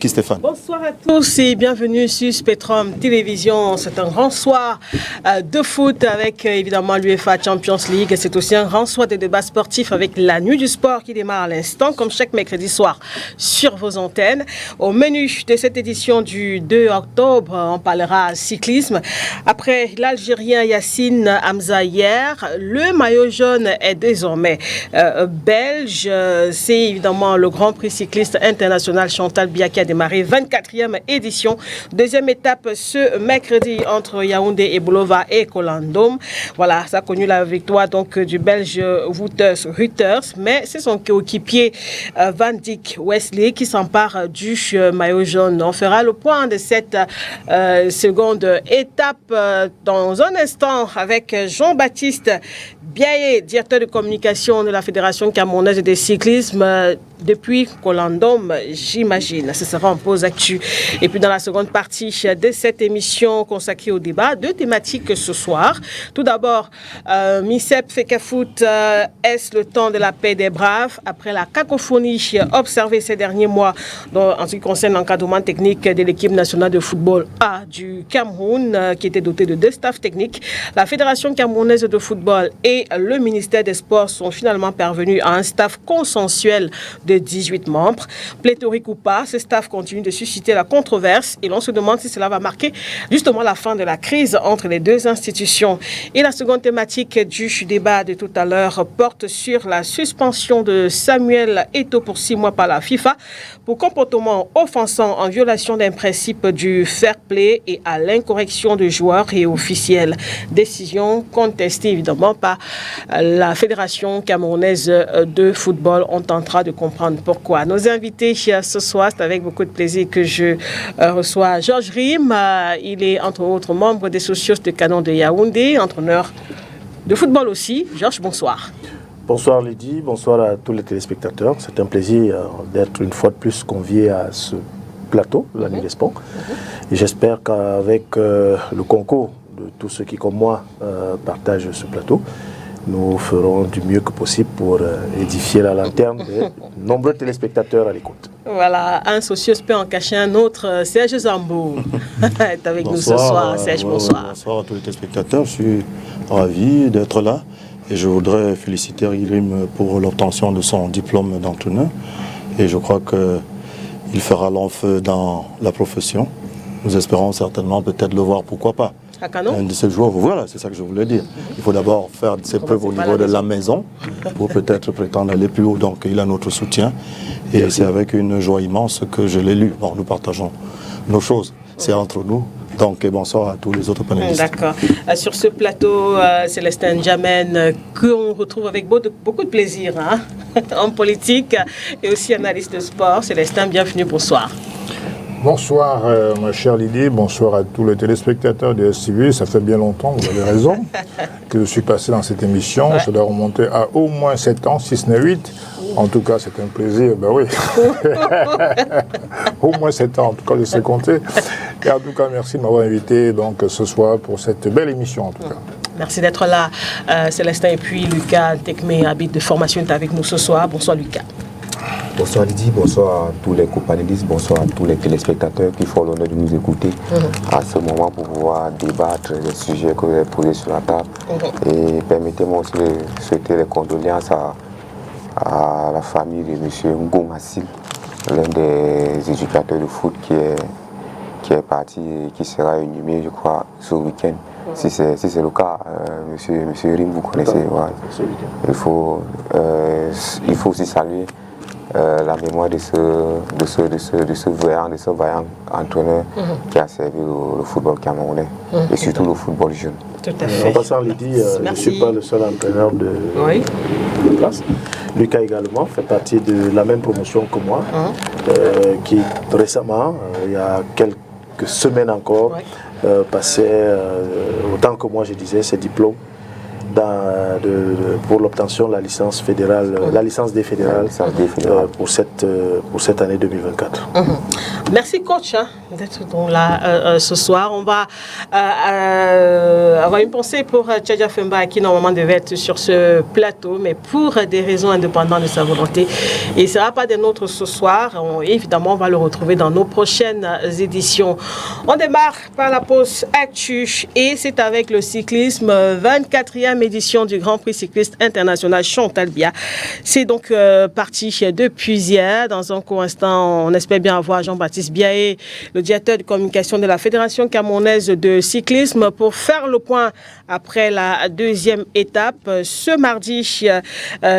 Guy Stéphane. Bonsoir à tous et bienvenue sur Spectrum Télévision. C'est un grand soir de foot avec évidemment l'UEFA Champions League. C'est aussi un grand soir de débats sportifs avec la nuit du sport qui démarre à l'instant, comme chaque mercredi soir sur vos antennes. Au menu de cette édition du 2 octobre, on parlera cyclisme. Après l'Algérien Yacine Hamza hier, le maillot jaune est désormais belge. C'est évidemment le Grand Prix cycliste international Chantal Biya qui a démarré 24e édition. Deuxième étape ce mercredi entre Yaoundé et Boulova et Kolandom. Voilà, ça a connu la victoire donc du Belge Rutters, mais c'est son coéquipier Van Dijk Wesley qui s'empare du maillot jaune. On fera le point de cette seconde étape dans un instant avec Jean-Baptiste Biaye, directeur de communication de la Fédération camerounaise de cyclisme depuis Kolandom, j'imagine. Ce sera en pause actu. Et puis dans la seconde partie de cette émission consacrée au débat, deux thématiques ce soir. Tout d'abord, MICEP Fecafoot, est-ce le temps de la paix des braves après la cacophonie observée ces derniers mois en ce qui concerne l'encadrement technique de l'équipe nationale de football A du Cameroun qui était dotée de 2 staffs techniques. La Fédération camerounaise de football et le ministère des Sports sont finalement parvenus à un staff consensuel de 18 membres. Pléthorique ou pas, ce staff continue de susciter la controverse et l'on se demande si cela va marquer justement la fin de la crise entre les deux institutions. Et la seconde thématique du débat de tout à l'heure porte sur la suspension de Samuel Eto'o pour 6 mois par la FIFA pour comportement offensant en violation d'un principe du fair play et à l'incorrection de joueurs et officiels. Décision contestée évidemment par la Fédération camerounaise de football. On tentera de comprendre pourquoi. Nos invités ce soir, c'est avec beaucoup de plaisir que je reçois Georges Rim. Il est entre autres membre des socios de Canon de Yaoundé, entraîneur de football aussi. Georges, bonsoir. Bonsoir Lydie, bonsoir à tous les téléspectateurs. C'est un plaisir d'être une fois de plus convié à ce plateau, la Nuit des Sports. Et j'espère qu'avec le concours de tous ceux qui, comme moi, partagent ce plateau, nous ferons du mieux que possible pour édifier la lanterne de nombreux téléspectateurs à l'écoute. Voilà, un socios peut en cacher un autre. Serge Zambo est avec nous ce soir. Serge, bonsoir. Bonsoir à tous les téléspectateurs. Je suis ravi d'être là et je voudrais féliciter Rim pour l'obtention de son diplôme d'entraîneur. Et je crois qu'il fera long feu dans la profession. Nous espérons certainement peut-être le voir, pourquoi pas. Un de ces joueurs, voilà, c'est ça que je voulais dire. Il faut d'abord faire ses preuves au niveau de la maison pour peut-être prétendre aller plus haut. Donc il a notre soutien et c'est avec une joie immense que je l'ai lu. Bon, nous partageons nos choses, c'est entre nous. Donc bonsoir à tous les autres panélistes. D'accord. Sur ce plateau, Célestin Djamène, qu'on retrouve avec beaucoup de plaisir, hein, en politique et aussi analyste de sport. Célestin, bienvenue, bonsoir. Bonsoir ma chère Lydie, bonsoir à tous les téléspectateurs de STV. Ça fait bien longtemps, vous avez raison, que je suis passé dans cette émission. Ouais. Ça doit remonter à au moins 7 ans, si ce n'est 8. En tout cas, c'est un plaisir, ben oui. Au moins 7 ans, en tout cas, je sais compter. Et en tout cas, merci de m'avoir invité donc, ce soir pour cette belle émission, en tout cas. Merci d'être là, Célestin. Et puis Lucas Tekme, habite de formation, est avec nous ce soir. Bonsoir Lucas. Bonsoir Lydie, bonsoir à tous les co-panélistes, bonsoir à tous les téléspectateurs qui font l'honneur de nous écouter à ce moment pour pouvoir débattre des sujets que vous avez posés sur la table. Et permettez-moi aussi de souhaiter les condoléances à la famille de M. Ngoumassil, l'un des éducateurs de foot qui est parti et qui sera inhumé, je crois, ce week-end. Si c'est le cas, monsieur Rim, vous connaissez. Voilà. Il faut aussi saluer la mémoire de ce vaillant entraîneur qui a servi le football camerounais et surtout le football jeune. Tout à fait. En passant, Lydie, je ne suis pas le seul entraîneur de place. Lucas également fait partie de la même promotion que moi, qui récemment, il y a quelques semaines encore, passait, autant que moi je disais, ses diplômes pour l'obtention de la licence fédérale, la licence D fédérale pour cette année 2024. Merci coach d'être là ce soir. On va avoir une pensée pour Tchadja Femba qui normalement devait être sur ce plateau, mais pour des raisons indépendantes de sa volonté, il ne sera pas des nôtres ce soir. Évidemment, on va le retrouver dans nos prochaines éditions. On démarre par la pause actu et c'est avec le cyclisme, 24e édition du Grand Prix cycliste international Chantal Biya. C'est donc parti depuis hier. Dans un court instant, on espère bien avoir Jean-Baptiste Biaé, le directeur de communication de la Fédération camerounaise de cyclisme, pour faire le point après la deuxième étape. Ce mardi,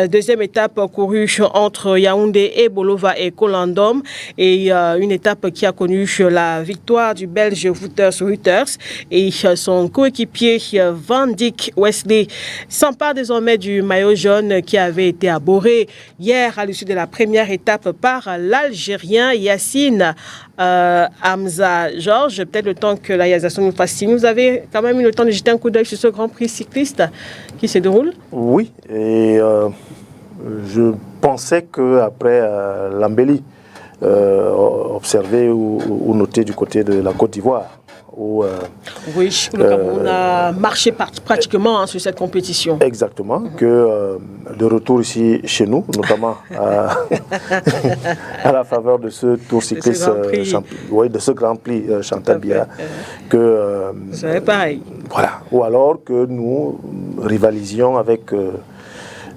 deuxième étape courue entre Yaoundé et Bolova et Kolandom, et une étape qui a connu la victoire du Belge Wouters et son coéquipier Van Dijk Wesley s'empare désormais du maillot jaune qui avait été abhorré hier à l'issue de la première étape par l'Algérien Yassine Hamza Georges. Peut-être le temps que la réalisation nous fasse signe. Vous avez quand même eu le temps de jeter un coup d'œil sur ce Grand Prix cycliste qui se déroule? Oui, et je pensais qu'après l'embellie observée ou notée du côté de la Côte d'Ivoire, où le Cameroun a marché pratiquement sur cette compétition. Exactement, que de retour ici chez nous, notamment à la faveur de ce tour cycliste, de ce Grand Prix Chantal Biya, que c'est pareil. Voilà, ou alors que nous rivalisions avec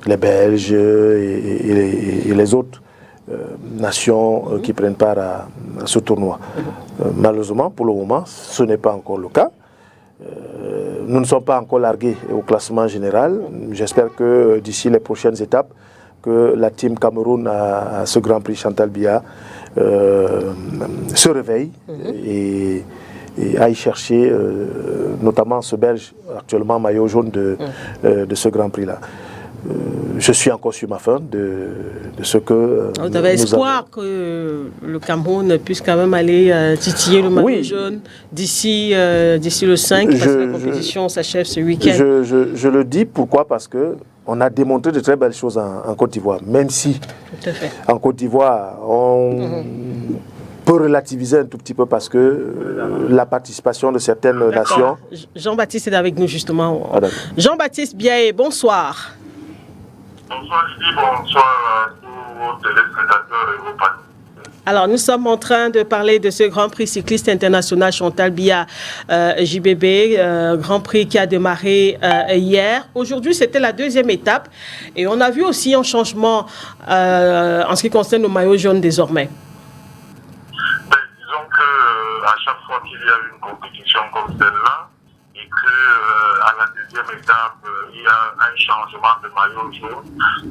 les Belges et les autres nations qui prennent part à ce tournoi. Malheureusement, pour le moment, ce n'est pas encore le cas. Nous ne sommes pas encore largués au classement général. J'espère que d'ici les prochaines étapes, que la team Cameroun à ce Grand Prix Chantal Biya se réveille et aille chercher notamment ce Belge, actuellement maillot jaune de ce Grand Prix-là. Je suis encore sur ma faim de ce que... Vous avez espoir que le Cameroun puisse quand même aller titiller le maillot jaune d'ici le 5, parce que la compétition s'achève ce week-end. Je le dis, pourquoi? Parce qu'on a démontré de très belles choses en Côte d'Ivoire, même si en Côte d'Ivoire, on peut relativiser un tout petit peu parce que la participation de certaines nations... Jean-Baptiste est avec nous justement. Jean-Baptiste Biaé, bonsoir. Bonsoir Lydie, bonsoir à tous vos téléspectateurs et vos participants. Alors, nous sommes en train de parler de ce Grand Prix cycliste international Chantal Biya JBB, Grand Prix qui a démarré hier. Aujourd'hui, c'était la deuxième étape et on a vu aussi un changement en ce qui concerne le maillot jaune désormais. Disons qu'à chaque fois qu'il y a une compétition comme celle-là, et qu'à la deuxième étape, il y a un changement de maillot jaune,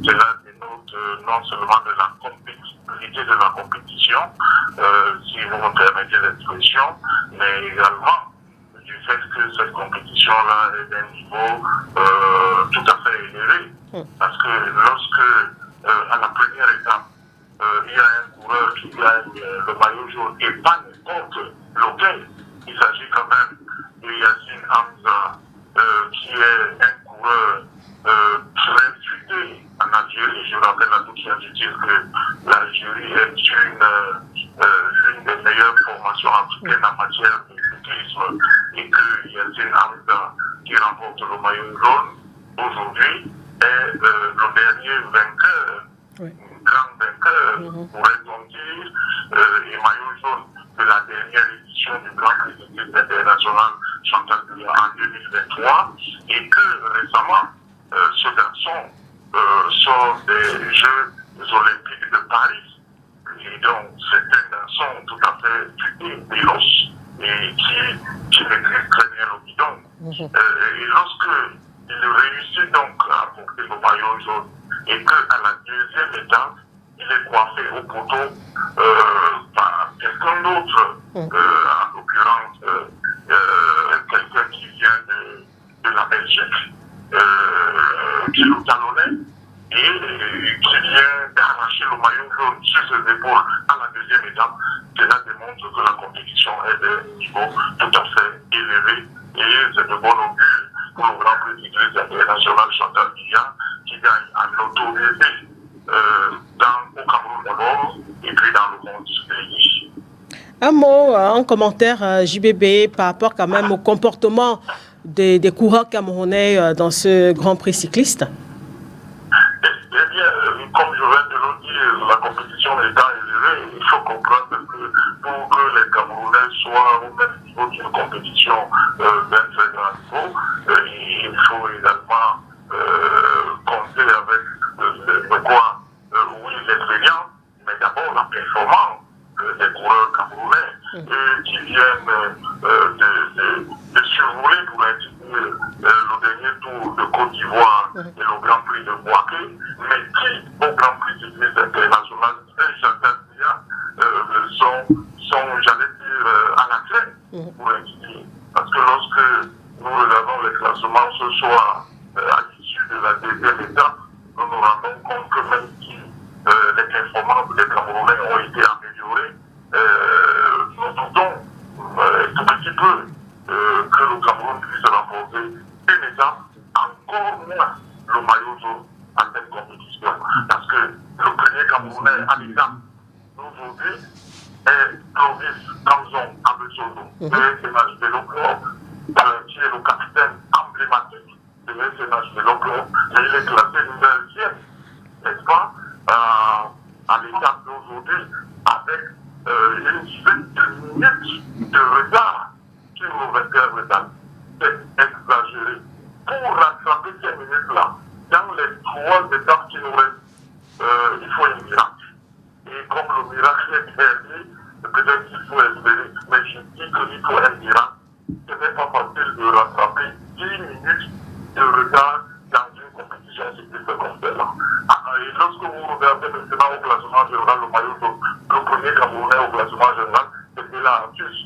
cela dénote non seulement de la compétitivité de la compétition, si vous me permettez l'expression, mais également du fait que cette compétition-là est d'un niveau tout à fait élevé. Parce que lorsque, à la première étape, il y a un coureur qui gagne le maillot jaune et pas n'importe lequel, il s'agit quand même de Yassine Hamza, qui est un coureur très futé en Algérie. Je rappelle à toute certitude que l'Algérie est l'une des meilleures formations africaines en matière de cyclisme et que Yassine Hamza, qui remporte le maillot jaune aujourd'hui, est le dernier vainqueur, grand vainqueur, pourrait-on dire, et maillot jaune de la dernière édition du Grand Prix cycliste international Chantal Biya en 2023, et que récemment, ce garçon sort des Jeux Olympiques de Paris. Et donc, c'est un garçon tout à fait futé, véloce, et qui maîtrise très bien le bidon. Et lorsque il réussit donc à porter le maillot jaune, et qu'à la deuxième étape, il est coiffé au poteau par quelqu'un d'autre, en l'occurrence quelqu'un qui vient de la Belgique, qui le talonnait et qui vient d'arracher le maillot jaune sur ses épaules à la deuxième étape. Cela démontre que la compétition est d'un niveau tout à fait élevé et c'est de bon augure pour le Grand Prix cycliste international internationale Chantal Biya, qui gagne en notoriété au Cameroun d'abord et puis dans le monde du pays. Un mot, un commentaire, JBB, par rapport quand même au comportement des coureurs camerounais dans ce Grand Prix cycliste. Eh bien, comme je viens de le dire, la compétition étant élevée, il faut comprendre que pour que les Camerounais soient au même niveau d'une compétition d'un très grand niveau, il faut également compter avec quoi, oui, l'expérience, mais d'abord la performance des coureurs camerounais qui viennent de survoler, pour ainsi dire, le dernier tour de Côte d'Ivoire et le Grand Prix de Boaké, mais qui, au Grand Prix cycliste international, sont, j'allais dire, à la traîne, pour ainsi dire. Parce que lorsque nous regardons les classements ce soir, à l'issue de la deuxième étape, nous nous rendons compte que même si les performances des Camerounais ont été améliorées, nous doutons tout petit peu que le Cameroun puisse remporter une étape, encore moins le maillot jaune à cette compétition. Parce que le premier Camerounais à l'étape d'aujourd'hui est Clovis Kamzon Abesodo, SNH de l'Oclo, qui est le capitaine emblématique de SNH de l'Oclo, et il est classé deuxième, n'est-ce pas, à l'étape d'aujourd'hui, avec une dizaine de minutes de retard sur le vainqueur métal. C'est exagéré. Pour rattraper ces minutes-là, dans les 3 étapes qui nous restent, il faut un miracle. Et comme le miracle est perdu, peut-être qu'il faut espérer, mais je dis qu'il faut un miracle. Ce n'est pas facile de rattraper 10 minutes de retard dans une compétition cycliste comme celle-là. Et lorsque vous regardez maintenant au classement général, le maillot jaune, le premier Camerounais au classement général, c'était là en plus.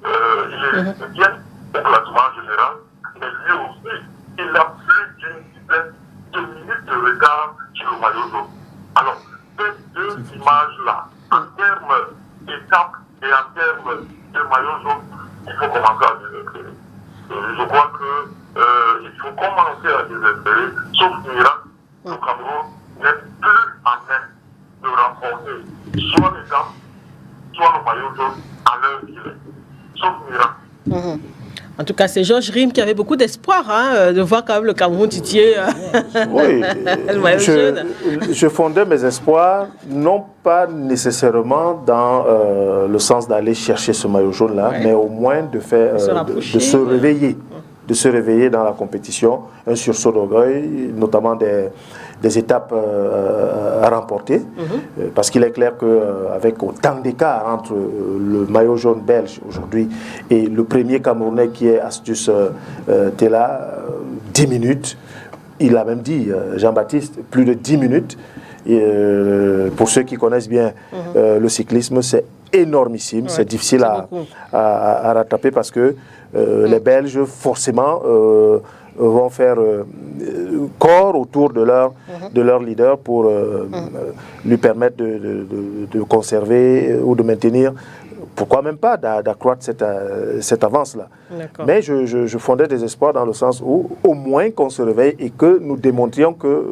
Il est bien au classement général, mais lui aussi, il a plus d'une dizaine de minutes de retard sur le maillot jaune. Alors, ces deux images-là, en termes d'étape et en termes de maillot jaune, il faut commencer à désespérer. Je crois qu'il faut commencer à désespérer, sauf miracle, le Cameroun n'est plus en même de remporter soit l'étape, soit le maillot jaune à l'heure qu'il est. Sauf miracle. En tout cas, c'est Georges Rim qui avait beaucoup d'espoir de voir quand même le Cameroun titiller oui, le maillot jaune. Je fondais mes espoirs, non pas nécessairement dans le sens d'aller chercher ce maillot jaune-là, mais au moins de faire, de se réveiller. De se réveiller dans la compétition, un sursaut d'orgueil, notamment des étapes à remporter, parce qu'il est clair qu'avec autant d'écart entre le maillot jaune belge aujourd'hui et le premier Camerounais qui est Astus Tella, 10 minutes, il a même dit, Jean-Baptiste, plus de 10 minutes. Et, pour ceux qui connaissent bien le cyclisme, c'est énormissime, c'est difficile à rattraper parce que les Belges, forcément, vont faire corps autour de leur leader pour lui permettre de conserver ou de maintenir, pourquoi même pas, d'accroître cette avance-là. Mais je fondais des espoirs dans le sens où, au moins qu'on se réveille et que nous démontrions que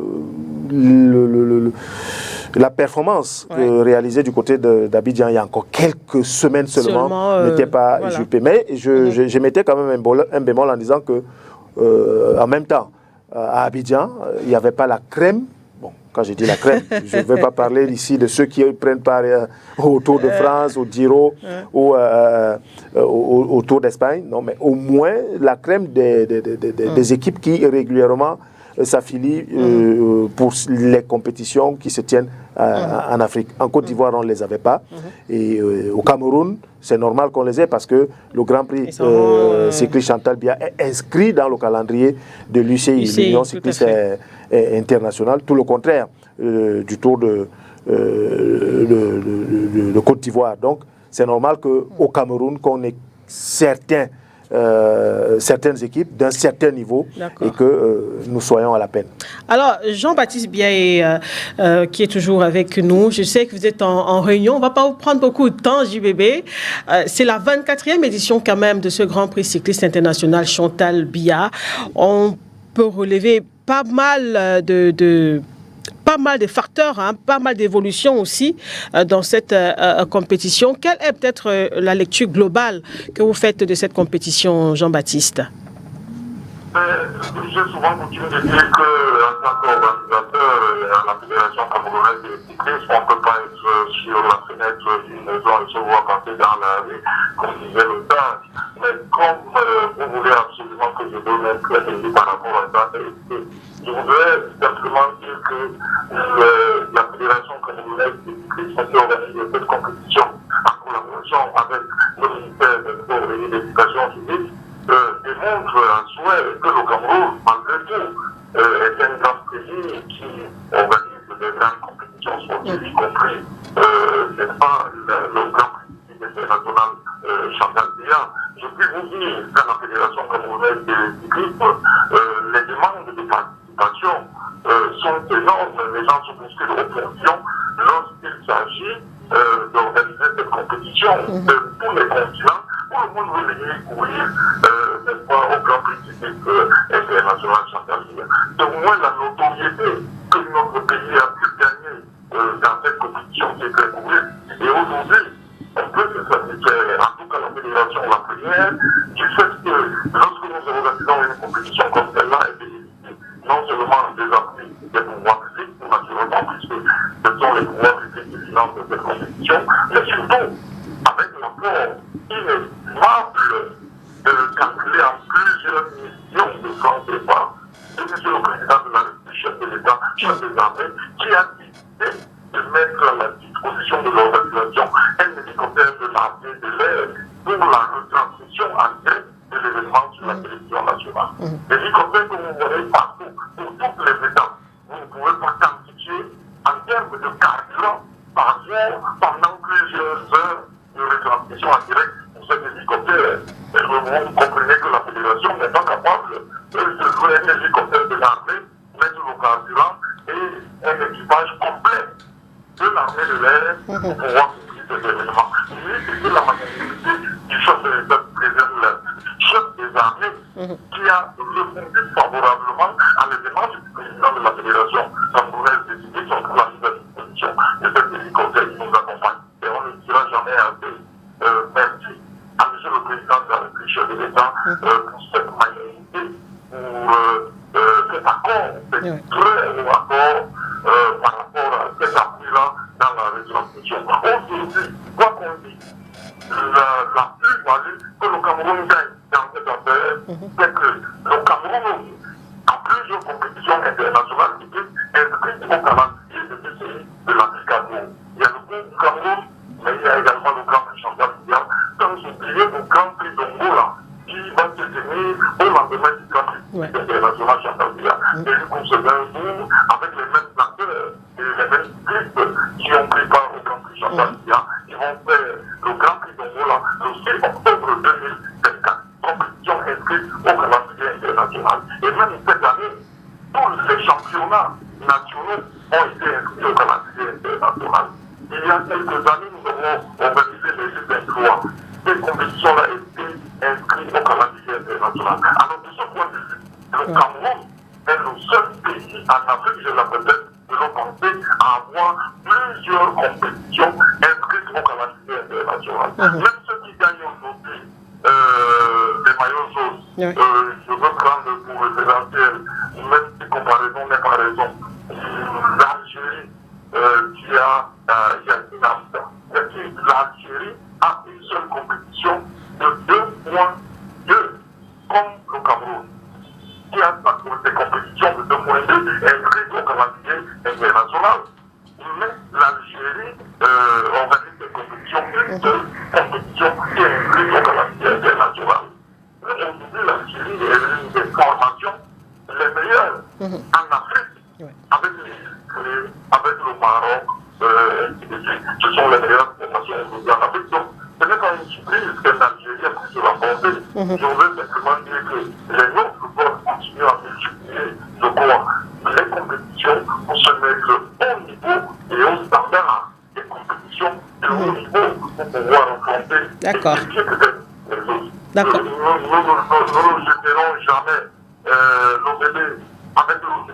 la performance réalisée du côté d'Abidjan il y a encore quelques semaines seulement n'était pas jupée. Mais je mettais quand même un bémol en disant que en même temps, à Abidjan, il n'y avait pas la crème. Bon, quand je dis la crème, je ne vais pas parler ici de ceux qui prennent part au Tour de France, au Giro ou au Tour d'Espagne. Non, mais au moins la crème des équipes qui régulièrement s'affilient pour les compétitions qui se tiennent en Afrique. En Côte d'Ivoire, on ne les avait pas. Et au Cameroun, c'est normal qu'on les ait parce que le Grand Prix cycliste Chantal Biya est inscrit dans le calendrier de l'UCI, l'Union cycliste internationale. Tout le contraire du Tour de Côte d'Ivoire. Donc, c'est normal qu'au Cameroun, qu'on ait certaines équipes d'un certain niveau et que nous soyons à la peine. Alors, Jean-Baptiste Biaye, qui est toujours avec nous, je sais que vous êtes en réunion, on ne va pas vous prendre beaucoup de temps, JBB. C'est la 24e édition quand même de ce Grand Prix cycliste international Chantal Biya. On peut relever pas mal pas mal de facteurs, pas mal d'évolutions aussi dans cette compétition. Quelle est peut-être la lecture globale que vous faites de cette compétition, Jean-Baptiste? J'ai souvent coutume de dire qu'en tant qu'organisateur à la Fédération camerounaise de cyclisme, on ne peut pas être sur la fenêtre d'une maison et se voir passer dans la rue, comme disait le temps. Mais comme vous voulez absolument que je donne un crédit par rapport à ça, je voudrais simplement dire que la Fédération camerounaise de cyclisme qui organise cette compétition en collaboration avec le ministère des Sports et de l'Éducation physique démontre un souhait que le Cameroun, malgré tout, est un grand pays qui organise des grandes compétitions sportives, y compris, n'est-ce pas, le Grand Prix international Chantal Biya. Je puis vous dire qu'à la Fédération camerounaise de cyclisme, les demandes de participation sont énormes. Les gens se bousculent aux fonctions lorsqu'il s'agit d'organiser cette compétition de tous les continents. Tout le monde veut venir courir, n'est-ce pas, au Grand Prix international Chantal Biya. Donc, moi, la notoriété que notre pays a pu gagner dans cette compétition, c'est très couru. Et aujourd'hui, on peut se satisfaire, en tout cas la fédération, la première, du fait que lorsque nous organisons une compétition comme celle-là, elle bénéficie non seulement des appuis des pouvoirs publics, naturellement, puisque ce sont les pouvoirs publics qui financent cette compétition, mais surtout avec l'apport inestimable calculé en plusieurs millions de francs CFA de M. le Président de la République, chef de l'État, chef des armées, qui a décidé de mettre à la disposition de l'organisation un hélicoptère de l'armée de l'air pour la retransmission en direct de l'événement sur la télévision nationale. L'hélicoptère que vous voyez partout, pour toutes les étapes, vous ne pouvez pas quantifier en termes de carburant par jour pendant plusieurs heures de retransmission en direct pour cet hélicoptère. Et vous comprenez que la fédération n'est pas capable de jouer un hélicoptère de l'armée, mettre le carburant et un équipage complet de l'armée de l'air pour pouvoir couvrir cet événement. C'est la magnanimité du chef de l'État, chef des armées, qui a répondu favorablement à la demande du président de la fédération camerounaise de cyclisme pour la mise à disposition de cet hélicoptère qui nous accompagne. Et on ne dira jamais assez merci à M. le Président de la République, chef de l'État, pour cette magnanimité, pour cet accord, cet très haut accord par rapport à cet appui-là dans la retransmission. Aujourd'hui, quoi qu'on dise, la plus-value que le Cameroun gagne dans cette affaire, c'est que le Cameroun a plusieurs compétitions internationales qui sont inscrites au calendrier de ce pays de l'Afrique. Il y a le Coupe du Cameroun, mais il y a également le Grand Prix Chantal Biya, sans oublier le Grand Prix d'Angola qui va se tenir au lendemain du Grand Prix international Chantal Biya. Et du coup, c'est un jour avec les mêmes acteurs et les mêmes cyclistes qui ont pris part au Grand Prix Chantal Biya. Ils vont faire le Grand Prix d'Angola le 6 octobre 2024. Compétition inscrite au calendrier international. Et même cette année, tous les championnats nationaux ont été inscrits au calendrier international. Il y a quelques années, nous avons organisé les U23. Ces compétitions-là étaient inscrites au calendrier international. Alors, de ce point de vue, le Cameroun est le seul pays en Afrique, je l'appelle, de nos pensées, à avoir plusieurs compétitions inscrites au calendrier international. Même ceux qui gagnent aujourd'hui des maillots jaunes, je veux prendre pour référentiel, même si comparaison n'est pas raison, l'Algérie qui a l'Algérie a une seule compétition de 2.2 comme le Cameroun qui a des compétitions de 2.2 inscrites au calendrier international. Mais l'Algérie organise des compétitions, une seule compétition qui est inscrite au calendrier international. Aujourd'hui, l'Algérie est l'une des formations les meilleures en Afrique, avec l'Israël, avec le Maroc, ce sont les meilleures formations aujourd'hui en Afrique. Donc, ce n'est pas une surprise que l'Algérie a pu se remporter. Je voudrais simplement dire que les nôtres doivent continuer à multiplier le corps, les compétitions pour se mettre au niveau et au standard des compétitions de haut niveau pour pouvoir affronter les défis peut-être les autres. Nous ne jeterons jamais nos bébés avec le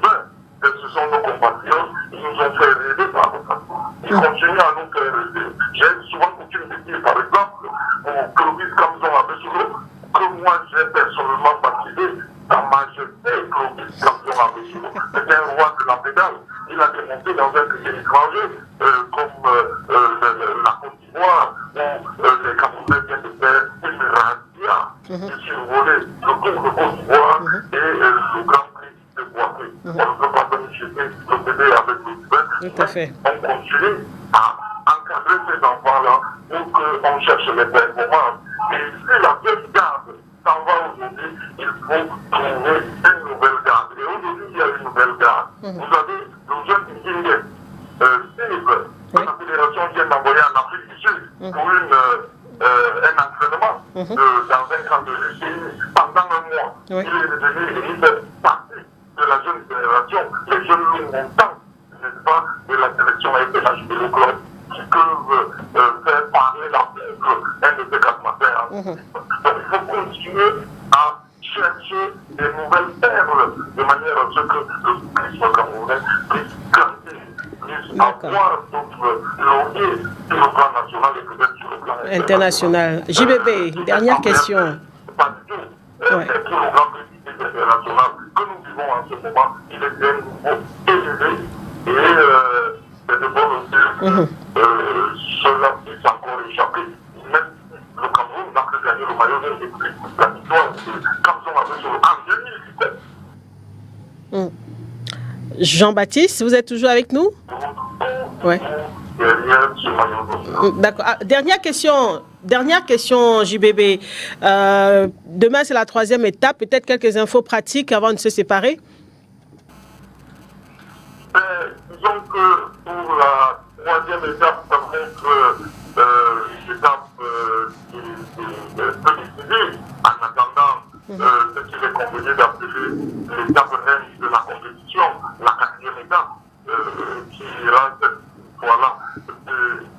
ce sont nos compatriotes, ils nous ont fait rêver par le passé. Ils continuent à nous faire rêver. J'ai souvent coutume de dire, par exemple, pour Clovis Kamzon Abesolo, que moi j'ai personnellement baptisé Sa Majesté Clovis Kamzon Abesolo. C'était un roi de la pédale. Il a démonté dans un pays étranger, comme la Côte d'Ivoire, où les Camerounais viennent de faire une razzia qui survolait le cours de Côte d'Ivoire et le Grand Prix de Boaké. On ne peut pas jeter le bébé avec le bain. Tout à fait. On continue à encadrer ces enfants-là pour qu'on cherche les performances. Et si la vieille garde s'en va aujourd'hui, il faut trouver une nouvelle garde. Et aujourd'hui, il y a une nouvelle garde. Vous avez le jeune Guinéen, Steve, que la fédération vient d'envoyer en Afrique du Sud pour un entraînement dans un camp de l'UCI pendant un mois. Il est devenu une partie de la jeune génération, les jeunes montants, n'est-ce pas, de la sélection FNH de club qui peuvent faire parler la boucle un de ces 4 matins. Donc il faut continuer à chercher des nouvelles perles de manière à ce que le tourisme camerounais puisse grandir, puisse avoir d'autres lauriers sur le plan national et peut-être sur le plan international. JBB, dernière question. Pas du tout. Pour le grand public international que nous vivons en ce moment, il est d'un niveau élevé et c'est de bon augure cela puisse encore échapper. Même le Cameroun n'a plus gagné le maillot de depuis la victoire de Kamzon Abesolo en 2017. Jean-Baptiste, vous êtes toujours avec nous? Oui. D'accord. Dernière question, JBB. Demain, c'est la 3e étape. Peut-être quelques infos pratiques avant de se séparer? Disons que pour la 3e étape, ça montre l'étape de décider en attendant ce qu'il est convenu d'appeler l'étape reine de la compétition, la 4e étape, qui ira cette fois-là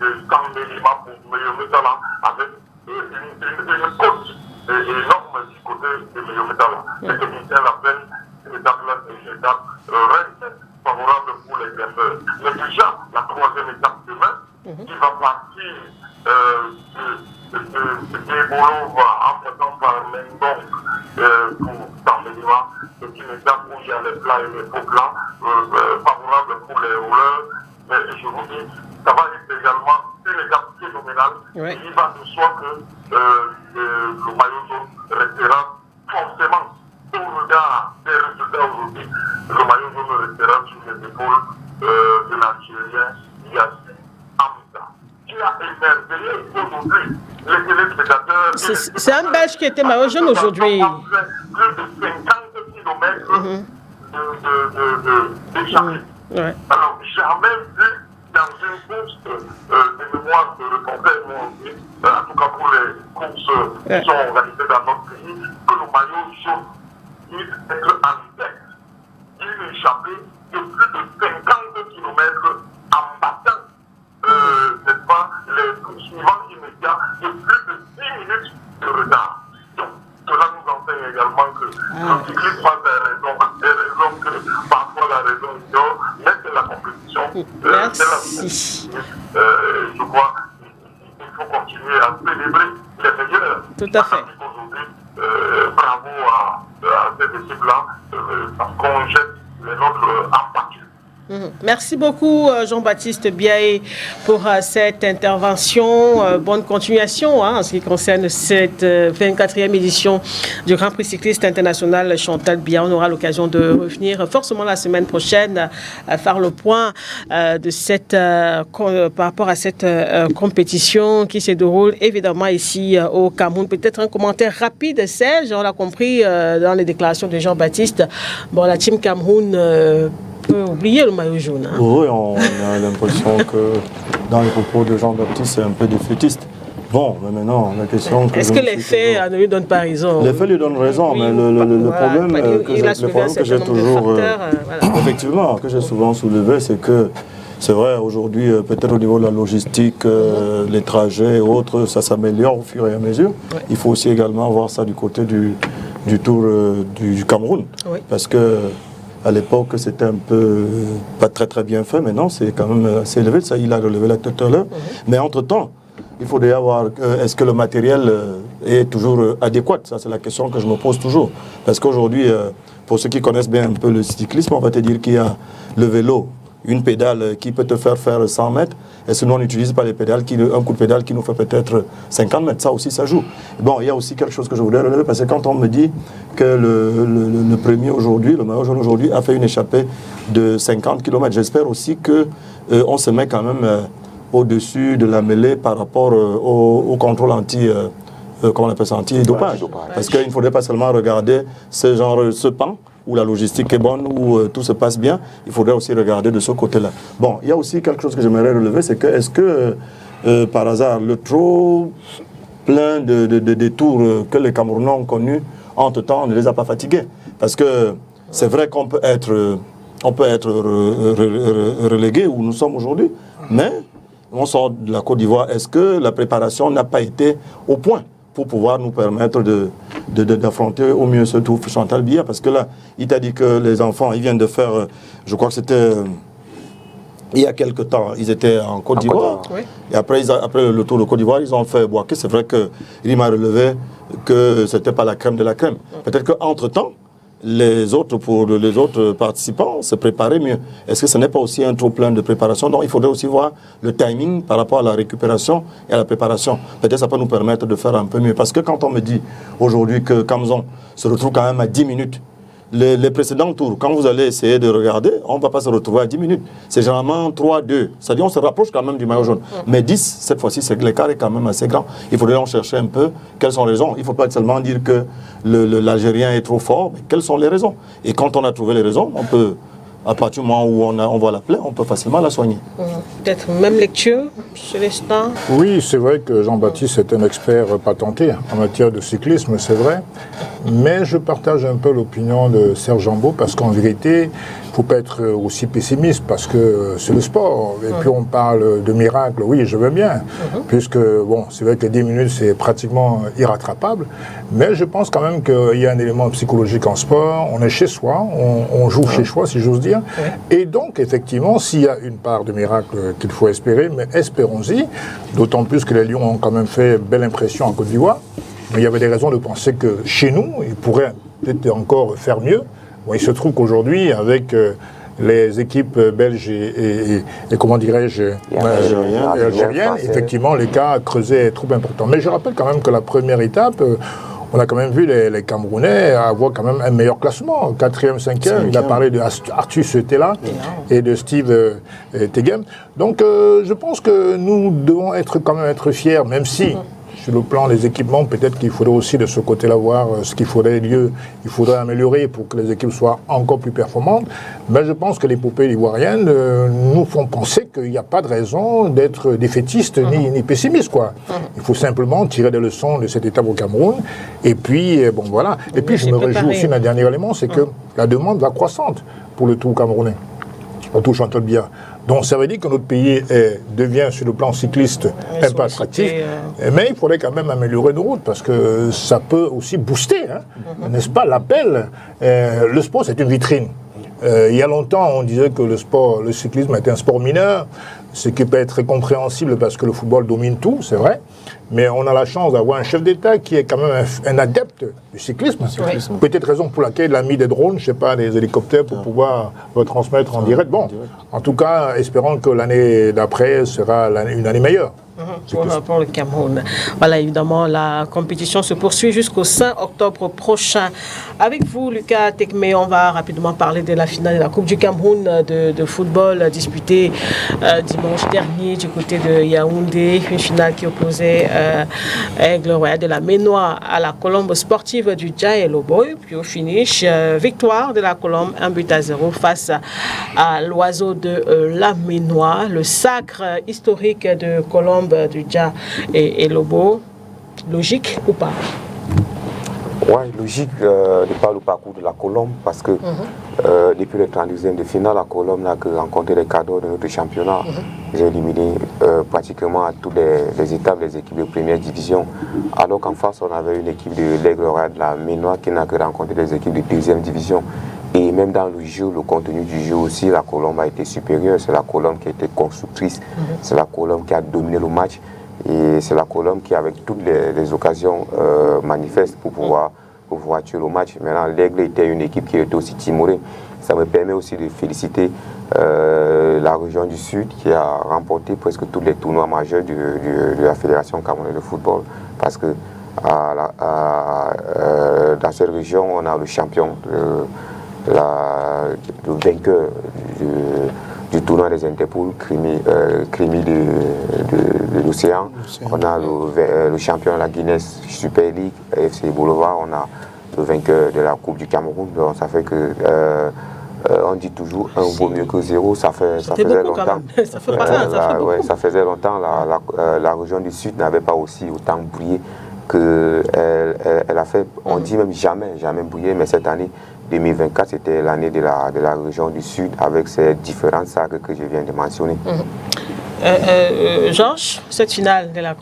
de Sambelima pour Meyometala avec une cote énorme du côté de Meyometala. Les techniciens l'appellent cette étape-là, c'est une étape reine favorable pour les grimpeurs. Mais déjà, la 3e étape demain, qui va partir de Débolova en passant par Mendong pour Sambelima, c'est une étape où il y a les plats et les faux plats, favorables pour les rouleurs. Mais je vous dis, ça va être également une étape phénoménale. Il va de soi que le maillot jaune restera forcément au regard des résultats aujourd'hui. Le maillot jaune restera sur les épaules de l'Algérien Yassine Hamza, qui a émerveillé aujourd'hui les téléspectateurs. C'est un Belge qui était maillot jaune aujourd'hui. Plus de 50 km d'échappée. Alors, jamais vu dans une course des mémoires de reporters, en tout cas pour les courses qui sont organisées dans notre pays, que le maillot jaune puisse être en tête d'une échappée de plus de 50 km en battant, n'est-ce pas, les poursuivants immédiats de plus de 10 minutes de retard. Donc, cela nous enseigne également que le cyclisme a des raisons que parfois la raison ignore, mais c'est la compétition. Merci. Je crois qu'il faut continuer à célébrer les meilleurs. Tout à fait. Aujourd'hui, bravo à cette équipe-là, parce qu'on jette les nôtres en pâture. Merci beaucoup Jean-Baptiste Biaé pour cette intervention. Bonne continuation en ce qui concerne cette 24e édition du Grand Prix cycliste international Chantal Biya. On aura l'occasion de revenir forcément la semaine prochaine à faire le point de cette, par rapport à cette compétition qui se déroule évidemment ici au Cameroun. Peut-être un commentaire rapide, Serge. On l'a compris dans les déclarations de Jean-Baptiste. Bon, la team Cameroun peut oublier le maillot jaune. Oui, on a l'impression que dans les propos de Jean-Baptiste, c'est un peu défaitiste. Bon, mais maintenant, la question... Est-ce que les faits ne lui donnent pas raison? Les faits lui donnent raison, mais le problème que j'ai toujours... effectivement, que j'ai souvent soulevé, c'est que c'est vrai, aujourd'hui, peut-être au niveau de la logistique, les trajets et autres, ça s'améliore au fur et à mesure. Il faut aussi également voir ça du côté du Tour du Cameroun. Parce que À l'époque, c'était un peu pas très bien fait. Maintenant, c'est quand même assez élevé. Ça, il a relevé la tête tout à l'heure. Mais entre-temps, il faudrait avoir... est-ce que le matériel est toujours adéquat? Ça, c'est la question que je me pose toujours. Parce qu'aujourd'hui, pour ceux qui connaissent bien un peu le cyclisme, on va te dire qu'il y a le vélo, une pédale qui peut te faire 100 mètres. Et sinon, on n'utilise pas les pédales, un coup de pédale qui nous fait peut-être 50 mètres. Ça aussi, ça joue. Bon, il y a aussi quelque chose que je voudrais relever, parce que quand on me dit que le premier aujourd'hui, le meilleur jeune aujourd'hui, a fait une échappée de 50 km, j'espère aussi qu'on se met quand même au-dessus de la mêlée par rapport au contrôle comment on appelle ça, anti-dopage. Parce qu'il ne faudrait pas seulement regarder ce pan, où la logistique est bonne, où tout se passe bien, il faudrait aussi regarder de ce côté-là. Bon, il y a aussi quelque chose que j'aimerais relever, c'est que est-ce que, par hasard, le trop plein de détours que les Camerounais ont connus, entre-temps, ne les a pas fatigués? Parce que c'est vrai qu'on peut être relégué où nous sommes aujourd'hui, mais on sort de la Côte d'Ivoire. Est-ce que la préparation n'a pas été au point pour pouvoir nous permettre d'affronter au mieux ce tour Chantal Biya? Parce que là, il t'a dit que les enfants, ils viennent de faire, je crois que c'était il y a quelque temps, ils étaient en Côte d'Ivoire. Oui. Et après le tour de Côte d'Ivoire, ils ont fait Boaké. C'est vrai qu'il m'a relevé que ce n'était pas la crème de la crème. Peut-être qu'entre-temps, les autres participants se préparaient mieux. Est-ce que ce n'est pas aussi un trop plein de préparation? Donc il faudrait aussi voir le timing par rapport à la récupération et à la préparation. Peut-être ça peut nous permettre de faire un peu mieux. Parce que quand on me dit aujourd'hui que Kamzon se retrouve quand même à 10 minutes, les précédents tours, quand vous allez essayer de regarder, on ne va pas se retrouver à 10 minutes. C'est généralement 3-2. C'est-à-dire on se rapproche quand même du maillot jaune. Mais 10, cette fois-ci, l'écart est quand même assez grand. Il faudrait en chercher un peu quelles sont les raisons. Il ne faut pas seulement dire que l'Algérien est trop fort, mais quelles sont les raisons? Et quand on a trouvé les raisons, on peut, à partir du moment où on voit la plaie, on peut facilement la soigner. Peut-être même lecture, Célestin? Oui, c'est vrai que Jean-Baptiste est un expert patenté en matière de cyclisme, c'est vrai. Mais je partage un peu l'opinion de Serge Jambaud, parce qu'en vérité, il ne faut pas être aussi pessimiste, parce que c'est le sport. Et puis on parle de miracle, oui, je veux bien, puisque, bon, c'est vrai que 10 minutes, c'est pratiquement irrattrapable. Mais je pense quand même qu'il y a un élément psychologique en sport. On est chez soi, on joue chez soi, si j'ose dire. Et donc, effectivement, s'il y a une part de miracle qu'il faut espérer, mais espérons-y, d'autant plus que les Lions ont quand même fait belle impression en Côte d'Ivoire. Mais il y avait des raisons de penser que chez nous, ils pourraient peut-être encore faire mieux. Bon, il se trouve qu'aujourd'hui, avec les équipes belges et comment dirais-je, algériennes, effectivement, l'écart creusé est trop important. Mais je rappelle quand même que la première étape, on a quand même vu les Camerounais avoir quand même un meilleur classement, 4e, 5e. Il a parlé de Artus Tella et de Steve Tegem. Donc je pense que nous devons quand même être fiers, même si sur le plan des équipements, peut-être qu'il faudrait aussi de ce côté-là voir ce qu'il faudrait améliorer pour que les équipes soient encore plus performantes. Mais je pense que l'épopée ivoirienne nous font penser qu'il n'y a pas de raison d'être défaitiste ni pessimiste, quoi. Il faut simplement tirer des leçons de cette étape au Cameroun. Et puis, bon, voilà. Et puis, je me réjouis aussi d'un dernier élément, c'est que la demande va croissante pour le Tour camerounais, au Tour Chantal Biya. Donc ça veut dire que notre pays devient sur le plan cycliste un peu attractif, mais il faudrait quand même améliorer nos routes parce que ça peut aussi booster, n'est-ce pas, l'appel. Le sport, c'est une vitrine. Il y a longtemps, on disait que le cyclisme était un sport mineur, ce qui peut être compréhensible parce que le football domine tout, c'est vrai. Mais on a la chance d'avoir un chef d'État qui est quand même un adepte du cyclisme. Peut-être raison pour laquelle il a mis des drones, je ne sais pas, des hélicoptères pour pouvoir retransmettre en direct. Bon, en tout cas, espérons que l'année d'après sera une année meilleure. Pour le Cameroun. Voilà, évidemment, la compétition se poursuit jusqu'au 5 octobre prochain. Avec vous, Lucas Tekmé, on va rapidement parler de la finale de la Coupe du Cameroun de football disputée dimanche dernier du côté de Yaoundé. Une finale qui opposait Aigle Royal de la Ménois à la Colombe sportive du Dja et Lobo. Puis au finish, victoire de la Colombe, 1-0 face à l'Oiseau de la Ménois. Le sacre historique de Colombe du Dja et Lobo, logique ou pas? Oui, logique de par le parcours de la Colombe, parce que depuis le 32e de finale, la Colombe n'a que rencontré les cadres de notre championnat. Ils ont éliminé pratiquement à toutes les étapes les équipes de première division. Alors qu'en face, on avait une équipe de l'Aigle Royal de la Ménois qui n'a que rencontré les équipes de deuxième division. Et même dans le jeu, le contenu du jeu aussi, la Colombe a été supérieure. C'est la Colombe qui a été constructrice. C'est la Colombe qui a dominé le match. Et c'est la Colombe qui, avec toutes les occasions manifestes pour pouvoir tuer le match. Maintenant, l'Aigle était une équipe qui était aussi timorée. Ça me permet aussi de féliciter la région du Sud qui a remporté presque tous les tournois majeurs de la Fédération camerounaise de football. Parce que dans cette région, on a le champion, le vainqueur du tournoi des Interpools, Crimi de l'Océan. On a le champion de la Guinness Super League, FC Boulevard. On a le vainqueur de la Coupe du Cameroun. Donc ça fait que on dit toujours un vaut mieux que zéro. Ça faisait longtemps. Ça faisait longtemps. La région du Sud n'avait pas aussi autant brillé qu'elle a fait. On dit même jamais brillé, mais cette année 2024, c'était l'année de la région du Sud avec ces différents sacres que je viens de mentionner. Georges, cette finale de la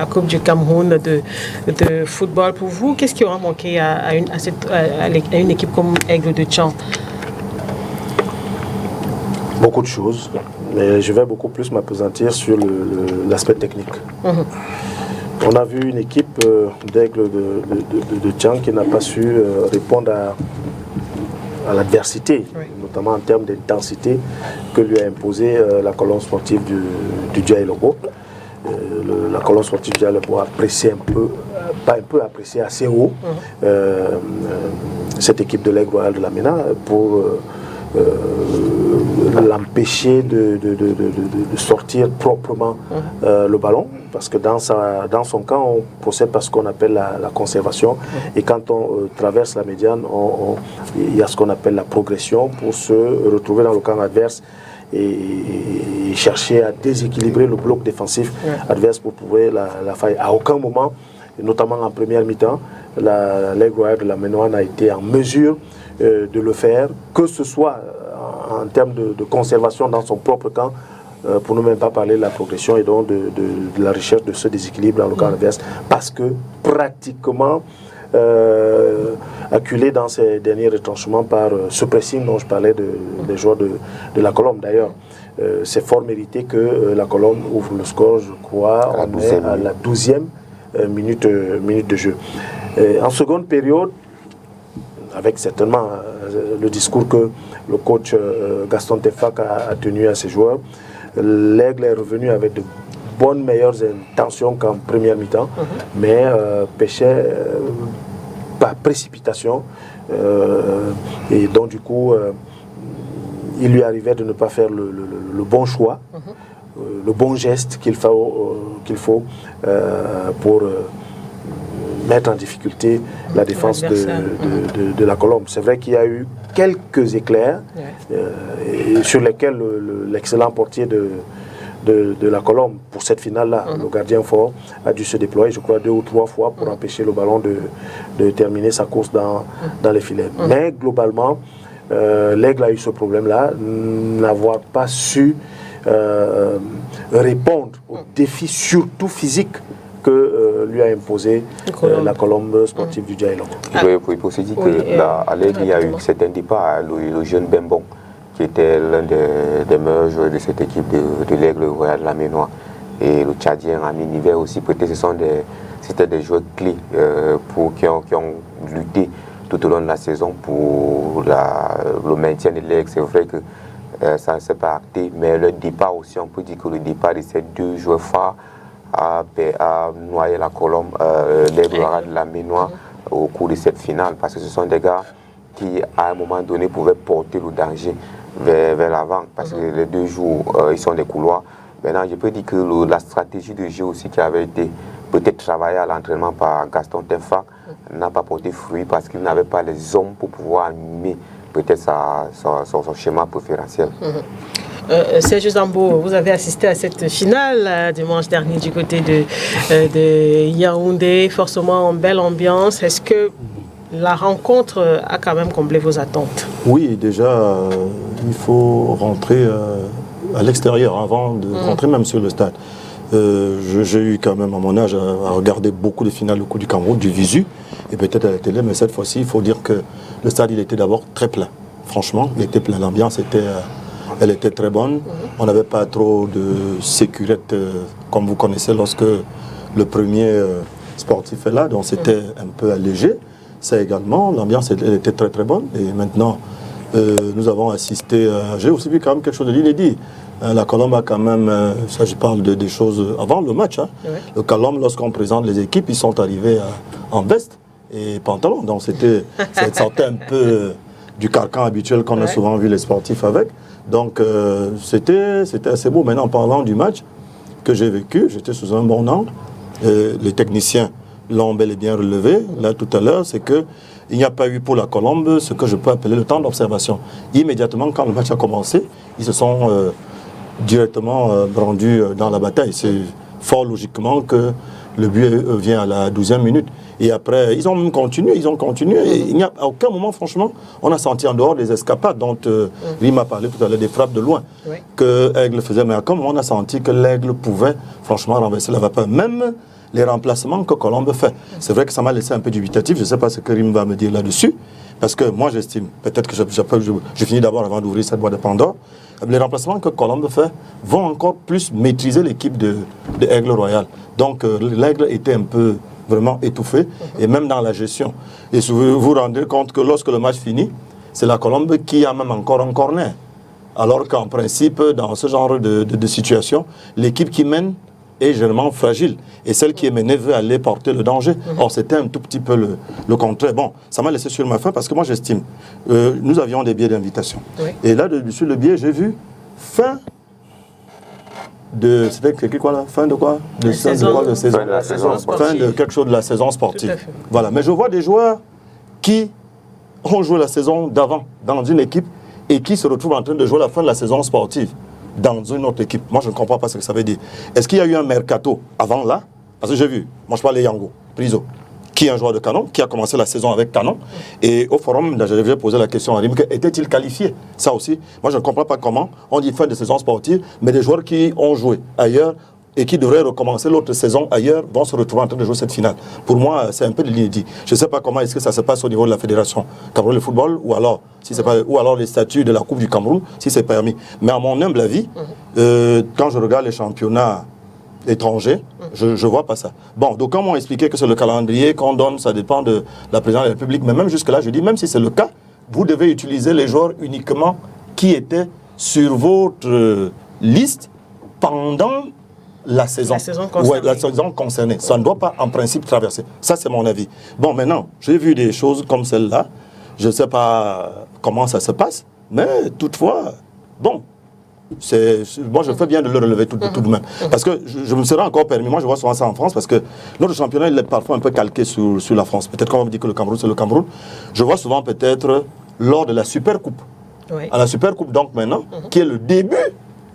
Coupe du Cameroun de football, pour vous, qu'est-ce qui aura manqué à une équipe comme Aigle de Tchang? Beaucoup de choses, mais je vais beaucoup plus m'appesantir sur l'aspect technique. On a vu une équipe d'Aigle de Tchang qui n'a pas su répondre à l'adversité, notamment en termes d'intensité que lui a imposé la colonne sportive du Dialogo. La colonne sportive du Dialogo a apprécié apprécié assez haut cette équipe de l'Aigle Royal de la MENA pour l'empêcher de sortir proprement le ballon, parce que dans son camp on procède par ce qu'on appelle la conservation, et quand on traverse la médiane, il y a ce qu'on appelle la progression pour se retrouver dans le camp adverse et chercher à déséquilibrer le bloc défensif adverse pour trouver la faille. À aucun moment, et notamment en première mi-temps, l'Aigle Royal de la Ménois n'a été en mesure de le faire, que ce soit en termes de conservation dans son propre camp, pour ne même pas parler de la progression et donc de la recherche de ce déséquilibre dans le camp adverse, parce que pratiquement acculé dans ces derniers retranchements par ce pressing dont je parlais des joueurs de la Colombe. D'ailleurs, c'est fort mérité que la Colombe ouvre le score, je crois, on est à la 12e minute de jeu. En seconde période, avec certainement le discours que le coach Gaston Tefak a tenu à ses joueurs, l'Aigle est revenu avec de bonnes, meilleures intentions qu'en première mi-temps, mais pêchait par précipitation, et donc du coup il lui arrivait de ne pas faire le bon choix, le bon geste qu'il faut pour mettre en difficulté la défense de la Colombe. C'est vrai qu'il y a eu quelques éclairs sur lesquels l'excellent portier de la Colombe, pour cette finale-là, le gardien fort, a dû se déployer, je crois, 2 ou 3 fois pour empêcher le ballon de terminer sa course dans les filets. Mais globalement, l'Aigle a eu ce problème-là, n'avoir pas su répondre aux défis, surtout physiques, que lui a imposé la Colombe sportive du Dialogue. Il faut aussi dire qu'à l'Aigle, il y a eu certains départs. Le jeune Bembon, qui était l'un des meilleurs joueurs de cette équipe de l'Aigle Royal de la Ménois, et le Tchadien Ami Niver aussi, peut-être c'était des joueurs clés qui ont lutté tout au long de la saison pour le maintien de l'Aigle. C'est vrai que ça ne s'est pas acté, mais le départ aussi, on peut dire que le départ de ces 2 joueurs phares a noyé la Colombe, l'Aigle Royal de la Ménois au cours de cette finale, parce que ce sont des gars qui, à un moment donné, pouvaient porter le danger vers l'avant, parce que les 2 jours, ils sont des couloirs. Maintenant, je peux dire que la stratégie de jeu aussi qui avait été peut-être travaillée à l'entraînement par Gaston Tefak n'a pas porté fruit, parce qu'il n'avait pas les hommes pour pouvoir animer peut-être son schéma préférentiel. Serge Zambo, vous avez assisté à cette finale dimanche dernier du côté de Yaoundé, forcément en belle ambiance. Est-ce que la rencontre a quand même comblé vos attentes? Oui, déjà, il faut rentrer à l'extérieur avant de rentrer même sur le stade. J'ai eu quand même à mon âge à regarder beaucoup de finales au cours du Cameroun, du visu, et peut-être à la télé, mais cette fois-ci, il faut dire que le stade, il était d'abord très plein. Franchement, il était plein. L'ambiance elle était très bonne. On n'avait pas trop de sécurité, comme vous connaissez, lorsque le premier sportif est là, donc c'était un peu allégé. Ça également, l'ambiance elle était très très bonne. Et maintenant, nous avons assisté, j'ai aussi vu quand même quelque chose de l'inédit. La Colombe a quand même, ça je parle des choses avant le match. Hein. Oui. Le Colombe, lorsqu'on présente les équipes, ils sont arrivés en veste et pantalon. Donc ça sortait un peu du carcan habituel qu'on a souvent vu les sportifs avec. Donc c'était assez beau. Maintenant, en parlant du match que j'ai vécu, j'étais sous un bon angle. Les techniciens l'ont bel et bien relevé, là tout à l'heure, c'est qu'il n'y a pas eu pour la Colombe ce que je peux appeler le temps d'observation. Immédiatement, quand le match a commencé, ils se sont directement rendus dans la bataille. C'est fort logiquement que le but vient à la 12e minute. Et après, ils ont même continué, Et il n'y a à aucun moment, franchement, on a senti en dehors des escapades dont Rim a parlé tout à l'heure, des frappes de loin, que Aigle faisait. Mais à aucun moment, on a senti que l'Aigle pouvait, franchement, renverser la vapeur. Même les remplacements que Colombe fait. C'est vrai que ça m'a laissé un peu dubitatif. Je ne sais pas ce que Rim va me dire là-dessus. Parce que moi, j'estime, peut-être que je finis d'abord avant d'ouvrir cette boîte de Pandore, les remplacements que Colombe fait vont encore plus maîtriser l'équipe de Aigle Royal. Donc, l'Aigle était un peu vraiment étouffé, et même dans la gestion. Et vous vous rendez compte que lorsque le match finit, c'est la Colombe qui a même encore un corner. Alors qu'en principe, dans ce genre de situation, l'équipe qui mène est généralement fragile. Et celle qui est menée veut aller porter le danger. Or, c'était un tout petit peu le contraire. Bon, ça m'a laissé sur ma faim parce que moi, j'estime. Nous avions des billets d'invitation. Oui. Et là, sur le billet, j'ai vu fin de... C'était écrit quoi là? Fin de quoi? De saison. Fin de la saison sportive. Fin de quelque chose de la saison sportive. Voilà. Mais je vois des joueurs qui ont joué la saison d'avant dans une équipe et qui se retrouvent en train de jouer la fin de la saison sportive dans une autre équipe. Moi, je ne comprends pas ce que ça veut dire. Est-ce qu'il y a eu un mercato avant là? Parce que j'ai vu, moi je parle de Yango Priso, qui est un joueur de Canon, qui a commencé la saison avec Canon. Et au forum, j'avais posé la question à Rim, était-il qualifié? Ça aussi, moi je ne comprends pas comment on dit fin de saison sportive, mais des joueurs qui ont joué ailleurs et qui devraient recommencer l'autre saison ailleurs vont se retrouver en train de jouer cette finale. Pour moi, c'est un peu de l'inédit. Je ne sais pas comment est-ce que ça se passe au niveau de la fédération Cameroun de football ou alors, si c'est pas, ou alors les statuts de la Coupe du Cameroun, si c'est permis. Mais à mon humble avis, quand je regarde les championnats étrangers, je ne vois pas ça. Bon, donc quand on m'a expliqué que c'est le calendrier qu'on donne, ça dépend de la présidence de la République, mais même jusque-là, je dis, même si c'est le cas, vous devez utiliser les joueurs uniquement qui étaient sur votre liste pendant la saison concernée. Ça ne doit pas, en principe, traverser. Ça, c'est mon avis. Bon, maintenant, j'ai vu des choses comme celle-là. Je ne sais pas comment ça se passe, mais toutefois, bon, moi, je fais bien de le relever tout de même. Parce que je me serais encore permis, moi, je vois souvent ça en France, parce que notre championnat, il est parfois un peu calqué sur la France. Peut-être qu'on va me dire que le Cameroun, c'est le Cameroun. Je vois souvent peut-être lors de la Super Coupe. Oui. À la Super Coupe, donc maintenant, qui est le début.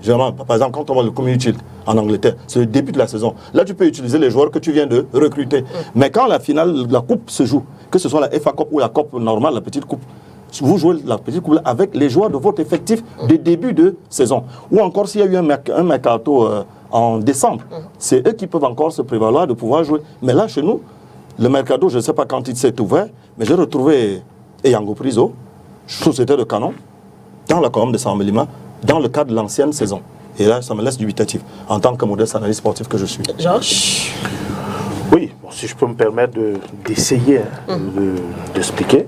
Généralement, par exemple, quand on voit le Community Shield en Angleterre, c'est le début de la saison. Là, tu peux utiliser les joueurs que tu viens de recruter. Mais quand la finale, la coupe se joue, que ce soit la FA Cup ou la Coupe normale, la petite coupe, vous jouez la petite coupe avec les joueurs de votre effectif de début de saison. Ou encore, s'il y a eu un mercato en décembre, c'est eux qui peuvent encore se prévaloir de pouvoir jouer. Mais là, chez nous, le mercato, je ne sais pas quand il s'est ouvert, mais j'ai retrouvé Yango Priso, société de Canon, dans la colonne de Sambelima, dans le cadre de l'ancienne saison. Et là, ça me laisse dubitatif, en tant que modeste analyste sportif que je suis. Georges? Oui, bon, si je peux me permettre d'essayer d'expliquer.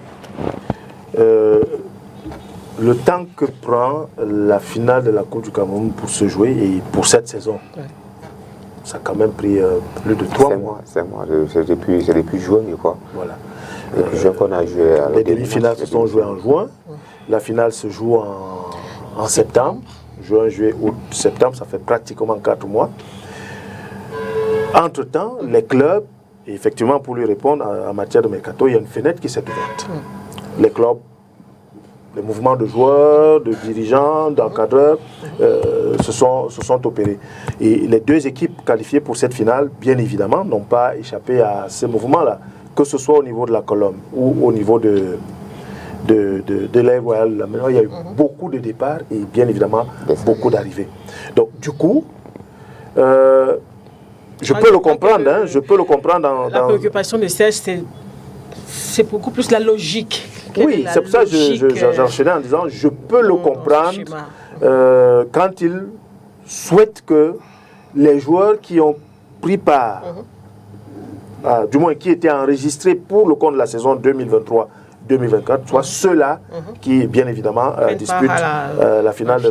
Le temps que prend la finale de la Coupe du Cameroun pour se jouer et pour cette saison, ça a quand même pris plus de 3 mois. C'est depuis juin, je crois. Voilà. Depuis juin qu'on a joué. Les demi-finales se sont jouées en juin. La finale se joue en septembre. Juin, juillet, août, septembre, ça fait pratiquement 4 mois. Entre-temps, les clubs, et effectivement pour lui répondre en matière de mercato, il y a une fenêtre qui s'est ouverte. Les clubs les mouvements de joueurs, de dirigeants, d'encadreurs se sont opérés. Et les deux équipes qualifiées pour cette finale, bien évidemment, n'ont pas échappé à ces mouvements-là, que ce soit au niveau de la Colombe ou au niveau de l'Aigle Royal. Maintenant, il y a eu beaucoup de départs et bien évidemment beaucoup d'arrivées. Donc, du coup, je peux le comprendre. Je peux le comprendre. La préoccupation de Serge, c'est beaucoup plus la logique. Oui, c'est pour ça que j'enchaînais en disant je peux le comprendre quand il souhaite que les joueurs qui ont pris part, du moins qui étaient enregistrés pour le compte de la saison 2023-2024, soient ceux-là qui, bien évidemment, disputent la finale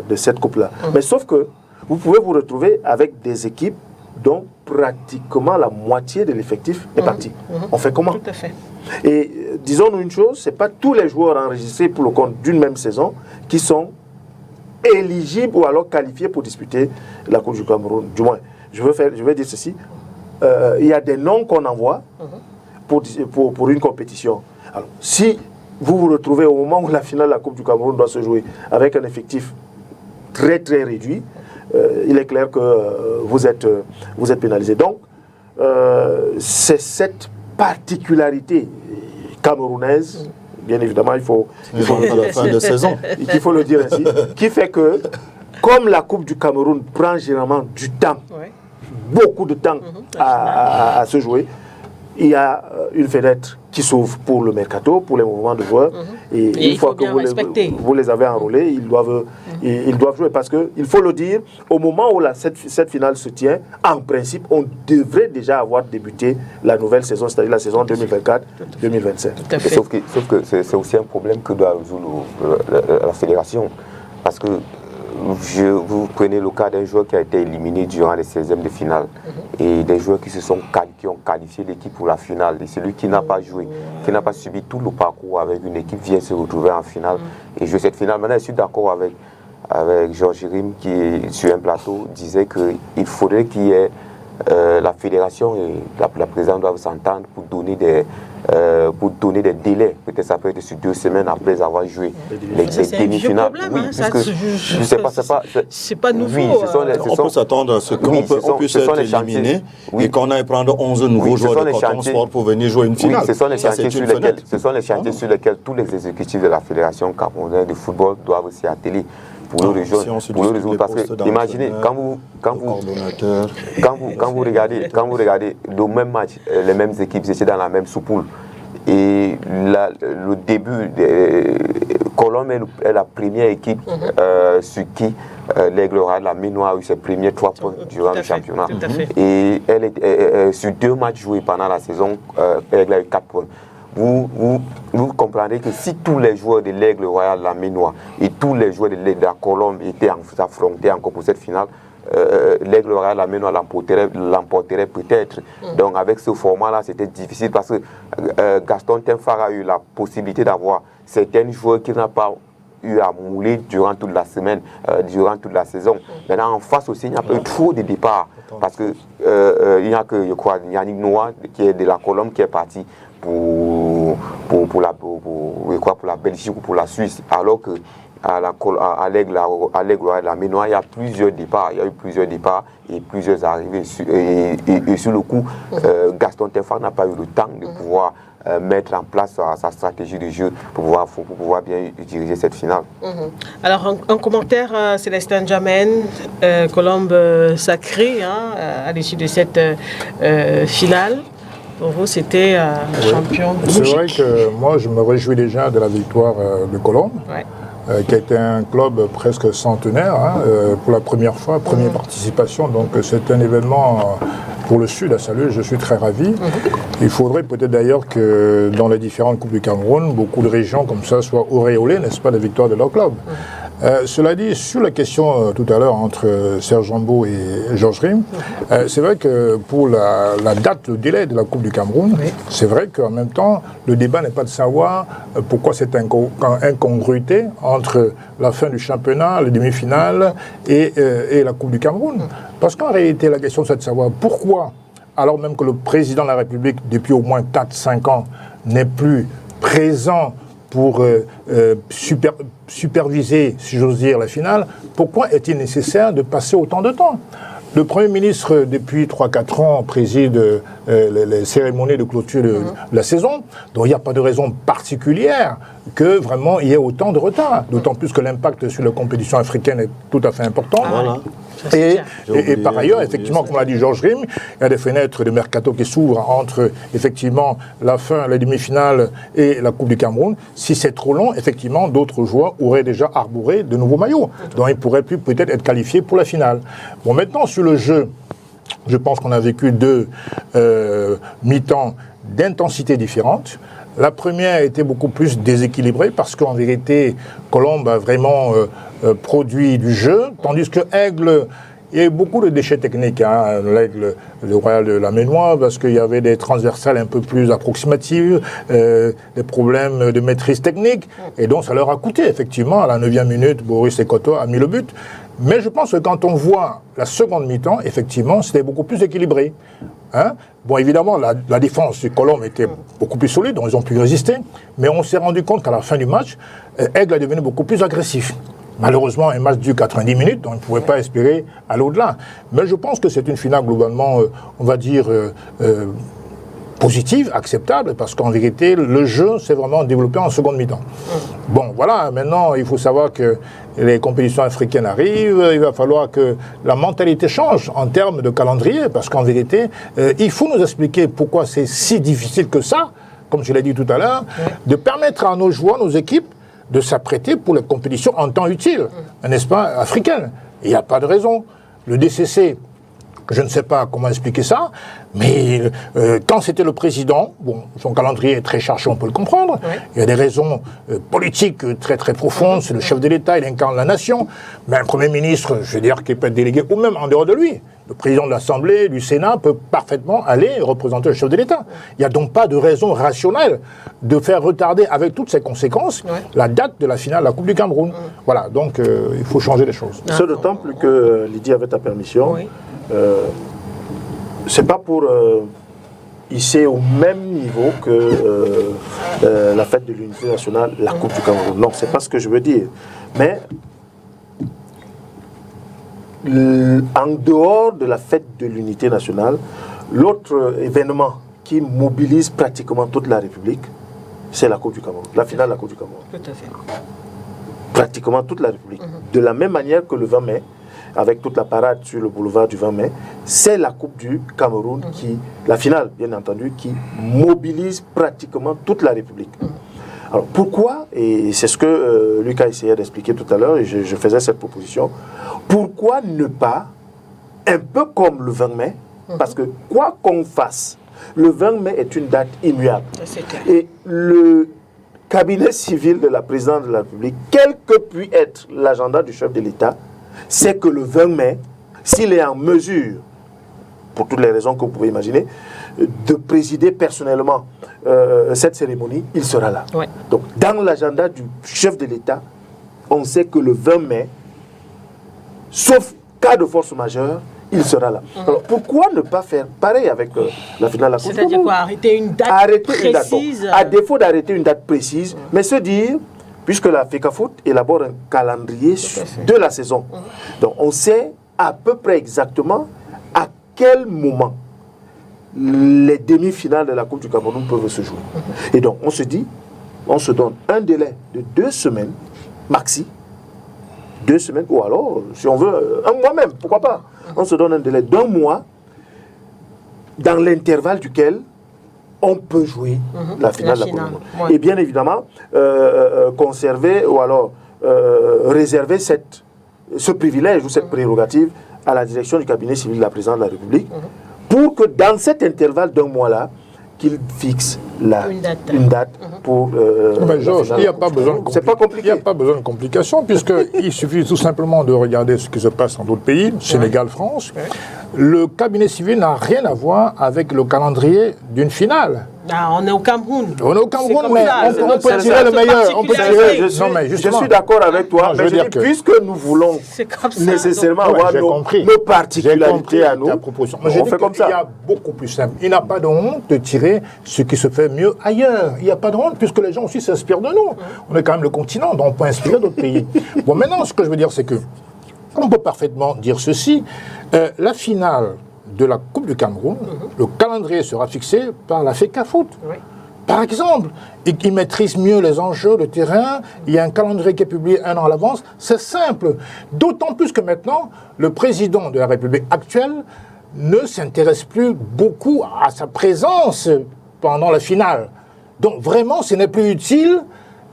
de cette coupe-là. Mais sauf que vous pouvez vous retrouver avec des équipes dont pratiquement la moitié de l'effectif est parti. On fait comment? Tout à fait. Et disons-nous une chose, ce n'est pas tous les joueurs enregistrés pour le compte d'une même saison qui sont éligibles ou alors qualifiés pour disputer la Coupe du Cameroun. Du moins, je vais dire ceci, il y a des noms qu'on envoie pour une compétition. Alors, si vous vous retrouvez au moment où la finale de la Coupe du Cameroun doit se jouer avec un effectif très très réduit, il est clair que vous êtes pénalisé. Donc, c'est cette particularité camerounaise, bien évidemment, il faut à la fin de saison, il faut le dire ainsi, qui fait que, comme la Coupe du Cameroun prend généralement du temps, beaucoup de temps à se jouer, il y a une fenêtre qui s'ouvre pour le mercato, pour les mouvements de joueurs. Et une fois que vous les avez enrôlés, ils doivent jouer. Parce qu'il faut le dire, au moment où cette finale se tient, en principe, on devrait déjà avoir débuté la nouvelle saison, c'est-à-dire la saison 2024-2025. Sauf que c'est aussi un problème que doit résoudre la fédération. Parce que vous prenez le cas d'un joueur qui a été éliminé durant les 16e de finale et des joueurs qui ont qualifié l'équipe pour la finale. Et celui qui n'a pas joué, qui n'a pas subi tout le parcours avec une équipe vient se retrouver en finale et jouer cette finale. Maintenant, je suis d'accord avec Georges Rim qui, sur un plateau, disait qu'il faudrait qu'il y ait la fédération et la présidente doivent s'entendre pour donner des délais. Peut-être ça peut être sur 2 semaines après avoir joué les demi-finales. Oui, c'est pas nouveau. Oui, on peut s'attendre à ce qu'on puisse être éliminé et qu'on aille prendre 11 nouveaux joueurs de Coton Sport pour venir jouer une finale. Oui, ce sont les chantiers sur lesquels tous les exécutifs de la Fédération camerounaise de football doivent s'y atteler. Pour le résoudre, parce que imaginez quand vous regardez le même match, les mêmes équipes étaient dans la même sous-poule et le début Colombe est la première équipe sur qui l'Aigle Royal, la Ménois, a eu ses premiers 3 points durant le championnat. Et elle est sur 2 matchs joués pendant la saison, l'Aigle a eu 4 points. Vous comprendrez que si tous les joueurs de l'Aigle Royal, la Ménois, et tous les joueurs de la Colombe étaient affrontés encore pour cette finale, l'Aigle Royal, la Ménois l'emporterait peut-être. Donc avec ce format-là, c'était difficile parce que Gaston Tenfara a eu la possibilité d'avoir certains joueurs qui n'ont pas eu à mouler durant toute la semaine, durant toute la saison. Maintenant, en face aussi, il n'y a pas eu trop de départs parce que il n'y a que, je crois, Yannick Noah qui est de la Colombe qui est parti pour la Belgique ou pour la Suisse, alors que à l'Aigle Royal, la Ménois, il y a plusieurs départs. Il y a eu plusieurs départs et plusieurs arrivées. Et sur le coup, Gaston Tenfara n'a pas eu le temps de pouvoir mettre en place sa stratégie de jeu pour pouvoir bien diriger cette finale. Alors, en commentaire, Célestin Djamène, Colombe sacré à l'issue de cette finale. Pour vous, c'était champion. C'est vrai que moi, je me réjouis déjà de la victoire de Colombe, qui a été un club presque centenaire pour la première fois, première participation. Donc, c'est un événement pour le Sud à saluer. Je suis très ravi. Il faudrait peut-être d'ailleurs que dans les différentes Coupes du Cameroun, beaucoup de régions comme ça soient auréolées, n'est-ce pas, de victoires de leur club. Cela dit, sur la question tout à l'heure entre Serge Jambeau et Georges Rim, c'est vrai que pour la date, le délai de la Coupe du Cameroun, c'est vrai qu'en même temps, le débat n'est pas de savoir pourquoi cette incongruité entre la fin du championnat, les demi-finales et la Coupe du Cameroun. Parce qu'en réalité, la question c'est de savoir pourquoi, alors même que le président de la République, depuis au moins 4-5 ans, n'est plus présent pour superviser, si j'ose dire, la finale, pourquoi est-il nécessaire de passer autant de temps? Le Premier ministre, depuis 3-4 ans, préside les cérémonies de clôture de la saison, donc il n'y a pas de raison particulière que vraiment il y ait autant de retard, d'autant plus que l'impact sur la compétition africaine est tout à fait important. Voilà. Et par ailleurs, effectivement, comme l'a dit Georges Rim, il y a des fenêtres de mercato qui s'ouvrent entre, effectivement, la fin, la demi-finale et la Coupe du Cameroun. Si c'est trop long, effectivement, d'autres joueurs auraient déjà arboré de nouveaux maillots. Donc, ils pourraient plus peut-être être qualifiés pour la finale. Bon, maintenant, sur le jeu, je pense qu'on a vécu 2 mi-temps d'intensité différentes. La première était beaucoup plus déséquilibrée parce qu'en vérité, Colombe a vraiment produit du jeu, tandis que Aigle, il y a eu beaucoup de déchets techniques. Hein. L'Aigle, le Royal de la Ménois, parce qu'il y avait des transversales un peu plus approximatives, des problèmes de maîtrise technique, et donc ça leur a coûté, effectivement, à la 9e minute, Boris Ekoto a mis le but. Mais je pense que quand on voit la seconde mi-temps, effectivement, c'était beaucoup plus équilibré. Hein? Bon, évidemment, la défense du Colombe était beaucoup plus solide, donc ils ont pu résister. Mais on s'est rendu compte qu'à la fin du match, Aigle est devenu beaucoup plus agressif. Malheureusement, un match dure 90 minutes, donc on ne pouvait pas espérer aller au-delà. Mais je pense que c'est une finale globalement, on va dire, positive, acceptable, parce qu'en vérité, le jeu s'est vraiment développé en seconde mi-temps. Bon, voilà, maintenant, il faut savoir que les compétitions africaines arrivent, il va falloir que la mentalité change en termes de calendrier, parce qu'en vérité, il faut nous expliquer pourquoi c'est si difficile que ça, comme je l'ai dit tout à l'heure, de permettre à nos joueurs, nos équipes, de s'apprêter pour les compétitions en temps utile, n'est-ce pas, africaines. Il n'y a pas de raison. Le DCC, je ne sais pas comment expliquer ça, mais quand c'était le président, bon, son calendrier est très chargé, on peut le comprendre. Il y a des raisons politiques très très profondes. C'est le chef de l'État, il incarne la nation. Mais un Premier ministre, je veux dire, qui peut être délégué, ou même en dehors de lui, le président de l'Assemblée, du Sénat, peut parfaitement aller représenter le chef de l'État. Il n'y a donc pas de raison rationnelle de faire retarder, avec toutes ces conséquences, la date de la finale de la Coupe du Cameroun. Voilà, donc il faut changer les choses. C'est d'autant plus que, Lydie, avec ta permission, c'est pas pour hisser au même niveau que la fête de l'unité nationale, la Coupe du Cameroun. Non, c'est pas ce que je veux dire. Mais en dehors de la fête de l'unité nationale, l'autre événement qui mobilise pratiquement toute la République, c'est la Coupe du Cameroun, la finale de la Coupe du Cameroun. Tout à fait. Pratiquement toute la République. De la même manière que le 20 mai, avec toute la parade sur le boulevard du 20 mai, c'est la Coupe du Cameroun qui, la finale bien entendu, qui mobilise pratiquement toute la République. Alors pourquoi, et c'est ce que Lucas essayait d'expliquer tout à l'heure, et je faisais cette proposition, pourquoi ne pas, un peu comme le 20 mai, parce que quoi qu'on fasse, le 20 mai est une date immuable. Et le cabinet civil de la présidente de la République, quel que puisse être l'agenda du chef de l'État, c'est que le 20 mai, s'il est en mesure, pour toutes les raisons que vous pouvez imaginer, de présider personnellement cette cérémonie, il sera là. Donc, dans l'agenda du chef de l'État, on sait que le 20 mai, sauf cas de force majeure, il sera là. Alors, pourquoi ne pas faire pareil avec la finale de la Coupe du Cameroun ? C'est-à-dire quoi ? Arrêter une date précise À défaut d'arrêter une date précise, mais se dire, puisque la FECAFOOT élabore un calendrier de la saison. Donc, on sait à peu près exactement à quel moment les demi-finales de la Coupe du Cameroun peuvent se jouer. Et donc, on se dit, on se donne un délai de 2 semaines, maxi, 2 semaines, ou alors, si on veut, un mois même, pourquoi pas. On se donne un délai d'1 mois, dans l'intervalle duquel on peut jouer la finale de la Coupe du Cameroun. Et bien évidemment, conserver ou alors réserver ce privilège ou cette prérogative à la direction du cabinet civil de la présidente de la République pour que dans cet intervalle d'1 mois-là, qu'il fixe une date pour... mais Georges, il n'y a pas besoin de c'est pas compliqué. Il n'y a pas besoin de complications, puisqu'il suffit tout simplement de regarder ce qui se passe dans d'autres pays, Sénégal, France. Le cabinet civil n'a rien à voir avec le calendrier d'une finale. Ah, on est au Cameroun. On est au Cameroun, mais on peut tirer le meilleur. On peut tirer... Je suis d'accord avec toi, mais je dis, puisque nous voulons nécessairement avoir nos particularités à nous, on fait comme ça. Il y a beaucoup plus simple. Il n'a pas de honte de tirer ce qui se fait fait mieux ailleurs. Il n'y a pas de honte, puisque les gens aussi s'inspirent de nous. On est quand même le continent, donc on peut inspirer d'autres pays. Bon, maintenant, ce que je veux dire, c'est que on peut parfaitement dire ceci. La finale de la Coupe du Cameroun, le calendrier sera fixé par la FECAFOOT. Oui. Par exemple, ils maîtrisent mieux les enjeux, le terrain, il y a un calendrier qui est publié 1 an à l'avance, c'est simple. D'autant plus que maintenant, le président de la République actuelle ne s'intéresse plus beaucoup à sa présence pendant la finale. Donc vraiment, ce n'est plus utile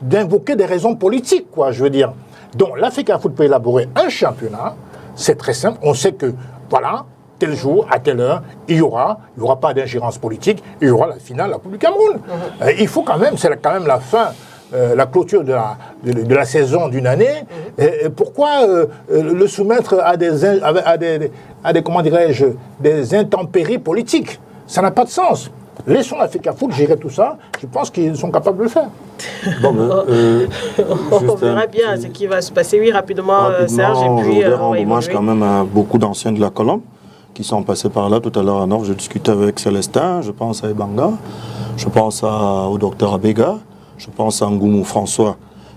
d'invoquer des raisons politiques, quoi, je veux dire. Donc la FECAFOOT peut élaborer un championnat, c'est très simple, on sait que, voilà, tel jour, à telle heure, il y aura pas d'ingérence politique, il y aura la finale de la Coupe du Cameroun. Il faut quand même, c'est quand même la fin, la clôture de la saison d'une année. Et pourquoi le soumettre à des comment dirais-je, des intempéries politiques? Ça n'a pas de sens. Laissons la FECAFOOT gérer tout ça. Je pense qu'ils sont capables de le faire. Bon, on verra bien ce qui va se passer. Oui, rapidement Serge. Et puis, je voudrais rendre hommage quand même à beaucoup d'anciens de la Colombe qui sont passés par là. Tout à l'heure à Nord, je discutais avec Célestin, je pense à Ebanga, je pense au docteur Abega, je pense à Ngoumou François,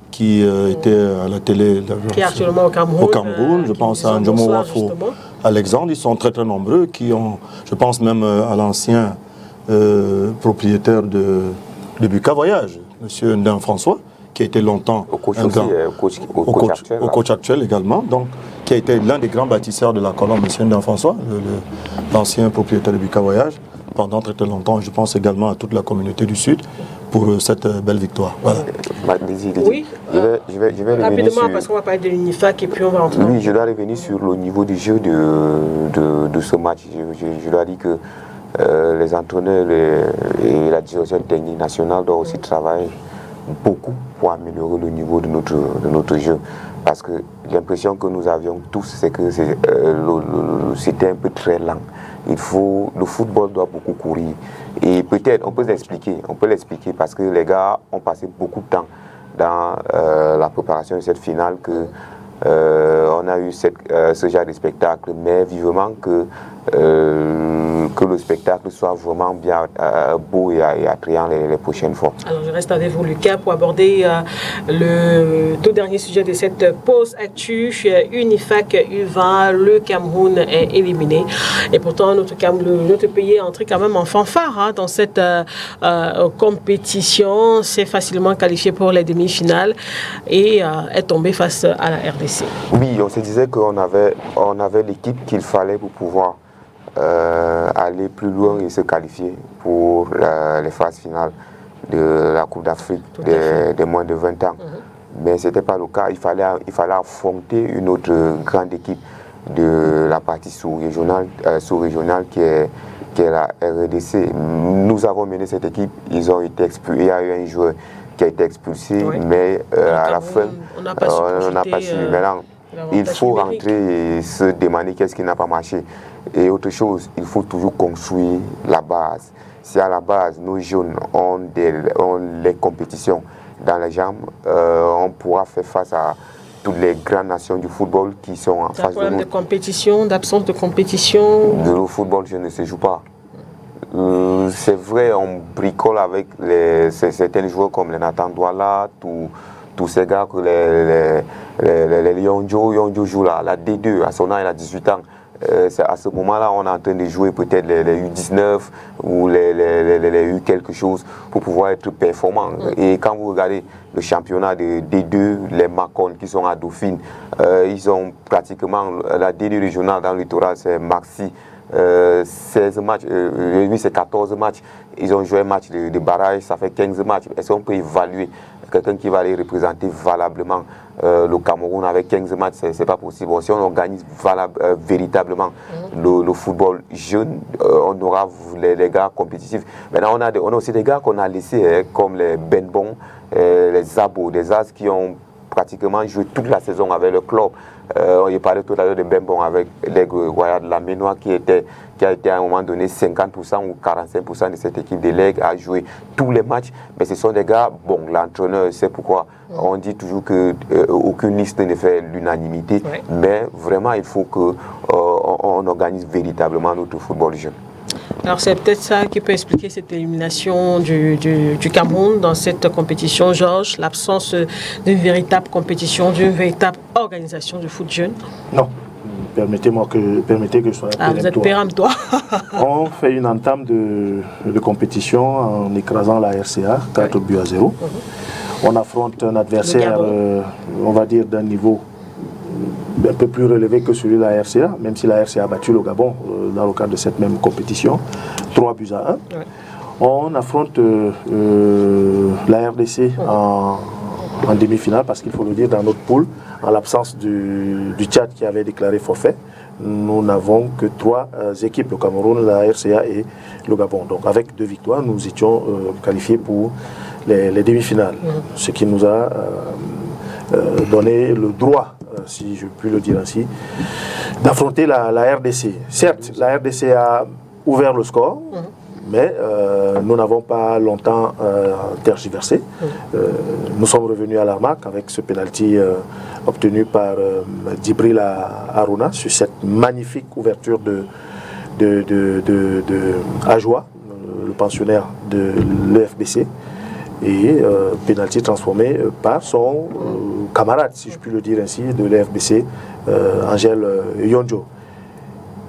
qui était à la télé. Qui est actuellement au Cameroun. Je pense à Njomo Wafo, Alexandre. Ils sont très très nombreux. Je pense même à l'ancien propriétaire de Buka Voyage, M. Ndin François, qui a été longtemps au coach actuel également, donc qui a été l'un des grands bâtisseurs de la Colombe, M. Ndin François, l'ancien propriétaire de Buka Voyage, pendant très longtemps. Je pense également à toute la communauté du Sud pour cette belle victoire. Voilà. Oui, je vais rapidement, parce qu'on va parler de l'UNIFAC et puis on va entrer. Oui, je dois revenir sur le niveau du jeu de ce match. Je dois dire que les entraîneurs et la direction technique nationale doivent aussi travailler beaucoup pour améliorer le niveau de notre jeu. Parce que l'impression que nous avions tous, c'est que c'était un peu très lent. Le football doit beaucoup courir. Et peut-être, on peut l'expliquer parce que les gars ont passé beaucoup de temps dans la préparation de cette finale on a eu ce genre de spectacle, mais vivement que le spectacle soit vraiment bien beau et attrayant les prochaines fois. Alors je reste avec vous Lucas pour aborder le tout dernier sujet de cette pause actu. UNIFAC U20, le Cameroun est éliminé et pourtant notre pays est entré quand même en fanfare dans cette compétition. C'est facilement qualifié pour les demi-finales et est tombé face à la RDC. Oui, on se disait qu'on avait l'équipe qu'il fallait pour pouvoir aller plus loin et se qualifier pour les phases finales de la Coupe d'Afrique des moins de 20 ans. Mais ce n'était pas le cas. Il fallait affronter une autre grande équipe de la partie sous-régionale qui est la RDC. Nous avons mené cette équipe. Ils ont été expulsés. Il y a eu un joueur qui a été expulsé, mais à la fin, on n'a pas su. Maintenant, il faut rentrer et se demander qu'est-ce qui n'a pas marché. Et autre chose, il faut toujours construire la base. Si à la base, nos jeunes ont les compétitions dans les jambes, on pourra faire face à toutes les grandes nations du football qui sont en face de nous. problème de compétition, d'absence de compétition. Le football, je ne se joue pas. C'est vrai, on bricole avec certains joueurs comme les Nathan Douala, tous ces gars que les Yonjo jouent là, la D2, à son âge, il a 18 ans. À ce moment-là, on est en train de jouer peut-être les U19 ou les U quelque chose pour pouvoir être performant. Et quand vous regardez le championnat de D2, les Macon qui sont à Dauphine, ils ont pratiquement la D2 régionale dans le littoral, c'est Maxi. 16 matchs, lui c'est 14 matchs, ils ont joué un match de barrage, ça fait 15 matchs. Est-ce qu'on peut évaluer quelqu'un qui va aller représenter valablement le Cameroun avec 15 matchs? C'est pas possible. Bon, si on organise véritablement le football jeune, on aura les gars compétitifs. Maintenant, on a aussi des gars qu'on a laissés, comme les Benbon, les Zabo, des As qui ont pratiquement joué toute la saison avec le club. On y parlait tout à l'heure de Benbon avec l'Aigle Royal de la Ménois qui a été à un moment donné 50% ou 45% de cette équipe de l'Aigle a joué tous les matchs. Mais ce sont des gars, bon, l'entraîneur sait pourquoi. On dit toujours qu'aucune liste ne fait l'unanimité. Mais vraiment, il faut qu'on organise véritablement notre football jeune. Alors c'est peut-être ça qui peut expliquer cette élimination du Cameroun dans cette compétition, Georges, l'absence d'une véritable compétition, d'une véritable organisation du foot jeune. Non. Permettez que je sois vous êtes péremptoire. On fait une entame de compétition en écrasant la RCA, 4-0. On affronte un adversaire, on va dire, d'un niveau un peu plus relevé que celui de la RCA, même si la RCA a battu le Gabon dans le cadre de cette même compétition, 3-1. On affronte la RDC en demi-finale, parce qu'il faut le dire, dans notre poule, en l'absence du Tchad qui avait déclaré forfait, nous n'avons que 3 équipes, le Cameroun, la RCA et le Gabon. Donc avec 2 victoires, nous étions qualifiés pour les demi-finales, ce qui nous a donné le droit, si je puis le dire ainsi, d'affronter la RDC. Certes, la RDC a ouvert le score, mais nous n'avons pas longtemps tergiversé. Nous sommes revenus à l'armac avec ce penalty obtenu par Djibril Harouna sur cette magnifique ouverture de Ajoa, le pensionnaire de l'EFBC, et penalty transformé par son camarade, si je puis le dire ainsi, de l'EFBC, Angel Yonjo.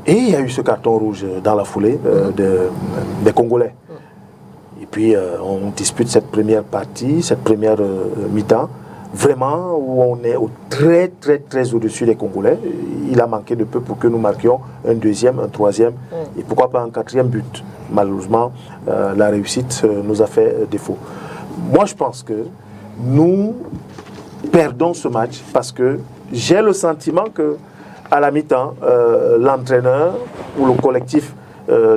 Et il y a eu ce carton rouge dans la foulée des Congolais. Et puis on dispute cette première partie, cette première mi-temps, vraiment où on est très au-dessus des Congolais. Il a manqué de peu pour que nous marquions un deuxième, un troisième et pourquoi pas un quatrième but. Malheureusement, la réussite nous a fait défaut. Moi, je pense que nous perdons ce match parce que j'ai le sentiment que à la mi-temps, l'entraîneur ou le collectif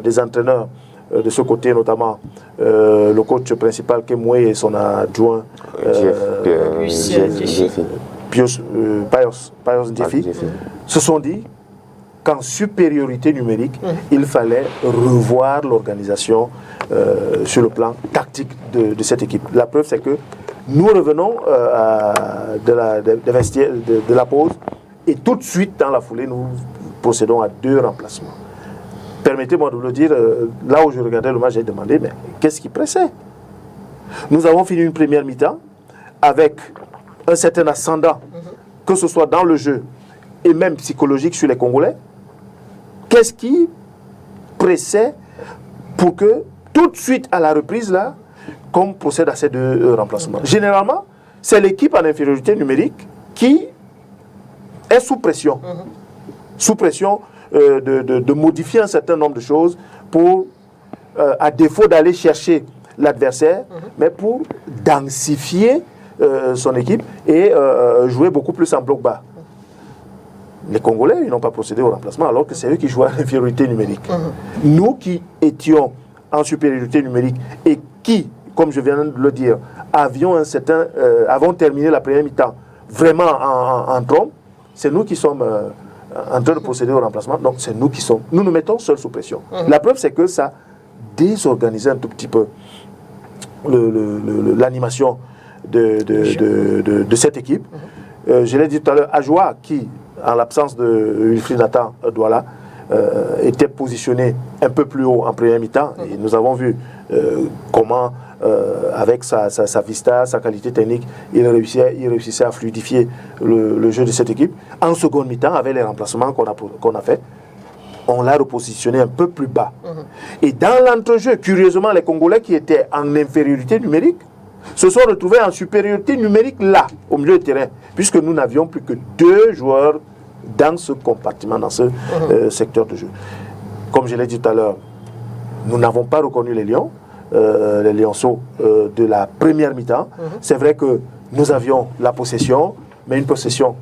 des entraîneurs de ce côté, notamment le coach principal Kemoué et son adjoint Pius Ndiefi, se sont dit qu'en supériorité numérique, il fallait revoir l'organisation sur le plan tactique de cette équipe. La preuve, c'est que nous revenons de la pause et tout de suite, dans la foulée, nous procédons à 2 remplacements. Permettez-moi de vous le dire, là où je regardais le match, j'ai demandé, mais qu'est-ce qui pressait? Nous avons fini une première mi-temps avec un certain ascendant, que ce soit dans le jeu et même psychologique sur les Congolais. Qu'est-ce qui pressait pour que, tout de suite à la reprise, là, qu'on procède à ces 2 remplacements? Généralement, c'est l'équipe en infériorité numérique qui est sous pression. Sous pression de modifier un certain nombre de choses pour, à défaut d'aller chercher l'adversaire, mais pour densifier son équipe et jouer beaucoup plus en bloc bas. Les Congolais, ils n'ont pas procédé au remplacement alors que c'est eux qui jouent à l'infériorité numérique. Nous qui étions en supériorité numérique et qui, comme je viens de le dire, avons terminé la première mi-temps vraiment en trompe, c'est nous qui sommes en train de procéder au remplacement, donc c'est nous qui sommes. Nous nous mettons seuls sous pression. La preuve, c'est que ça désorganisait un tout petit peu l'animation de cette équipe. Je l'ai dit tout à l'heure, Ajoa, qui, en l'absence de Wilfried Nathan Douala, était positionné un peu plus haut en première mi-temps. Et nous avons vu comment, avec sa vista, sa qualité technique, il réussissait à fluidifier le jeu de cette équipe. En seconde mi-temps, avec les remplacements qu'on a fait, on l'a repositionné un peu plus bas. Et dans l'entrejeu, curieusement, les Congolais qui étaient en infériorité numérique se sont retrouvés en supériorité numérique là, au milieu du terrain, puisque nous n'avions plus que 2 joueurs dans ce compartiment, dans ce secteur de jeu. Comme je l'ai dit tout à l'heure, nous n'avons pas reconnu les Lions, les Lionceaux de la première mi-temps. C'est vrai que nous avions la possession, mais une possession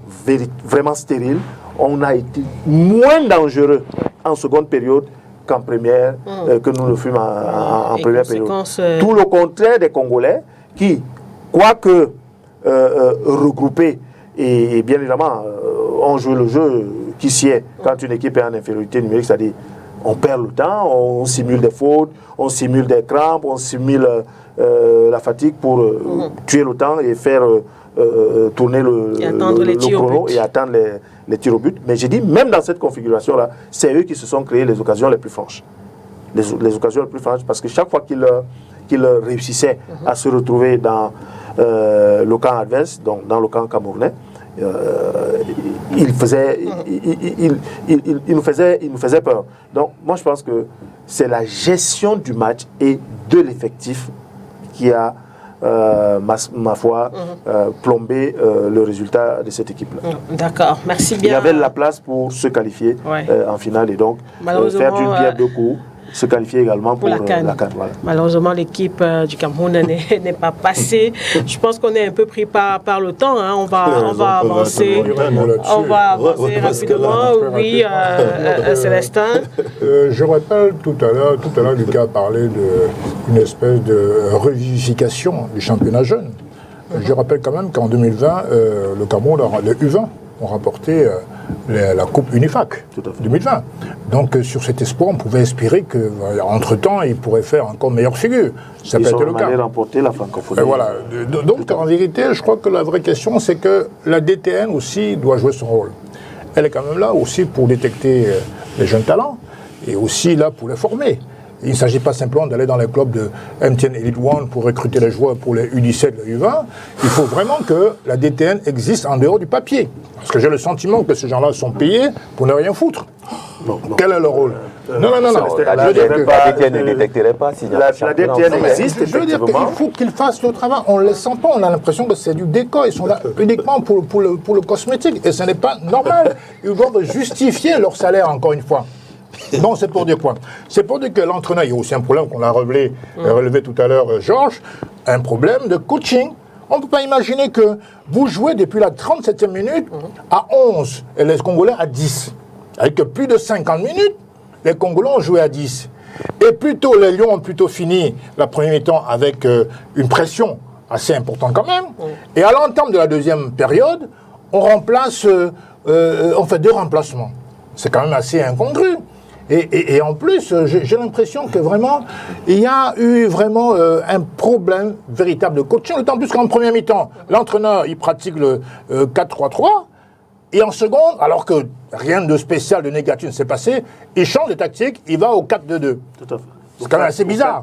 vraiment stérile. On a été moins dangereux en seconde période qu'en première, que nous le fûmes en première période. Tout le contraire des Congolais qui, quoique regroupés, et bien évidemment, on joue le jeu qui sied quand une équipe est en infériorité numérique, c'est-à-dire on perd le temps, on simule des fautes, on simule des crampes, on simule la fatigue pour tuer le temps et faire tourner le chrono et attendre les tirs au but. Mais j'ai dit, même dans cette configuration-là, c'est eux qui se sont créés les occasions les plus franches. les occasions les plus franches, parce que chaque fois qu'il réussissait à se retrouver dans le camp adverse, donc dans le camp camerounais, il nous faisait peur. Donc moi je pense que c'est la gestion du match et de l'effectif qui a ma foi plombé le résultat de cette équipe-là. D'accord, merci bien. Il y avait la place pour se qualifier en finale et donc faire d'une pierre deux coups, se qualifier également pour la CAN. Voilà. Malheureusement, l'équipe du Cameroun n'est pas passée. Je pense qu'on est un peu pris par le temps. Hein. On va avancer. On va avancer rapidement. Oui, Célestin. Je rappelle tout à l'heure, Lucas a parlé d'une espèce de revivification du championnat jeune. Je rappelle quand même qu'en 2020, le Cameroun, le U20, ont remporté la Coupe Unifac 2020. Donc sur cet espoir, on pouvait espérer qu'entre-temps, ils pourraient faire encore meilleure figure. Ça peut être le cas. Ils ont remporté la francophonie. Voilà. Donc en vérité, je crois que la vraie question, c'est que la DTN aussi doit jouer son rôle. Elle est quand même là aussi pour détecter les jeunes talents et aussi là pour les former. Il ne s'agit pas simplement d'aller dans les clubs de MTN Elite One pour recruter les joueurs pour les U17, les U20. Il faut vraiment que la DTN existe en dehors du papier. Parce que j'ai le sentiment que ces gens-là sont payés pour ne rien foutre. Quel est leur rôle? Non. La DTN ne détecterait pas s'il n'y a pas la DTN existe. Je veux dire qu'il faut qu'ils fassent le travail. On ne les sent pas. On a l'impression que c'est du décor. Ils sont là uniquement pour le cosmétique. Et ce n'est pas normal. Ils doivent justifier leur salaire, encore une fois. Donc c'est pour dire quoi? C'est pour dire que l'entraîneur, il y a aussi un problème qu'on a relevé tout à l'heure, Georges, un problème de coaching. On ne peut pas imaginer que vous jouez depuis la 37e minute à 11 et les Congolais à 10. Avec plus de 50 minutes, les Congolais ont joué à 10. Et plutôt, les Lions ont plutôt fini la première mi-temps avec une pression assez importante quand même. Et à l'entame de la deuxième période, on fait 2 remplacements. C'est quand même assez incongru. Et en plus, j'ai l'impression que vraiment, il y a eu vraiment un problème véritable de coaching. D'autant plus qu'en première mi-temps, l'entraîneur, il pratique le 4-3-3. Et en seconde, alors que rien de spécial, de négatif ne s'est passé, il change de tactique, il va au 4-2-2. Tout à fait. C'est quand même assez bizarre.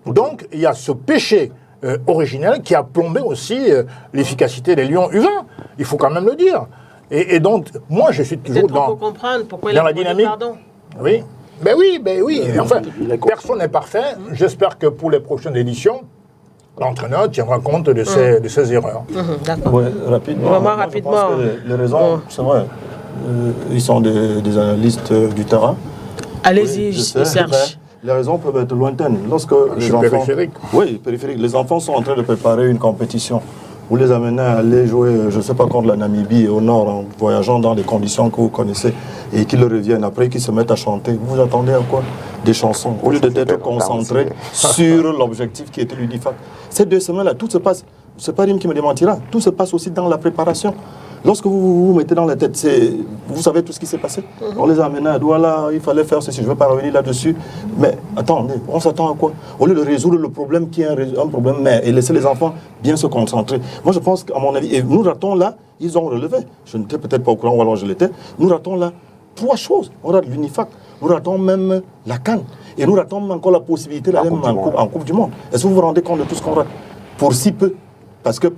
Donc, il y a ce péché originel qui a plombé aussi l'efficacité des Lions U20. Il faut quand même le dire. Et donc, moi, je suis toujours dans la dynamique. Oui. Ben oui. Enfin, personne n'est parfait. J'espère que pour les prochaines éditions, l'entraîneur tiendra compte de ses erreurs. D'accord. Ouais, rapidement. Vraiment rapidement. Je pense que les raisons, c'est vrai, ils sont des analystes du terrain. Allez-y, oui, Serge. Les raisons peuvent être lointaines. Lorsque les enfants, périphérique. Oui, périphérique. Les enfants sont en train de préparer une compétition. Vous les amenez à aller jouer, je ne sais pas, contre la Namibie au nord, en voyageant dans des conditions que vous connaissez, et qu'ils reviennent après, qu'ils se mettent à chanter. Vous attendez à quoi? Des chansons, au lieu d'être concentré sur l'objectif qui était l'UNIFAC. Ces 2 semaines-là, tout se passe, c'est pas Rim qui me démentira, tout se passe aussi dans la préparation. Lorsque vous mettez dans la tête, vous savez tout ce qui s'est passé. On les a amenés à Douala, il fallait faire ceci, je ne veux pas revenir là-dessus. Mais attendez, on s'attend à quoi? Au lieu de résoudre le problème qui est un problème, mais et laisser les enfants bien se concentrer. Moi je pense qu'à mon avis, et nous ratons là, ils ont relevé, je n'étais peut-être pas au courant, ou alors je l'étais, nous ratons là 3 choses. On rate l'UNIFAC, nous ratons même la CAN, et nous ratons même encore la possibilité d'aller en Coupe du Monde. Est-ce que vous vous rendez compte de tout ce qu'on rate? Pour si peu. Parce que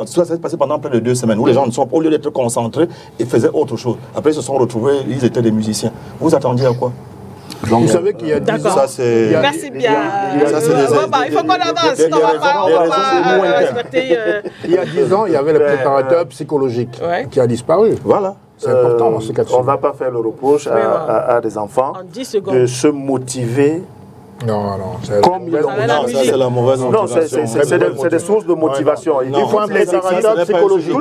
ça s'est passé pendant près de 2 semaines où les gens, au lieu d'être concentrés, ils faisaient autre chose. Après, ils se sont retrouvés, ils étaient des musiciens. Vous attendiez à quoi? Donc, vous savez qu'il y a 10 ans... Ça, c'est... Merci bien. Il faut qu'on avance. On va respecter... Il y a 10 ans, il y avait le préparateur psychologique qui a disparu. Voilà. C'est important dans ce cas de figure. On ne va pas faire le reproche à des enfants de se motiver. Non, comme c'est la mauvaise motivation. Non, c'est des sources de motivation. Il faut un préparateur psychologique.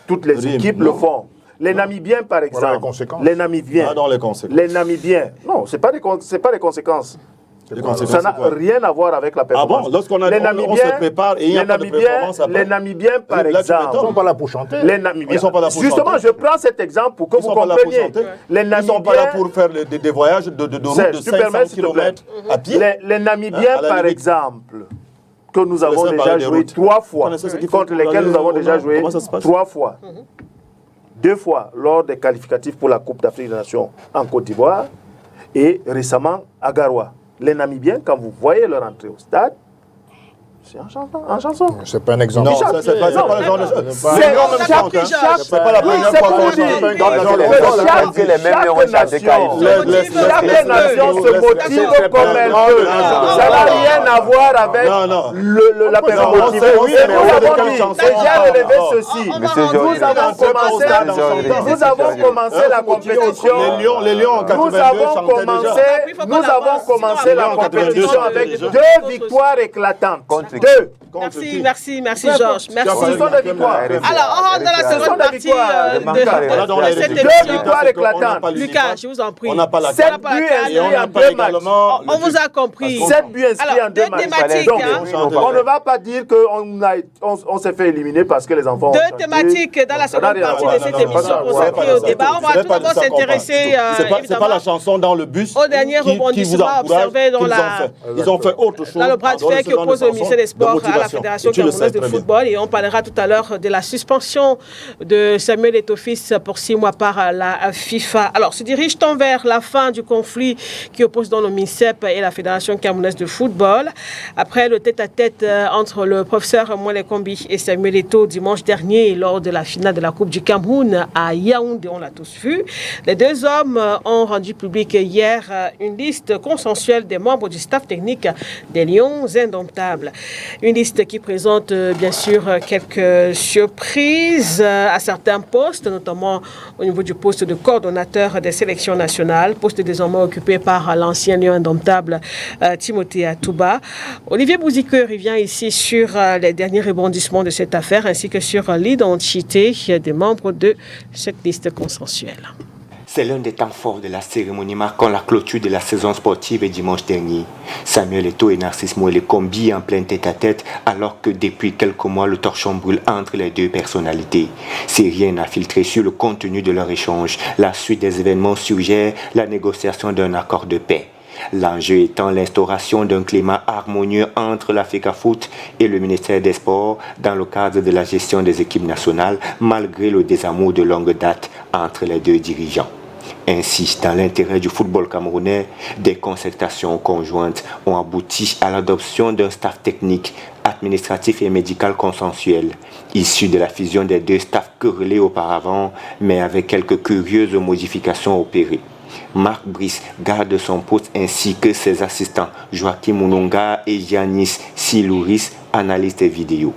Toutes les équipes le font. Les Namibiens, par exemple. Les Namibiens. Les Namibiens. Non, ce n'est pas des conséquences. Ça n'a rien à voir avec la performance. Ah bon, lorsqu'on se prépare et il n'y a pas de performance après. Les Namibiens, par exemple. Ils ne sont pas là pour chanter. Les Namibiens. Justement, je prends cet exemple pour que vous compreniez. Ils ne sont pas là pour faire des voyages de route de 500 km à pied. Les Namibiens, par exemple, que nous avons déjà joué 3 fois, contre lesquels nous avons déjà joué 3 fois. 2 fois lors des qualificatifs pour la Coupe d'Afrique des Nations en Côte d'Ivoire, et récemment à Garoua. Les Namibiens, quand vous voyez leur entrée au stade, c'est en chanson. C'est pas un exemple. Non, c'est pas le genre de choses. C'est pas la première fois qu'on dit. Chaque nation se motive comme elle veut. Ça n'a rien à voir avec la personne motivée. Mais nous avons dit, j'ai relevé ceci. Nous avons commencé la compétition. Les Lions en 82 Nous avons commencé la compétition avec 2 victoires éclatantes. Merci Georges. Merci. Ce sont des victoires. Alors, on rentre dans la seconde partie de cette émission. 2 victoires éclatantes. Lucas, je vous en prie. On n'a pas la 7 buts inscrits en 2 matchs. On vous a compris. 7 buts inscrits en 2 matchs. Thématiques. Donc, on ne va pas dire qu'on s'est fait éliminer parce que les enfants ont chanté. 2 thématiques dans la seconde partie de cette émission consacrée au débat. On va tout d'abord s'intéresser c'est pas la chanson dans le bus au dernier rebondissement observé dans ils ont fait autre chose. Dans le bras de fer qui oppose au ministère des Sports à la Fédération camerounaise de football. Et on parlera tout à l'heure de la suspension de Samuel Eto'o-Fils pour 6 mois par la FIFA. Alors, se dirige-t-on vers la fin du conflit qui oppose dans le MINSEP et la Fédération camerounaise de football? Après le tête-à-tête entre le professeur Mwele Kombi et Samuel Eto'o dimanche dernier lors de la finale de la Coupe du Cameroun à Yaoundé, on l'a tous vu. Les 2 hommes ont rendu public hier une liste consensuelle des membres du staff technique des Lions indomptables. Une liste qui présente bien sûr quelques surprises à certains postes, notamment au niveau du poste de coordonnateur des sélections nationales, poste désormais occupé par l'ancien Lion indomptable Timothée Atouba. Olivier Bouzigueux revient ici sur les derniers rebondissements de cette affaire ainsi que sur l'identité des membres de cette liste consensuelle. C'est l'un des temps forts de la cérémonie marquant la clôture de la saison sportive dimanche dernier. Samuel Eto'o et Narcisse Mwele Kombi en plein tête-à-tête alors que depuis quelques mois le torchon brûle entre les 2 personnalités. Si rien n'a filtré sur le contenu de leur échange, la suite des événements suggère la négociation d'un accord de paix. L'enjeu étant l'instauration d'un climat harmonieux entre la FECAFOOT et le ministère des Sports dans le cadre de la gestion des équipes nationales malgré le désamour de longue date entre les 2 dirigeants. Ainsi, dans l'intérêt du football camerounais, des concertations conjointes ont abouti à l'adoption d'un staff technique, administratif et médical consensuel, issu de la fusion des 2 staffs querellés auparavant, mais avec quelques curieuses modifications opérées. Marc Brice garde son poste ainsi que ses assistants Joachim Mounonga et Giannis Silouris, analystes vidéo.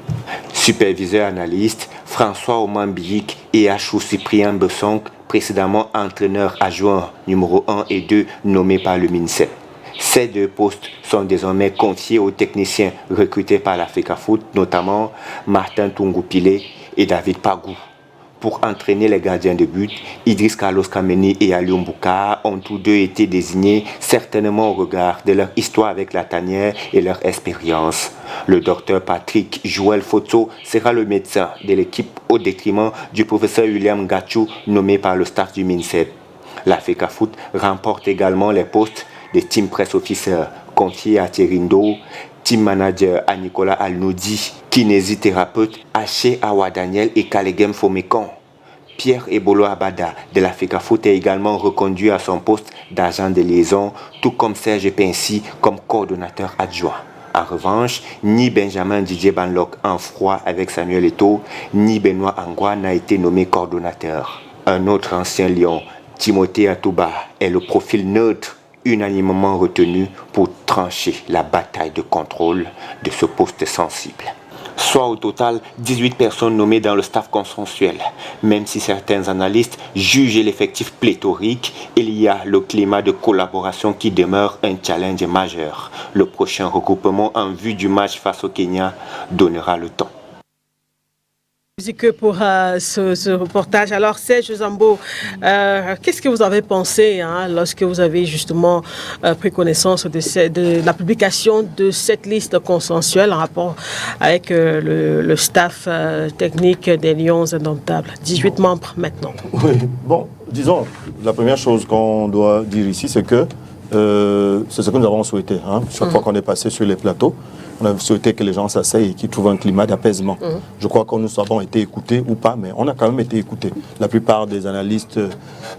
Superviseur analyste François Omambiik et Achou Cyprien Bessonk, précédemment entraîneur adjoint numéro 1 et 2 nommés par le MINSEP. Ces 2 postes sont désormais confiés aux techniciens recrutés par la FECAFOOT, notamment Martin Tungoupilé et David Pagou. Pour entraîner les gardiens de but, Idriss Carlos Kameni et Aliou Mbouka ont tous 2 été désignés, certainement au regard de leur histoire avec la tanière et leur expérience. Le docteur Patrick Joël Foto sera le médecin de l'équipe au détriment du professeur William Gatchou, nommé par le staff du MINSEP. La FECAFOOT remporte également les postes de team press officer confiés à Thierry Ndo, team manager à Nicolas Alnoudi, kinésithérapeute Haché Awa Daniel et Kalegem Fomekon. Pierre Ebolo Abada de la FECAFOOT est également reconduit à son poste d'agent de liaison, tout comme Serge Pincy comme coordonnateur adjoint. En revanche, ni Benjamin Didier Banlock en froid avec Samuel Eto'o, ni Benoît Angwa n'a été nommé coordonnateur. Un autre ancien Lion, Timothée Atouba, est le profil neutre unanimement retenu pour trancher la bataille de contrôle de ce poste sensible. Soit au total 18 personnes nommées dans le staff consensuel. Même si certains analystes jugent l'effectif pléthorique, il y a le climat de collaboration qui demeure un challenge majeur. Le prochain regroupement en vue du match face au Kenya donnera le temps. Que pour ce reportage. Alors Serge Zambo, qu'est-ce que vous avez pensé lorsque vous avez justement pris connaissance de la publication de cette liste consensuelle en rapport avec le staff technique des Lions indomptables, 18 membres maintenant? Oui, bon, disons, la première chose qu'on doit dire ici, c'est que c'est ce que nous avons souhaité. Chaque fois qu'on est passé sur les plateaux, on a souhaité que les gens s'asseyent et qu'ils trouvent un climat d'apaisement. Je crois que nous avons été écoutés ou pas, mais on a quand même été écoutés. La plupart des analystes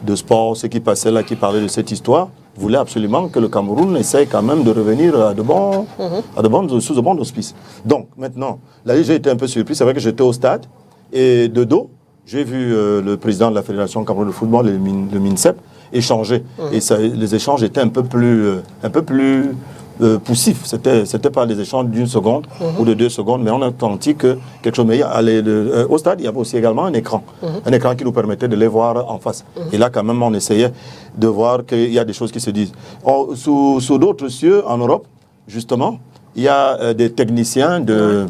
de sport, ceux qui passaient là, qui parlaient de cette histoire, voulait absolument que le Cameroun essaye quand même de revenir sous de bons auspices. Donc maintenant, là j'ai été un peu surpris, c'est vrai que j'étais au stade et de dos, j'ai vu le président de la Fédération Cameroun de football, le MINSEP, échanger. Et les échanges étaient un peu plus poussifs. C'était pas des échanges d'une seconde ou de 2 secondes, mais on a senti que quelque chose meilleur. Au stade, il y avait aussi également un écran. Un écran qui nous permettait de les voir en face. Et là, quand même, on essayait de voir qu'il y a des choses qui se disent. Sous d'autres cieux, en Europe, justement, il y a des techniciens de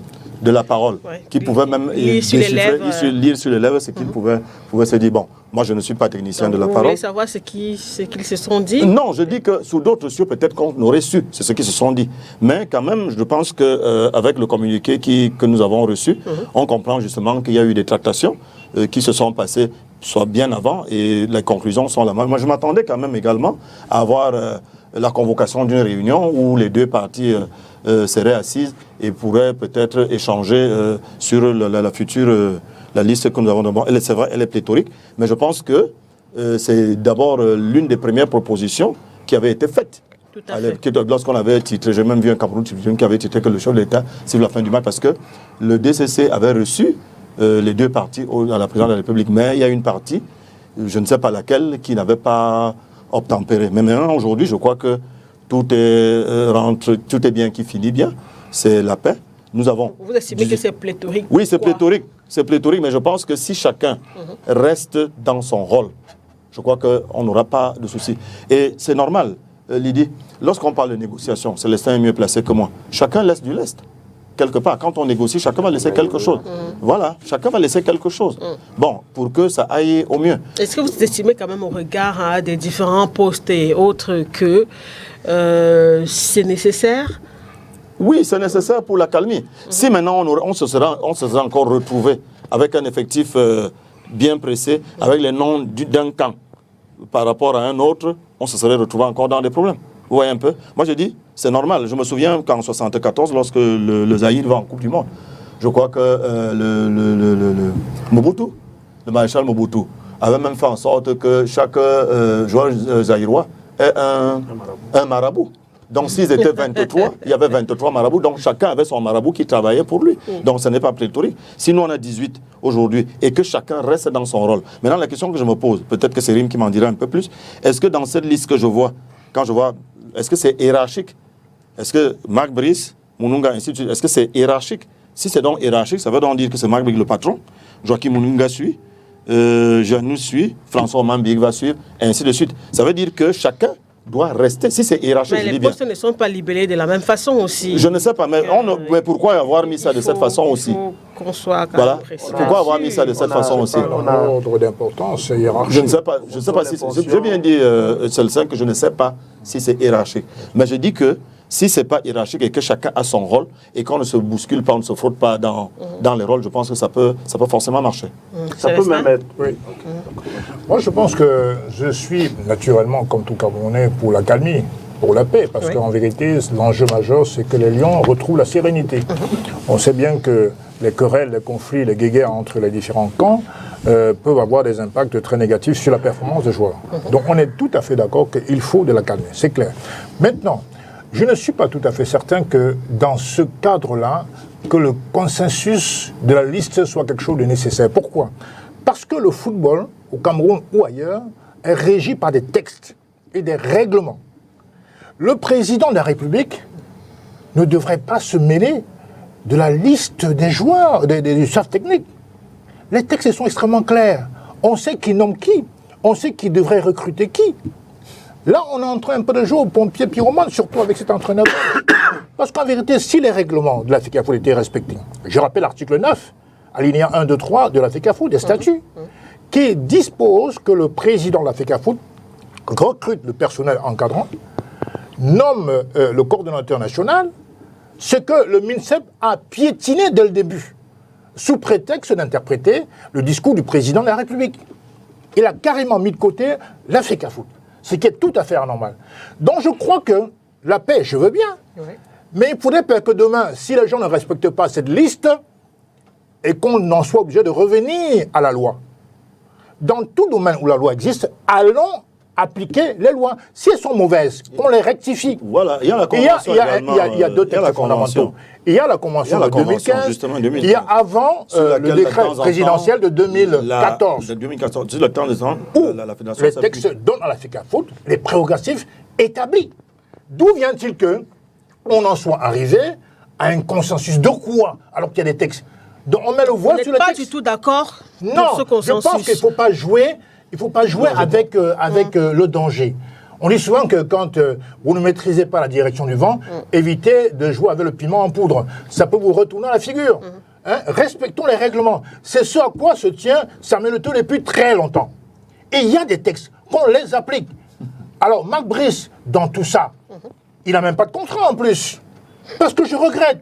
la parole, qui pouvaient même lire sur les lèvres ce qu'ils pouvaient se dire. Bon, moi je ne suis pas technicien de la parole. Vous voulez savoir ce qu'ils se sont dit? Non, je dis que sous d'autres cieux, peut-être qu'on aurait su, c'est ce qu'ils se sont dit. Mais quand même, je pense qu'avec le communiqué que nous avons reçu, on comprend justement qu'il y a eu des tractations qui se sont passées soit bien avant et les conclusions sont là. Moi je m'attendais quand même également à avoir la convocation d'une réunion où les deux parties seraient assises et pourraient peut-être échanger sur la future la liste que nous avons devant. C'est vrai, elle est pléthorique, mais je pense que c'est d'abord l'une des premières propositions qui avait été faite. Tout à fait. Lorsqu'on avait titré, j'ai même vu un Cameroun qui avait titré que le chef de l'État, c'est la fin du match, parce que le DCC avait reçu les deux parties à la présidence de la République, mais il y a une partie, je ne sais pas laquelle, qui n'avait pas obtempéré. Mais maintenant, aujourd'hui, je crois que tout est bien qui finit bien. C'est la paix. Nous avons... Vous estimez que c'est pléthorique? Oui, c'est pléthorique. C'est pléthorique, mais je pense que si chacun reste dans son rôle, je crois qu'on n'aura pas de soucis. Et c'est normal, Lydie, lorsqu'on parle de négociation, Célestin est mieux placé que moi. Chacun laisse du lest. Quelque part, quand on négocie, chacun va laisser quelque chose. Voilà, chacun va laisser quelque chose. Bon, pour que ça aille au mieux. Est-ce que vous estimez quand même au regard des différents postes et autres que c'est nécessaire? Oui, c'est nécessaire pour la calmie. Si maintenant on se sera encore retrouvé avec un effectif bien pressé, avec les noms d'un camp par rapport à un autre, on se serait retrouvé encore dans des problèmes. Vous voyez un peu? Moi je dis, c'est normal. Je me souviens qu'en 1974, lorsque le Zaïre va en Coupe du Monde, je crois que Mobutu, le maréchal Mobutu, avait même fait en sorte que chaque joueur zaïrois ait un marabout. Donc s'ils étaient 23, il y avait 23 marabouts, donc chacun avait son marabout qui travaillait pour lui. Donc ce n'est pas pléthorique. Si nous on a 18 aujourd'hui et que chacun reste dans son rôle. Maintenant la question que je me pose, peut-être que c'est Rim qui m'en dira un peu plus, est-ce que dans cette liste que je vois, quand je vois, est-ce que c'est hiérarchique? Est-ce que Marc Brice, Moununga, ainsi de suite, est-ce que c'est hiérarchique? Si c'est donc hiérarchique, ça veut donc dire que c'est Marc Brice le patron, Joachim Moununga suit, Janus suit, François Mambig va suivre, et ainsi de suite. Ça veut dire que chacun doit rester, si c'est hiérarchique, mais les postes ne sont pas libellés de la même façon aussi. Je ne sais pas, mais pourquoi avoir mis ça de cette façon aussi? Il faut qu'on soit quand même précis. Pourquoi avoir mis ça de cette façon aussi? On a un ordre d'importance hiérarchique. Je ne sais pas si c'est... Je viens de dire, Celsin, que je ne sais pas si c'est hiérarchique. Mais je dis que si ce n'est pas hiérarchique et que chacun a son rôle et qu'on ne se bouscule pas, on ne se frotte pas dans les rôles, je pense que ça peut forcément marcher. Ça peut même être... Oui. Moi, je pense que je suis naturellement, comme tout Camerounais, pour la calmie, pour la paix, parce qu'en vérité, l'enjeu majeur, c'est que les Lions retrouvent la sérénité. On sait bien que les querelles, les conflits, les guéguerres entre les différents camps peuvent avoir des impacts très négatifs sur la performance des joueurs. Donc on est tout à fait d'accord qu'il faut de la calme, c'est clair. Maintenant, je ne suis pas tout à fait certain que dans ce cadre-là, que le consensus de la liste soit quelque chose de nécessaire. Pourquoi? Parce que le football, au Cameroun ou ailleurs, est régi par des textes et des règlements. Le président de la République ne devrait pas se mêler de la liste des joueurs, du staff technique. Les textes sont extrêmement clairs. On sait qui nomme qui. On sait qui devrait recruter qui. Là, on est en train un peu de jouer au pompier pyromane, surtout avec cet entraîneur. Parce qu'en vérité, si les règlements de la FECAFOOT étaient respectés, je rappelle l'article 9, alinéa 1, 2, 3 de la FECAFOOT, des statuts, qui dispose que le président de la FECAFOOT recrute le personnel encadrant, nomme le coordonnateur national, ce que le MINSEP a piétiné dès le début, sous prétexte d'interpréter le discours du président de la République. Il a carrément mis de côté la FECAFOOT, ce qui est tout à fait anormal. Donc je crois que la paix, je veux bien, mais il faudrait que demain, si les gens ne respectent pas cette liste, et qu'on en soit obligé de revenir à la loi. Dans tout domaine où la loi existe, allons appliquer les lois. Si elles sont mauvaises, qu'on les rectifie. Voilà, il y a la convention il y a deux textes fondamentaux. Il y a la convention de 2015, il y a avant le décret présidentiel de 2014. De 2014, le temps des ans, où la fédération les textes donnent à la FECAFOOT les prérogatives établies. D'où vient-il que on en soit arrivé à un consensus de quoi, alors qu'il y a des textes? Donc on met le voile sur les textes. Pas du tout d'accord pour ce consensus. Je pense qu'il ne faut pas jouer, avec le danger. On dit souvent que quand vous ne maîtrisez pas la direction du vent, évitez de jouer avec le piment en poudre. Ça peut vous retourner à la figure. Hein? Respectons les règlements. C'est ce à quoi se tient Samuel Eto'o depuis très longtemps. Et il y a des textes, qu'on les applique. Alors, Marc Brice, dans tout ça, il n'a même pas de contrat en plus. Parce que je regrette.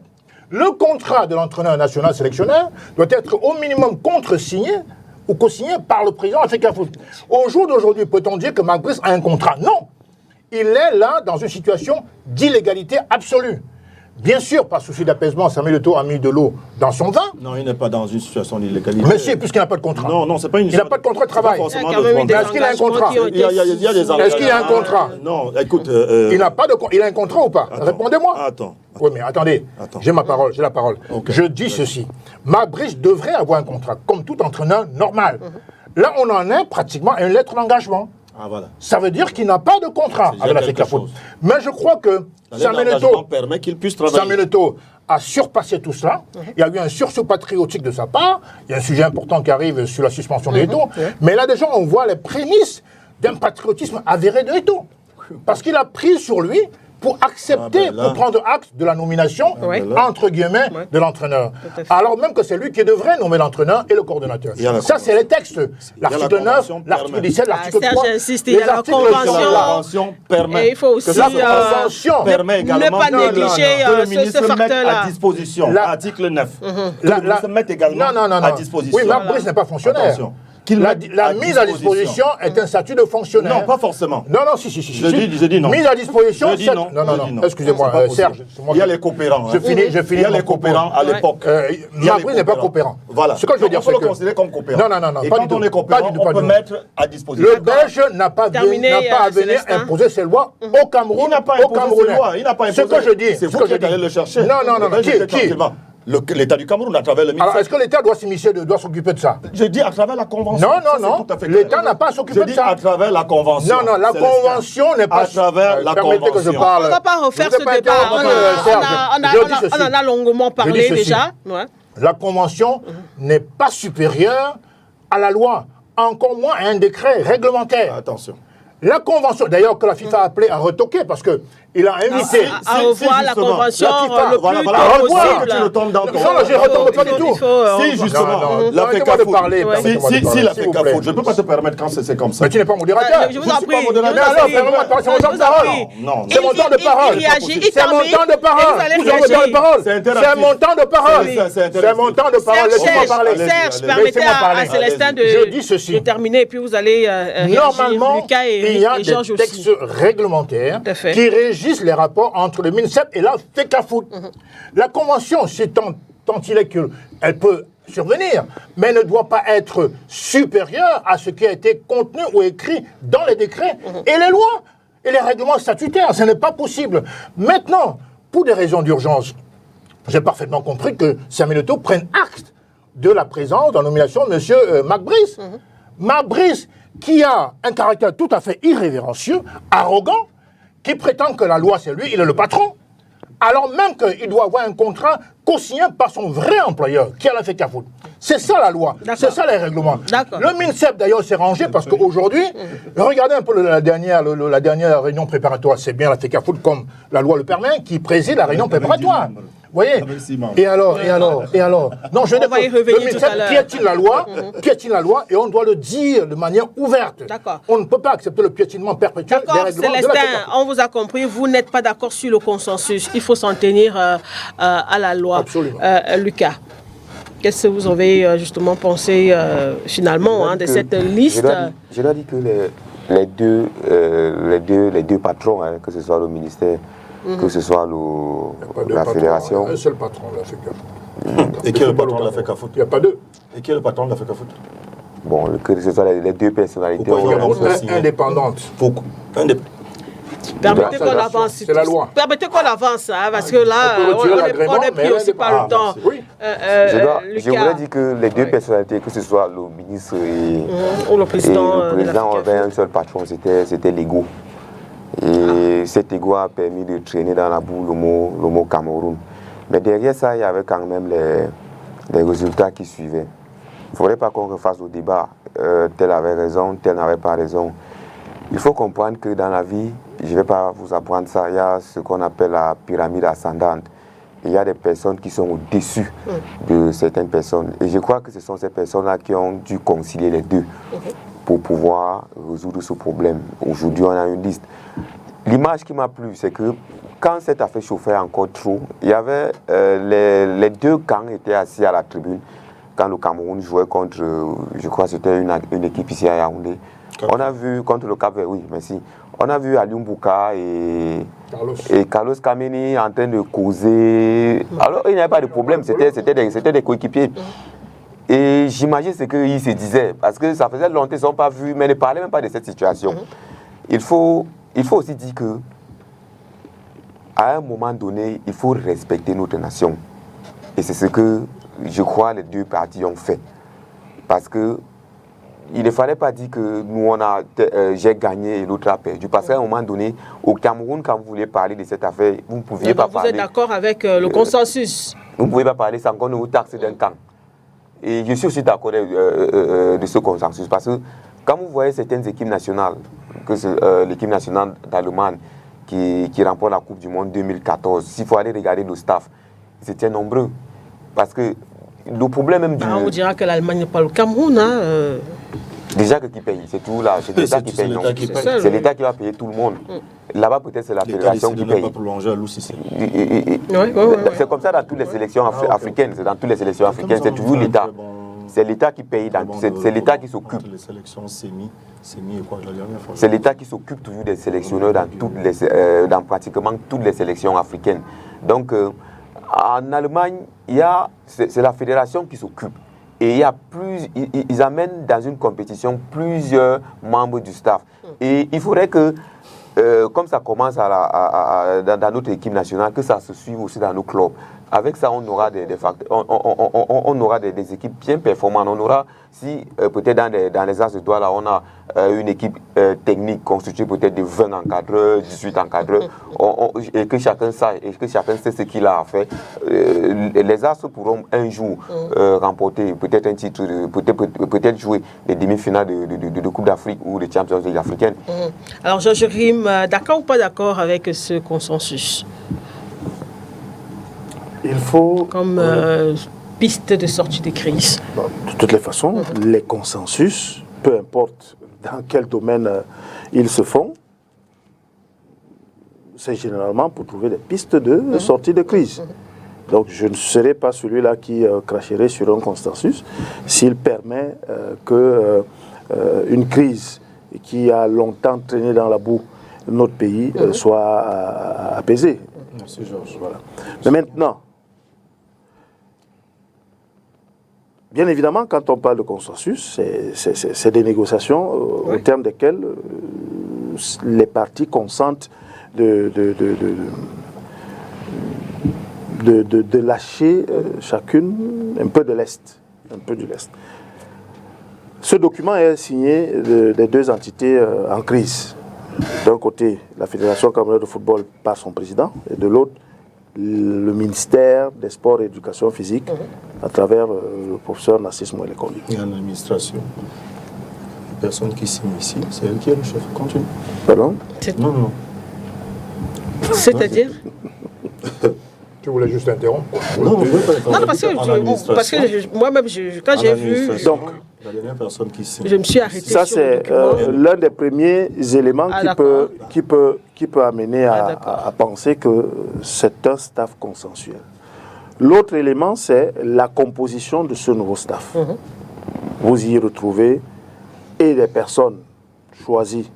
Le contrat de l'entraîneur national sélectionneur doit être au minimum contresigné ou co-signé par le président de FECAFOOT. Au jour d'aujourd'hui, peut-on dire que Marc Brice a un contrat? Non. Il est là dans une situation d'illégalité absolue. Bien sûr, par souci d'apaisement, Samuel Eto'o a mis de l'eau dans son vin. Non, il n'est pas dans une situation d'illégalité. Mais si, puisqu'il n'a pas de contrat. Non, c'est pas une. Il n'a pas de contrat de travail. Est-ce qu'il a un contrat? Il y a des Est-ce qu'il a un contrat? Non, écoute. Il n'a pas de contrat. Il a un contrat ou pas? Répondez-moi. Attends. Oui, mais attendez. J'ai ma parole, j'ai la parole. Okay. Je dis ceci. Marc Brice devrait avoir un contrat, comme tout entraîneur normal. Là, on en est pratiquement à une lettre d'engagement. Ah, voilà. Ça veut dire qu'il n'a pas de contrat avec la FECAFOOT. Mais je crois que Samuel Eto'o permet qu'il puisse travailler. Samuel Eto'o a surpassé tout cela. Il y a eu un sursaut patriotique de sa part. Il y a un sujet important qui arrive sur la suspension de Eto'o. Mais là, déjà, on voit les prémices d'un patriotisme avéré de Eto'o. Parce qu'il a pris sur lui pour accepter, pour prendre acte de la nomination, entre guillemets, de l'entraîneur. Alors même que c'est lui qui devrait nommer l'entraîneur et le coordonnateur. Ça, c'est les textes. L'article 9, l'article 17, l'article 3. Serge insiste, il y a la convention. Permet. Et il faut aussi la convention permet également ne pas négliger ce facteur-là. à disposition. L'article 9. Le mettre également à disposition. Oui, Marc Brice n'est pas fonctionnaire. La mise à disposition est un statut de fonctionnaire. Non, pas forcément. Non, si. Je dis non. Mise à disposition, je dis non. Non. Excusez-moi, Serge. Il y a les coopérants. Je finis. Il y a les coopérants à l'époque. Marc Brice n'est pas coopérant. Voilà. Ce que je veux dire, c'est que... On peut le considérer comme coopérant. Non, et pas quand du tout. on est coopérant, on peut mettre à disposition. Le Belge n'a pas à venir imposer ses lois au Cameroun, au Camerounais. Il n'a pas imposé. Ce que je dis. C'est vous qui êtes allé le chercher. Non. Qui? L'État du Cameroun, à travers le ministère. Alors, est-ce que l'État doit s'occuper de ça? Je dis à travers la convention. Non. L'État n'a pas à s'occuper de ça. Je dis à travers la convention. Non, la convention n'est pas... À travers la convention. Que je parle. On ne va pas refaire ce débat. On en a longuement parlé déjà. La convention n'est pas supérieure à la loi, encore moins à un décret réglementaire. Attention. La convention, d'ailleurs, que la FIFA a appelé à retoquer parce qu'il a invité... À revoir la convention le plus tôt possible. Tu le tombes dans ton... Non, je ne retombe pas du tout. Si, justement, la FECAFOOT... Si la FECAFOOT, je ne peux pas te permettre quand c'est comme ça. Mais tu n'es pas modérateur. Je vous en prie. Mais alors, c'est mon temps de parole. Non. C'est mon temps de parole. C'est mon temps de parole. Vous avez mon temps de parole. C'est mon temps de parole. C'est mon temps de parole. Laissez-moi parler. Serge, permettez à Célestin de terminer et puis vous allez réagir. Normalement, Lucas il y a des textes réglementaires qui régissent les rapports entre le MINSEP et la FECAFOOT. La convention, c'est tant il est qu'elle peut survenir, mais ne doit pas être supérieure à ce qui a été contenu ou écrit dans les décrets et les lois et les règlements statutaires. Ce n'est pas possible. Maintenant, pour des raisons d'urgence, j'ai parfaitement compris que Samuel Eto'o prenne acte de la présence, de la nomination de M. Marc Brice. Marc Brice, qui a un caractère tout à fait irrévérencieux, arrogant, qui prétend que la loi c'est lui, il est le patron, alors même qu'il doit avoir un contrat co-signé par son vrai employeur, qui est la FECAFOOT. C'est ça la loi, c'est ça les règlements. Le MINSEP d'ailleurs s'est rangé parce qu'aujourd'hui, regardez un peu la dernière réunion préparatoire, c'est bien la FECAFOOT comme la loi le permet, qui préside la réunion préparatoire. Vous voyez? Et alors non, je veux dire que le MINSEP piétine la loi, et on doit le dire de manière ouverte. On ne peut pas accepter le piétinement perpétuel des règlements de la FECAFOOT. On vous a compris, vous n'êtes pas d'accord sur le consensus. Il faut s'en tenir à la loi. Absolument. Lucas, qu'est-ce que vous avez justement pensé finalement de cette liste? Je dois dire que les deux patrons, que ce soit le ministère, que ce soit la fédération. Un seul patron de la FECAFOOT. Et qui est le patron de la FECAFOOT? Il n'y a pas deux. Et qui est le patron de la FECAFOOT? Bon, que ce soit les deux personnalités indépendantes. Permettez qu'on avance. C'est la loi. Permettez qu'on avance, hein, parce que là, on est pris aussi par le temps. Oui. Je voulais dire que les deux personnalités, que ce soit le ministre ou le président, avait un seul patron, c'était l'ego. Et cet ego a permis de traîner dans la boue le mot Cameroun. Mais derrière ça, il y avait quand même les résultats qui suivaient. Il ne faudrait pas qu'on refasse au débat. Tel avait raison, tel n'avait pas raison. Il faut comprendre que dans la vie, je ne vais pas vous apprendre ça, il y a ce qu'on appelle la pyramide ascendante. Il y a des personnes qui sont au-dessus de certaines personnes. Et je crois que ce sont ces personnes-là qui ont dû concilier les deux pour pouvoir résoudre ce problème. Aujourd'hui, on a une liste. L'image qui m'a plu, c'est que quand cette affaire chauffait encore trop, il y avait les deux camps étaient assis à la tribune quand le Cameroun jouait contre, je crois que c'était une équipe ici à Yaoundé. On a vu contre le Cap-Vert, oui, merci. On a vu Aliou Mbouka et Carlos Kameni en train de causer. Alors, il n'y avait pas de problème, c'était des coéquipiers. Et j'imagine ce qu'ils se disaient, parce que ça faisait longtemps qu'ils ne sont pas vus, mais ne parlaient même pas de cette situation. Il faut aussi dire que, à un moment donné, il faut respecter notre nation. Et c'est ce que, je crois, les deux partis ont fait. Parce que il ne fallait pas dire que nous, j'ai gagné et l'autre a perdu. Parce qu'à un moment donné, au Cameroun, quand vous vouliez parler de cette affaire, vous ne pouviez pas parler. Vous êtes d'accord avec le consensus? Vous ne pouvez pas parler sans qu'on ne vous taxe d'un camp. Et je suis aussi d'accord de ce consensus. Parce que quand vous voyez certaines équipes nationales, que c'est l'équipe nationale d'Allemagne qui remporte la Coupe du Monde 2014, s'il faut aller regarder le staff, ils étaient nombreux. Parce que le problème même on vous dira que l'Allemagne n'est pas le Cameroun. Déjà que qui paye, c'est tout là, c'est l'État qui paye. C'est l'État qui va payer tout le monde. Là-bas peut-être c'est la fédération qui paye. C'est comme ça dans toutes les sélections africaines, c'est dans toutes les sélections africaines, c'est toujours l'État. C'est l'État qui paye, c'est l'État qui s'occupe. C'est l'État qui s'occupe toujours des sélectionneurs dans pratiquement toutes les sélections africaines. Donc en Allemagne, c'est la fédération qui s'occupe. Et ils amènent dans une compétition plusieurs membres du staff. Et il faudrait que, comme ça commence dans notre équipe nationale, que ça se suive aussi dans nos clubs. Avec ça, on aura on aura des équipes bien performantes. On aura, si peut-être dans les as de doigts, là, on a une équipe technique constituée peut-être de 20 encadreurs, 18 encadreurs, et que chacun sait ce qu'il a à faire. Les as pourront un jour remporter peut-être un titre, peut-être jouer les demi-finales de Coupe d'Afrique ou de Champions League africaine. Alors, Georges Rim, d'accord ou pas d'accord avec ce consensus? Il faut... Comme piste de sortie de crise. De toutes les façons, les consensus, peu importe dans quel domaine ils se font, c'est généralement pour trouver des pistes de sortie de crise. Donc je ne serai pas celui-là qui cracherait sur un consensus s'il permet qu'une crise qui a longtemps traîné dans la boue notre pays soit apaisée. Merci Georges. Voilà. Mais maintenant, bien évidemment, quand on parle de consensus, c'est des négociations au terme desquelles les partis consentent de lâcher chacune un peu de l'Est. Ce document est signé des deux entités en crise. D'un côté, la Fédération camerounaise de football par son président, et de l'autre, le ministère des Sports et de l'Éducation physique, à travers le professeur Narcisse Mouelekoli. Il y a une administration. La personne qui signe ici, c'est elle qui est le chef. Continue. Pardon? Non. C'est-à-dire? Tu voulais juste interrompre? Non, parce que moi-même, quand j'ai vu... Donc, la dernière personne qui signe. Je me suis arrêté. Ça, c'est l'un des premiers éléments qui peut amener à penser que c'est un staff consensuel. L'autre élément, c'est la composition de ce nouveau staff. Vous y retrouvez et des personnes choisies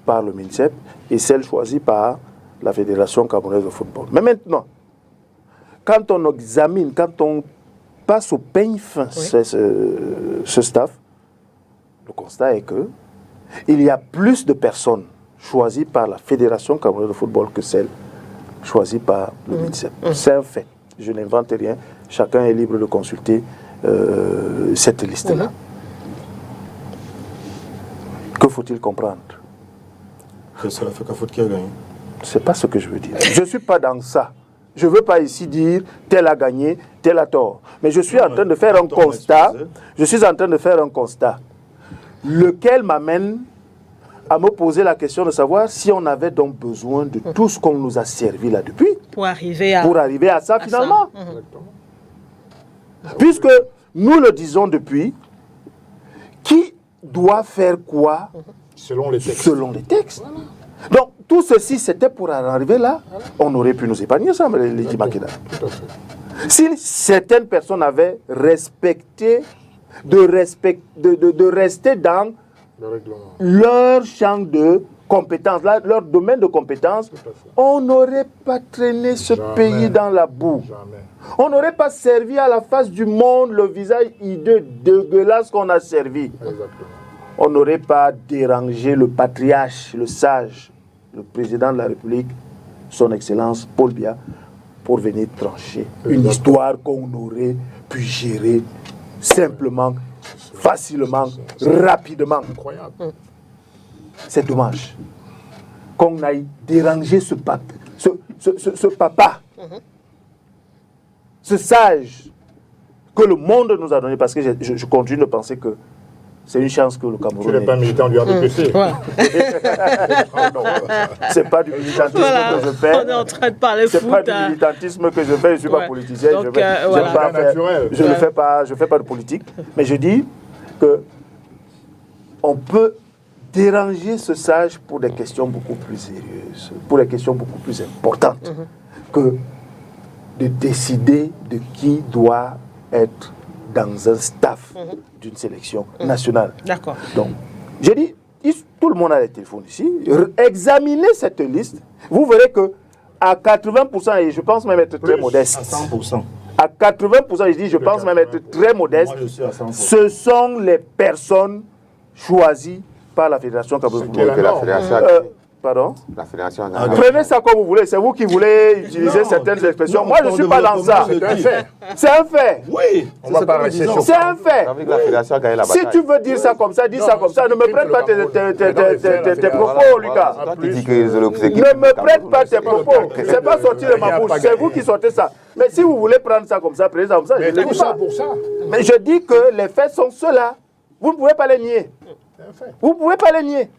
par le MINSEP et celles choisies par la Fédération camerounaise de football. Mais maintenant, quand on examine, quand on passe au peigne fin ce staff, le constat est que il y a plus de personnes choisies par la Fédération camerounaise de football que celles choisies par le MINSEP. C'est un fait. Je n'invente rien. Chacun est libre de consulter cette liste-là. Que faut-il comprendre? Que c'est la FECAFOOT qui a gagné. C'est pas ce que je veux dire. Je ne suis pas dans ça. Je ne veux pas ici dire tel a gagné, tel a tort. Mais je suis en train de faire un constat. Je suis en train de faire un constat. Lequel m'amène à me poser la question de savoir si on avait donc besoin de tout ce qu'on nous a servi là depuis. Pour arriver à ça finalement. Puisque nous le disons depuis, qui doit faire quoi selon les textes. Selon les textes. Donc, tout ceci, c'était pour arriver là. On aurait pu nous épargner ça, Lydie Makeda. Si certaines personnes avaient respecté, de rester dans leur champ de compétences, leur domaine de compétences, on n'aurait pas traîné ce pays dans la boue. Jamais. On n'aurait pas servi à la face du monde le visage hideux, dégueulasse qu'on a servi. Exactement. On n'aurait pas dérangé le patriarche, le sage, le président de la République, son Excellence Paul Biya, pour venir trancher une histoire qu'on aurait pu gérer simplement, facilement, rapidement. Incroyable. C'est dommage qu'on aille déranger ce papa, ce sage que le monde nous a donné, parce que je continue de penser que c'est une chance que le Cameroun... Tu n'es pas militant du RDPC. C'est pas du militantisme que je fais. On est en train de parler foot. C'est pas du militantisme que je fais. Je ne suis pas politicien. Donc, je ne fais pas de politique. Mais je dis que on peut déranger ce sage pour des questions beaucoup plus sérieuses, pour des questions beaucoup plus importantes que de décider de qui doit être dans un staff d'une sélection nationale. D'accord. Donc, j'ai dit, tout le monde a les téléphones ici, examinez cette liste, vous verrez que à 80%, et je pense même être très modeste, À 100%. à 80%, je dis, je pense même être très modeste, Moi, je suis à 100%. ce sont les personnes choisies par la Fédération camerounaise de C'est football. Que la fédération a gagné. Pardon? La fédération a Ah, gagné. Prenez ça comme vous voulez, c'est vous qui voulez utiliser certaines expressions. Moi, je ne suis pas dans ça. C'est un fait. C'est un fait. Oui, On va pas rester sur C'est un fait. Ça veut dire que la fédération a gagné la bataille. Si tu veux dire ça comme ça, dis ça comme ça. Ne me prête pas tes propos, Lucas. Toi, tu dis que c'est Ne me prête pas tes propos. C'est pas sorti de ma bouche. C'est vous qui sortez ça. Mais si vous voulez prendre ça comme ça, prenez ça comme ça. Je Mais ne tout dis ça pas. pour ça. Mais je dis que les faits sont ceux-là. Vous ne pouvez pas les nier. C'est un fait. Vous ne pouvez pas les nier.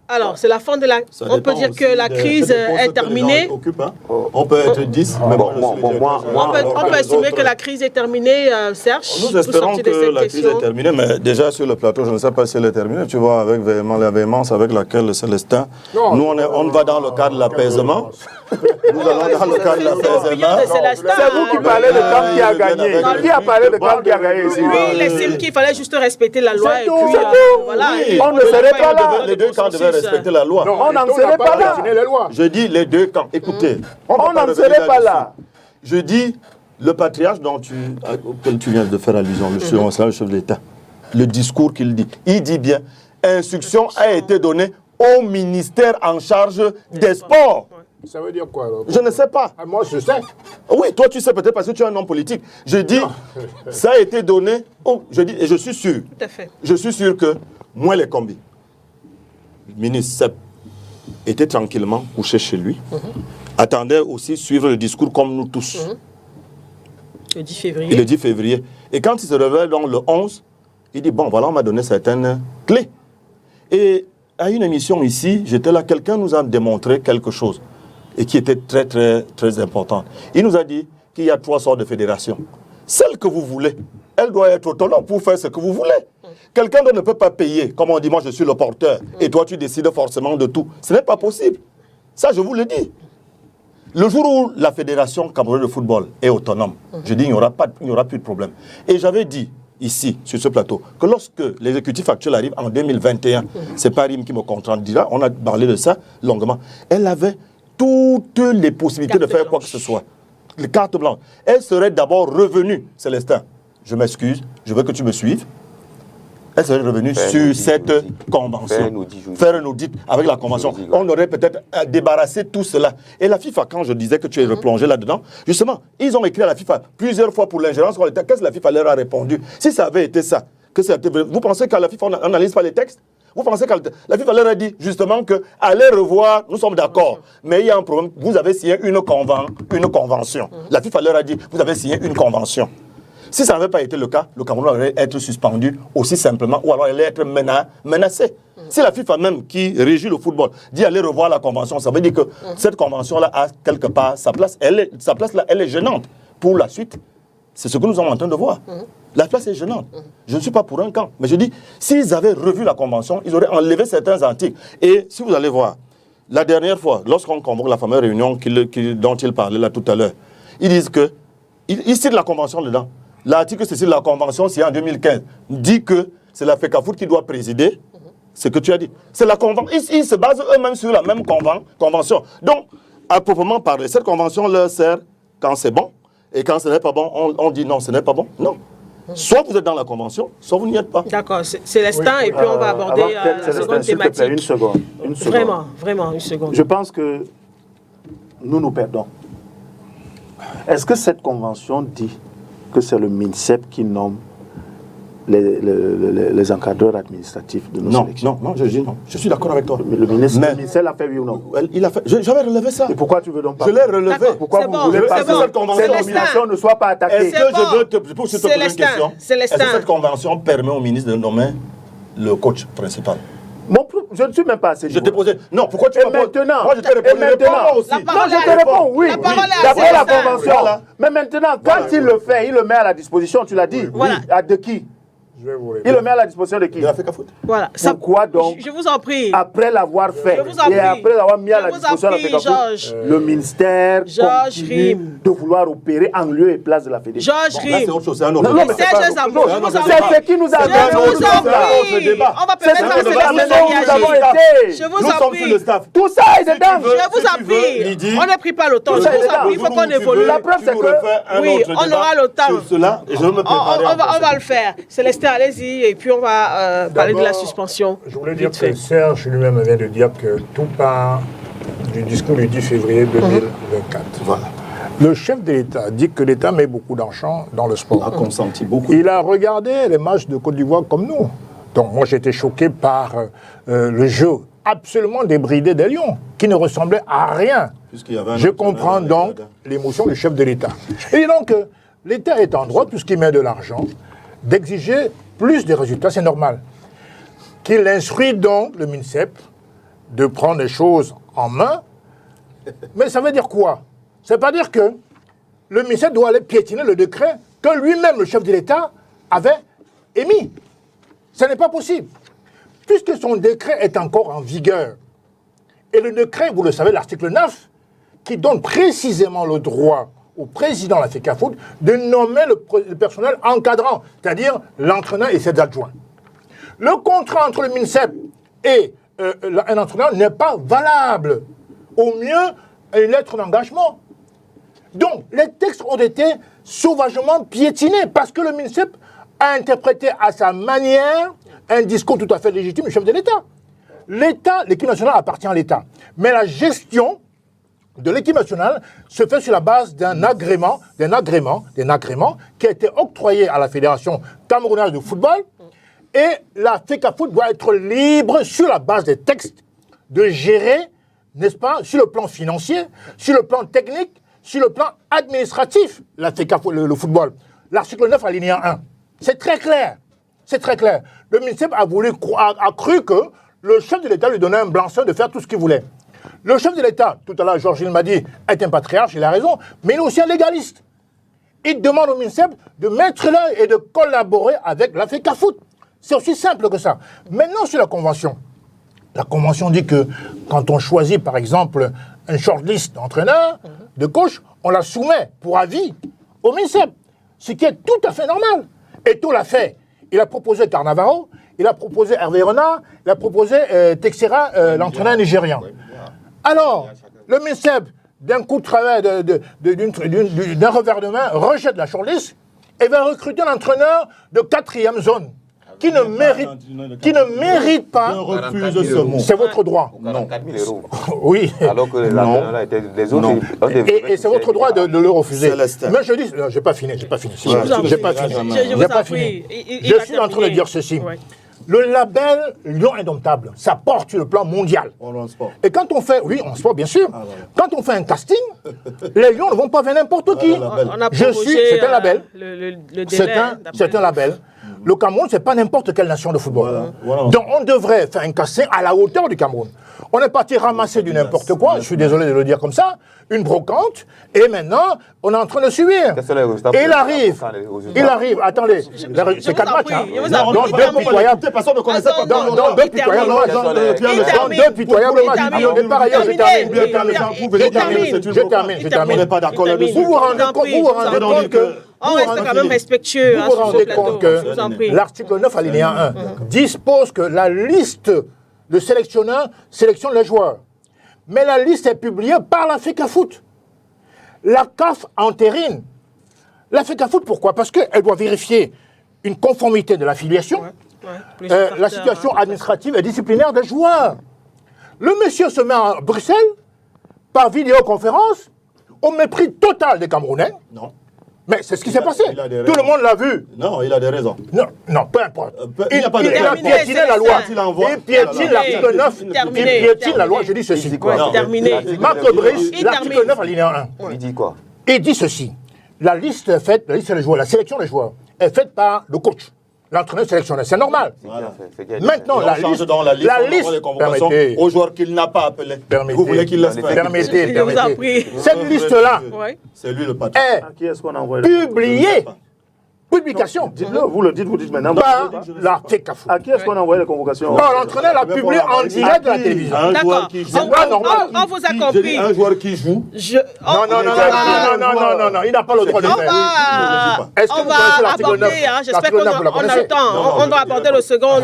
Alors, c'est la fin de la... Ça On peut dépend dire aussi que la des crise postes est que les gens terminée. occupent, hein. On peut être 10, mais moi, je suis le directeur général. On peut estimer que la crise est terminée, Serge. Nous pour espérons sortir de que cette la crise question. est terminée, mais déjà sur le plateau, je ne sais pas si elle est terminée. Tu vois, avec la véhémence avec laquelle Célestin, Non, nous on va dans le cadre de l'apaisement. Nous allons dans le cadre de l'apaisement. C'est vous qui parlez de camp qui a gagné. Qui a parlé de camp qui a gagné ici? Lui, il estime qu'il fallait juste respecter la loi. C'est Et tout, puis, c'est tout. voilà. Oui, Et on ne serait pas là. Les deux camps devaient respecter la loi. On n'en Mettons, serait n'a pas là. vacciné les lois. Je dis les deux camps. Écoutez, On va n'en revenir serait pas là-dessus. là. Je dis le patriarche auquel tu viens de faire allusion, le chef de l'État, le discours qu'il dit, il dit bien, instruction a été donnée au ministère en charge des sports. Ça veut dire quoi alors? Je ne sais pas. Ah, moi je sais. Oui, toi tu sais peut-être parce que tu es un homme politique. Je dis, ça a été donné, je dis, et je suis sûr, Tout à fait. je suis sûr que moi les combis, le ministre Sepp était tranquillement couché chez lui, attendait aussi suivre le discours comme nous tous. Le 10 Et février. le 10 février. Et quand il se réveille donc le 11, il dit, bon voilà, on m'a donné certaines clés. Et à une émission ici, j'étais là, quelqu'un nous a démontré quelque chose et qui était très, très, très important. Il nous a dit qu'il y a 3 sortes de fédérations. Celle que vous voulez, elle doit être autonome pour faire ce que vous voulez. Quelqu'un d'autre ne peut pas payer, comme on dit, moi je suis le porteur, et toi tu décides forcément de tout. Ce n'est pas possible. Ça, je vous le dis. Le jour où la fédération camerounaise de football est autonome, je dis il n'y aura plus de problème. Et j'avais dit ici, sur ce plateau, que lorsque l'exécutif actuel arrive en 2021, c'est pas Rim qui me contredira, on a parlé de ça longuement, elle avait toutes les possibilités de faire quoi que ce soit. Les cartes blanches. Elle serait d'abord revenue, Célestin. Je m'excuse, je veux que tu me suives. Elle serait revenue sur cette convention. Faire un audit avec la convention. On aurait peut-être débarrassé tout cela. Et la FIFA, quand je disais que tu es replongé là-dedans, justement, ils ont écrit à la FIFA plusieurs fois pour l'ingérence. Qu'est-ce que la FIFA leur a répondu? Si ça avait été ça, vous pensez qu'à la FIFA, on n'analyse pas les textes? Vous pensez que la FIFA leur a dit justement que allez revoir, nous sommes d'accord, mais il y a un problème, vous avez signé une convention. La FIFA leur a dit, vous avez signé une convention. Si ça n'avait pas été le cas, le Cameroun aurait être suspendu aussi simplement, ou alors il allait être menacé. Si la FIFA même, qui régit le football, dit allez revoir la convention, ça veut dire que cette convention-là a quelque part sa place. Sa place là, elle est gênante pour la suite. C'est ce que nous sommes en train de voir. La place est gênante. Je ne suis pas pour un camp. Mais je dis, s'ils avaient revu la convention, ils auraient enlevé certains articles. Et si vous allez voir, la dernière fois, lorsqu'on convoque la fameuse réunion dont il parlait là tout à l'heure, ils disent que, ils citent la convention dedans. L'article c'est sur la convention, c'est en 2015, dit que c'est la FECAFOOT qui doit présider. C'est ce que tu as dit. C'est la convention. Ils se basent eux-mêmes sur la même convention. Donc, à proprement parler, cette convention leur sert quand c'est bon. Et quand ce n'est pas bon, on dit non, ce n'est pas bon. Non. Soit vous êtes dans la convention, soit vous n'y êtes pas. D'accord, Célestin, et puis on va aborder la seconde thématique. Une seconde. Vraiment, une seconde. Je pense que nous perdons. Est-ce que cette convention dit que c'est le MINSEP qui nomme les encadreurs administratifs de nos sélections? Non, je dis non. Je suis d'accord avec toi. Le ministère l'a fait, oui ou non? Il a fait. J'avais relevé ça. Et pourquoi tu veux donc pas? Je l'ai relevé. Pourquoi vous voulez pas que cette nomination ne soit pas attaquée? Est-ce que je veux te poser une question? Est-ce que cette convention permet au ministre de nommer le coach principal? Je ne suis même pas assez. Je t'ai posé. Non, pourquoi tu me poses? Maintenant, moi je t'ai répondu. Réponds aussi. Non, je te réponds, oui. D'après la convention. Mais maintenant, quand il le fait, il le met à la disposition, tu l'as dit. De qui? Il le met à la disposition de qui? De la FECAFOOT. Voilà. Pourquoi donc, je vous en prie, après l'avoir fait et après l'avoir mis à la disposition de la FECAFOOT, le ministère continue de vouloir opérer en lieu et place de la fédération? C'est autre chose, c'est un autre débat. C'est ce qui nous a amené. On va permettre à Célestin. Je vous en prie. Tout ça est dedans. Je vous en prie. On ne prie pas le temps. Je vous en prie. Il faut qu'on évolue. La preuve, c'est que oui, on aura le temps. On va le faire. Célestin, allez-y, et puis on va parler de la suspension. Je voulais dire que Serge lui-même vient de dire que tout part du discours du 10 février 2024. Voilà. Le chef de l'État dit que l'État met beaucoup d'argent dans le sport. Il a consenti beaucoup. Il a regardé les matchs de Côte d'Ivoire comme nous. Donc moi j'ai été choqué par le jeu absolument débridé des Lions, qui ne ressemblait à rien. Je comprends donc l'émotion du chef de l'État. Et donc l'État est en droit, puisqu'il met de l'argent, d'exiger plus de résultats, c'est normal. Qu'il instruit donc le MINSEP de prendre les choses en main. Mais ça veut dire quoi? Ça veut pas dire que le MINSEP doit aller piétiner le décret que lui-même, le chef de l'État, avait émis. Ce n'est pas possible. Puisque son décret est encore en vigueur. Et le décret, vous le savez, l'article 9, qui donne précisément le droit au président de la FECAFOOT de nommer le personnel encadrant, c'est-à-dire l'entraîneur et ses adjoints. Le contrat entre le MINSEP et un entraîneur n'est pas valable. Au mieux, une lettre d'engagement. Donc, les textes ont été sauvagement piétinés parce que le MINSEP a interprété à sa manière un discours tout à fait légitime du chef de l'État. L'État, l'équipe nationale appartient à l'État. Mais la gestion de l'équipe nationale se fait sur la base d'un agrément qui a été octroyé à la Fédération camerounaise de football. Et la FECAFOOT doit être libre, sur la base des textes, de gérer, n'est-ce pas, sur le plan financier, sur le plan technique, sur le plan administratif, la FECAFOOT, le football. L'article 9, alinéa 1. C'est très clair. C'est très clair. Le MINSEP a cru que le chef de l'État lui donnait un blanc-seing de faire tout ce qu'il voulait. Le chef de l'État, tout à l'heure, Georges il m'a dit, est un patriarche, il a raison, mais il est aussi un légaliste. Il demande au MINSEP de mettre l'œil et de collaborer avec la FECAFOOT. C'est aussi simple que ça. Maintenant, sur la Convention dit que quand on choisit, par exemple, un shortlist d'entraîneurs, de coach, on la soumet pour avis au MINSEP, ce qui est tout à fait normal. Et tout l'a fait. Il a proposé Carnavaro, il a proposé Hervé Renard, il a proposé Texera, l'entraîneur nigérian. Alors, le MINSEP, d'un coup de travail, d'un revers de main, rejette la shortlist et va recruter un entraîneur de 4e zone, qui ne mérite pas, refuse ce mot. c'est votre droit. 44 000 €. Oui. Alors que l'argent était les autres. Et c'est votre droit de le refuser. Célestin. Mais je dis, non, j'ai pas fini. J'ai pas fini. Je vous en prie. Je suis en train de dire ceci. Ouais. Le label Lion Indomptable, ça porte sur le plan mondial. Et quand on fait, oui, en sport bien sûr, quand on fait un casting, les lions ne vont pas vers n'importe qui. On a C'est un label. Le C'est un label. Le Cameroun, c'est pas n'importe quelle nation de football. Donc on devrait faire un casting à la hauteur du Cameroun. On est parti ramasser du n'importe quoi, je suis désolé de le dire comme ça, une brocante, et maintenant, on est en train de subir. Et il arrive, attendez, c'est 4 matchs, hein. Dans deux pitoyables. Personne ne connaissait pas. Dans deux pitoyables matchs. Par ailleurs, je termine. On n'est pas d'accord là-dessus. Vous vous rendez compte que... On reste quand même respectueux. Vous vous rendez compte que l'article 9, alinéa 1, dispose que la liste de sélectionneurs sélectionne les joueurs. Mais la liste est publiée par la FECAFOOT. La CAF entérine. La FECAFOOT, pourquoi? Parce qu'elle doit vérifier une conformité de l'affiliation, la situation administrative et disciplinaire des joueurs. Le monsieur se met à Bruxelles, par vidéoconférence, au mépris total des Camerounais. Non. Mais c'est ce qui s'est passé. Tout le monde l'a vu. Non, il a des raisons. Non, peu importe. Il n'y a pas de a piétiné la loi. Il piétine l'article 9. Il piétine la loi. Je dis ceci. Terminé. Marc Brice, l'article 9, alinéa 1. Il dit quoi? Il dit ceci. La liste est faite, la liste des joueurs, la sélection des joueurs est faite par le coach. L'entraîneur sélectionneur, c'est normal. Maintenant, la liste, permettez, aux joueurs qu'il n'a pas appelés. Vous voulez qu'il laisse faire? Permettez. Cette liste-là c'est lui le patron. est publiée. Publication. Dites-le, vous le dites, vous dites maintenant. Par la FECAFOOT. À qui est-ce qu'on a envoyé les convocations? L'entraîneur l'a publié en direct de la télévision. D'accord. On vous a compris. Un joueur qui joue. Non, il n'a pas le droit de faire. Est-ce que vous connaissez l'article 9? J'espère qu'on a le temps. On doit aborder le second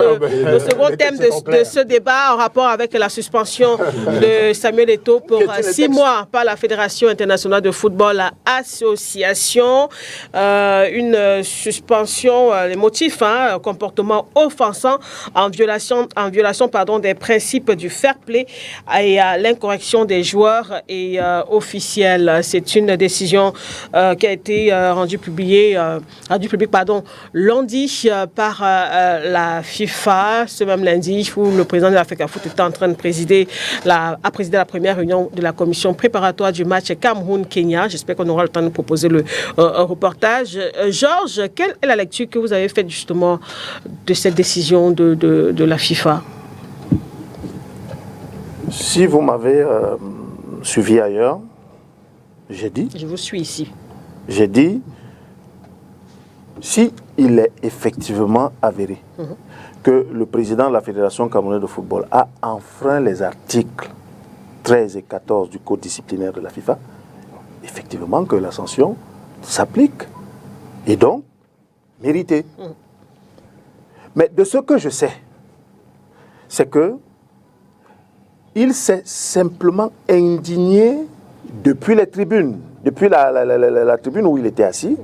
thème de ce débat en rapport avec la suspension de Samuel Eto'o pour 6 mois par la Fédération internationale de football association. Une suspension, les motifs, comportement offensant en violation des principes du fair play et l'incorrection des joueurs et officiels. C'est une décision qui a été rendue publique lundi par la FIFA, ce même lundi où le président de la FECAFOOT était en train de présider la première réunion de la commission préparatoire du match Cameroun-Kenya. J'espère qu'on aura le temps de proposer le reportage. Georges, quelle est la lecture que vous avez faite justement de cette décision de la FIFA? Si vous m'avez suivi ailleurs, j'ai dit... Je vous suis ici. J'ai dit, si il est effectivement avéré que le président de la Fédération camerounaise de football a enfreint les articles 13 et 14 du code disciplinaire de la FIFA, effectivement que la sanction s'applique. Et donc, mérité. Mais de ce que je sais, c'est que il s'est simplement indigné depuis les tribunes, depuis la tribune où il était assis,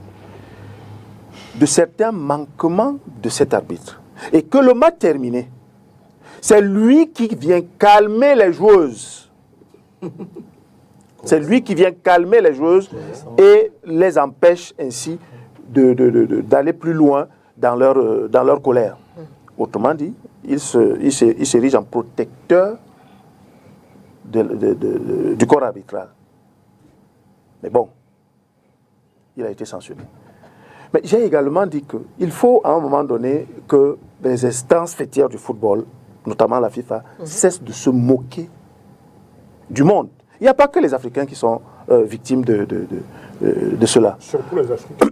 de certains manquements de cet arbitre. Et que le match terminé, c'est lui qui vient calmer les joueuses. C'est lui qui vient calmer les joueuses et les empêche ainsi d'aller plus loin dans leur colère. Autrement dit, il s'érige en protecteur du corps arbitral. Mais bon, il a été sanctionné. Mais j'ai également dit qu'il faut à un moment donné que les instances fêtières du football, notamment la FIFA, cessent de se moquer du monde. Il n'y a pas que les Africains qui sont victimes de cela. Surtout les Africains.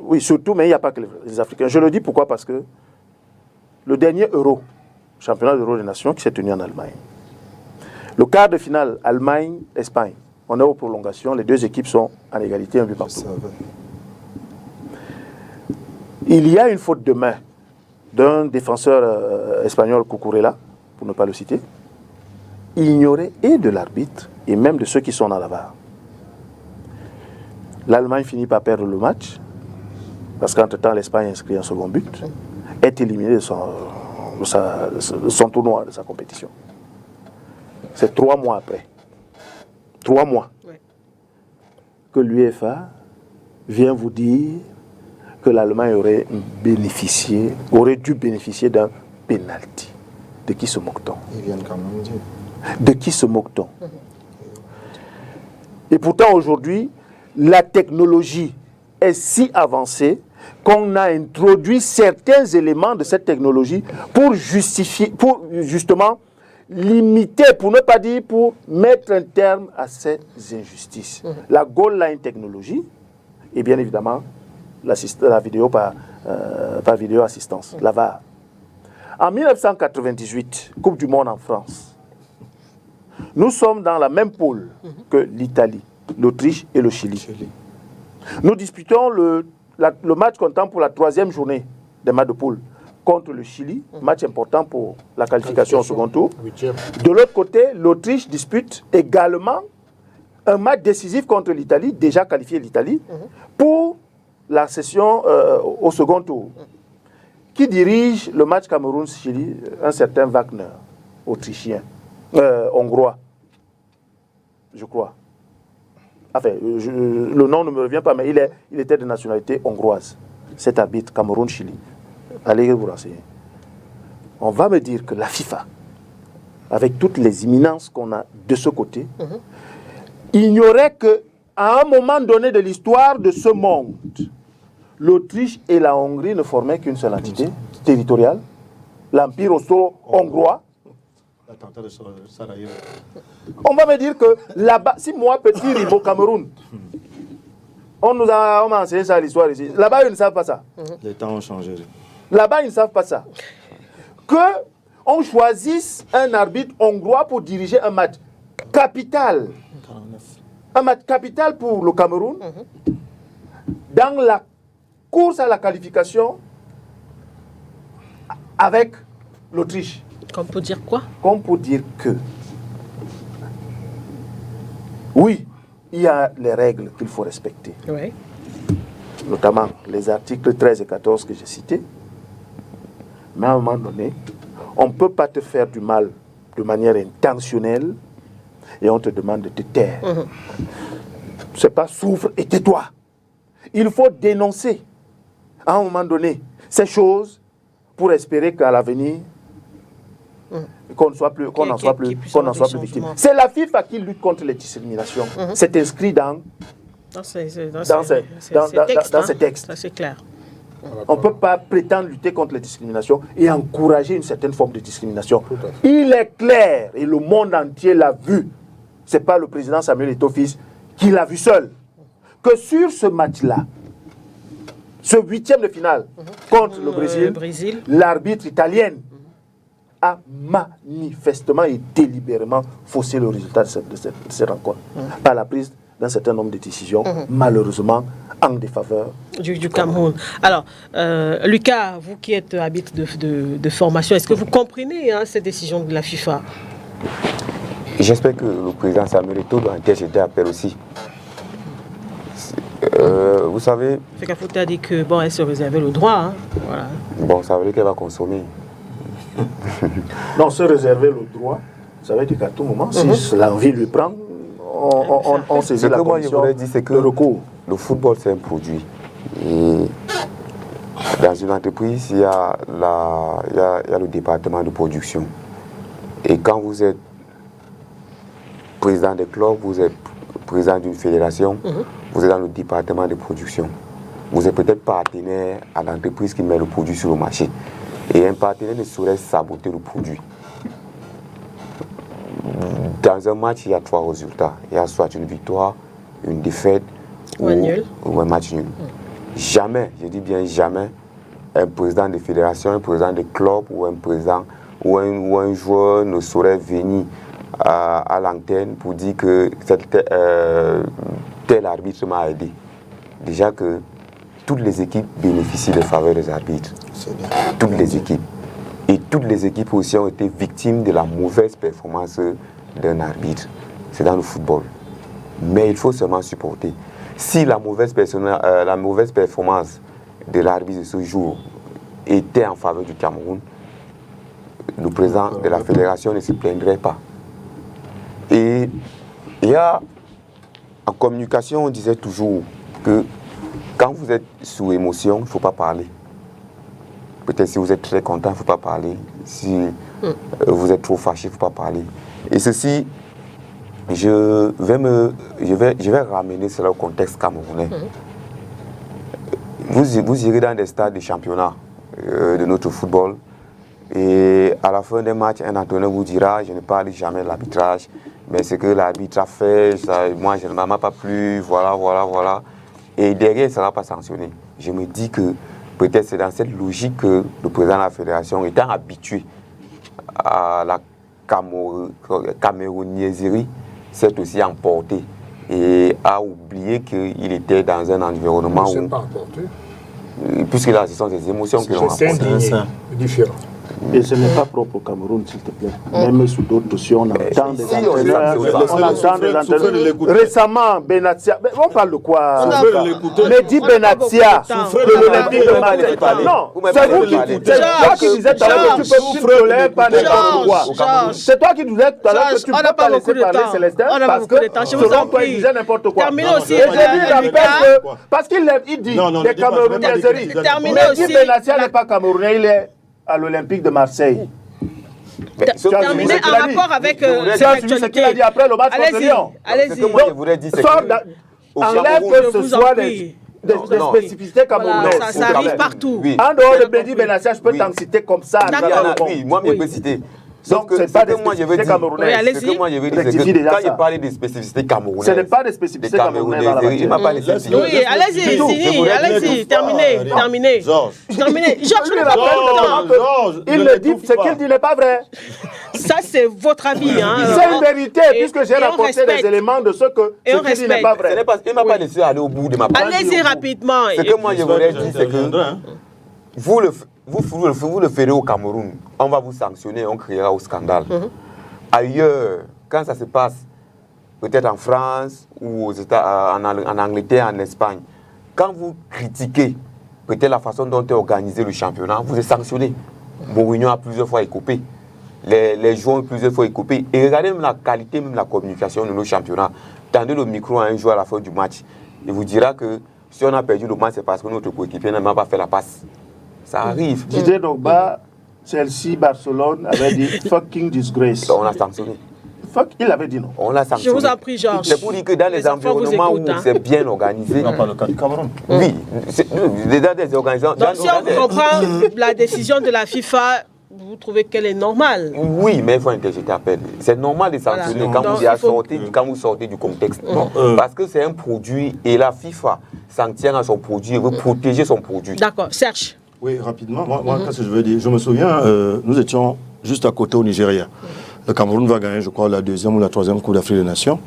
Oui, surtout, mais il n'y a pas que les Africains. Je le dis pourquoi? Parce que le dernier Euro, championnat d'Euro des Nations, qui s'est tenu en Allemagne, le quart de finale Allemagne-Espagne, on est aux prolongations, les deux équipes sont en égalité, un but partout. Il y a une faute de main d'un défenseur espagnol, Cucurella, pour ne pas le citer, ignoré et de l'arbitre et même de ceux qui sont dans la VAR. L'Allemagne finit par perdre le match, parce qu'entre-temps, l'Espagne inscrit un second but. est éliminé de son tournoi, de sa compétition. C'est 3 mois après. 3 mois. Ouais. Que l'UEFA vient vous dire que l'Allemagne aurait dû bénéficier d'un penalty. De qui se moque-t-on? Ils viennent quand même dire. De qui se moque-t-on? Et pourtant aujourd'hui, la technologie est si avancée qu'on a introduit certains éléments de cette technologie pour justifier, pour justement limiter, pour ne pas dire pour mettre un terme à ces injustices. La goal line technologie et bien évidemment la vidéo par vidéo assistance, la VAR. En 1998, Coupe du Monde en France, nous sommes dans la même poule que l'Italie, l'Autriche et le Chili. Nous disputons le match comptant pour la 3e journée des matchs de poule contre le Chili, match important pour la qualification au second tour. 8e. De l'autre côté, l'Autriche dispute également un match décisif contre l'Italie, déjà qualifié l'Italie, pour la session au second tour. Qui dirige le match Cameroun-Chili? Un certain Wagner, autrichien, hongrois, je crois. Enfin, le nom ne me revient pas, mais il était de nationalité hongroise. Cet arbitre Cameroun-Chili. Allez vous renseigner. On va me dire que la FIFA, avec toutes les imminences qu'on a de ce côté, ignorait qu'à un moment donné de l'histoire de ce monde, l'Autriche et la Hongrie ne formaient qu'une seule entité territoriale, l'Empire austro-hongrois. L'attentat de Sarajevo. On va me dire que là-bas, si moi, petit Ribo Cameroun, on m'a enseigné ça à l'histoire ici, là-bas, ils ne savent pas ça. Les temps ont changé. Là-bas, ils ne savent pas ça. Qu'on choisisse un arbitre hongrois pour diriger un match capital. 49. Un match capital pour le Cameroun. Dans la course à la qualification avec l'Autriche. Comme pour dire quoi? Comme pour dire que, oui, il y a les règles qu'il faut respecter. Oui. Notamment les articles 13 et 14 que j'ai cités. Mais à un moment donné, on ne peut pas te faire du mal de manière intentionnelle et on te demande de te taire. C'est pas souffre et tais-toi. Il faut dénoncer à un moment donné ces choses pour espérer qu'à l'avenir, qu'on n'en soit plus victime. C'est la FIFA qui lutte contre les discriminations. C'est inscrit dans ces textes. Ça, c'est clair. On ne peut pas prétendre lutter contre les discriminations et encourager une certaine forme de discrimination. Il est clair, et le monde entier l'a vu, ce n'est pas le président Samuel Eto'o-Fils qui l'a vu seul, que sur ce match-là, ce 8e de finale contre le Brésil, l'arbitre italienne a manifestement et délibérément faussé le résultat de cette rencontre par la prise d'un certain nombre de décisions, malheureusement en défaveur du Cameroun. Alors, Lucas, vous qui êtes arbitre de formation, est-ce que vous comprenez cette décision de la FIFA? J'espère que le président Samuel Eto'o doit interjeter appel aussi. Vous savez... Fekafouté a dit que bon, elle se réservait le droit. Voilà. Bon, ça veut dire qu'elle va consommer. Non, se réserver le droit, ça veut dire qu'à tout moment, si l'envie lui prend, on saisit la commission de recours. Le football, c'est un produit. Et dans une entreprise, il y a le département de production. Et quand vous êtes président de club, vous êtes président d'une fédération, vous êtes dans le département de production. Vous êtes peut-être partenaire à l'entreprise qui met le produit sur le marché. Et un partenaire ne saurait saboter le produit. Dans un match, il y a 3 résultats. Il y a soit une victoire, une défaite ou un match nul. Jamais, je dis bien jamais, un président de fédération, un président de club ou un président ou un joueur ne saurait venir à l'antenne pour dire que tel arbitre m'a aidé. Déjà que toutes les équipes bénéficient des faveurs des arbitres. Toutes les équipes. Et toutes les équipes aussi ont été victimes de la mauvaise performance d'un arbitre. C'est dans le football. Mais il faut seulement supporter. Si la mauvaise performance de l'arbitre de ce jour était en faveur du Cameroun, le président de la fédération ne se plaindrait pas. Et il y a, en communication, on disait toujours que quand vous êtes sous émotion, il ne faut pas parler. Peut-être si vous êtes très content, il ne faut pas parler. Si vous êtes trop fâché, il ne faut pas parler. Et ceci, je vais ramener cela au contexte camerounais. Vous irez dans des stades de championnat de notre football et à la fin des matchs, un entraîneur vous dira « je ne parle jamais de l'arbitrage, mais ce que l'arbitre a fait, ça, moi je ne m'a pas plu, voilà. » Et derrière, il ne sera pas sanctionné. Je me dis que peut-être c'est dans cette logique que le président de la fédération, étant habitué à la camerounaiserie, s'est aussi emporté et a oublié qu'il était dans un environnement où... Il ne s'est pas emporté. Puisque là, ce sont des émotions qui l'ont emporté. C'est différent. Et ce n'est pas propre au Cameroun, s'il te plaît. Même sous d'autres dossiers, on entend des entraîneurs. On entend des entraîneurs. Récemment, Benatia. On parle de quoi? Mehdi Benatia, de l'Olympique de Marseille. Non, c'est vous qui disais tout à l'heure que tu peux tolérer pas n'importe quoi. C'est toi qui disais tout à l'heure que tu ne peux pas laisser parler Célestin parce que selon toi, il disait n'importe quoi. Terminez aussi. Et je lui rappelle que, parce qu'il dit des Camerounaiseries. Mehdi Benatia n'est pas Camerounais, il est à l'Olympique de Marseille. Terminé en rapport avec cette actualité. Ce qu'il a dit après le match contre Lyon. Allez-y. Je voudrais dire, c'est que enlève que ce soit des spécificités camerounaises. Ça arrive partout. En dehors de Mehdi Benatia, je peux t'en citer comme ça. Oui, moi, je peux citer. Donc, ce n'est pas des spécificités camerounaises. Ce que moi, je veux dire, c'est que quand il parlait des spécificités camerounaises, ce n'est pas des spécificités camerounaises. Il m'a pas laissé. Oui, allez-y, terminez. Georges, il le dit, ce qu'il dit n'est pas vrai. Ça, c'est votre avis. C'est une vérité, puisque j'ai rapporté des éléments de ce que ce qu'il dit n'est pas vrai. Il ne m'a pas laissé aller au bout de ma parole. Allez-y rapidement. Ce que moi, je voudrais dire, c'est que vous le ferez au Cameroun, on va vous sanctionner, on créera au scandale. Ailleurs, quand ça se passe, peut-être en France ou en Angleterre, en Espagne, quand vous critiquez peut-être la façon dont est organisé le championnat, vous êtes sanctionné. Mourinho a plusieurs fois écopé. Les joueurs ont plusieurs fois écopé. Et regardez même la qualité, même la communication de nos championnats. Tendez le micro à un joueur à la fin du match. Il vous dira que si on a perdu le match, c'est parce que notre coéquipier n'a pas fait la passe. Ça arrive. Didier Drogba, Chelsea, Barcelone avait dit fucking disgrace. On l'a sanctionné. Fuck, il avait dit non. On l'a sanctionné. Je vous en prie, Georges. C'est pour dire que dans les environnements où c'est bien organisé. Non, pas le cas du Cameroun. Oui, dans des organisations. Donc, si on comprend la décision de la FIFA, vous trouvez qu'elle est normale? Oui, mais il faut interjeter appel. C'est normal de sanctionner quand vous sortez du contexte. Parce que c'est un produit et la FIFA s'en tient à son produit et veut protéger son produit. D'accord. Serge. Oui, rapidement. Moi qu'est-ce que je veux dire? Je me souviens, nous étions juste à côté au Nigeria. Le Cameroun va gagner, je crois, la 2e ou la 3e Coupe d'Afrique des Nations.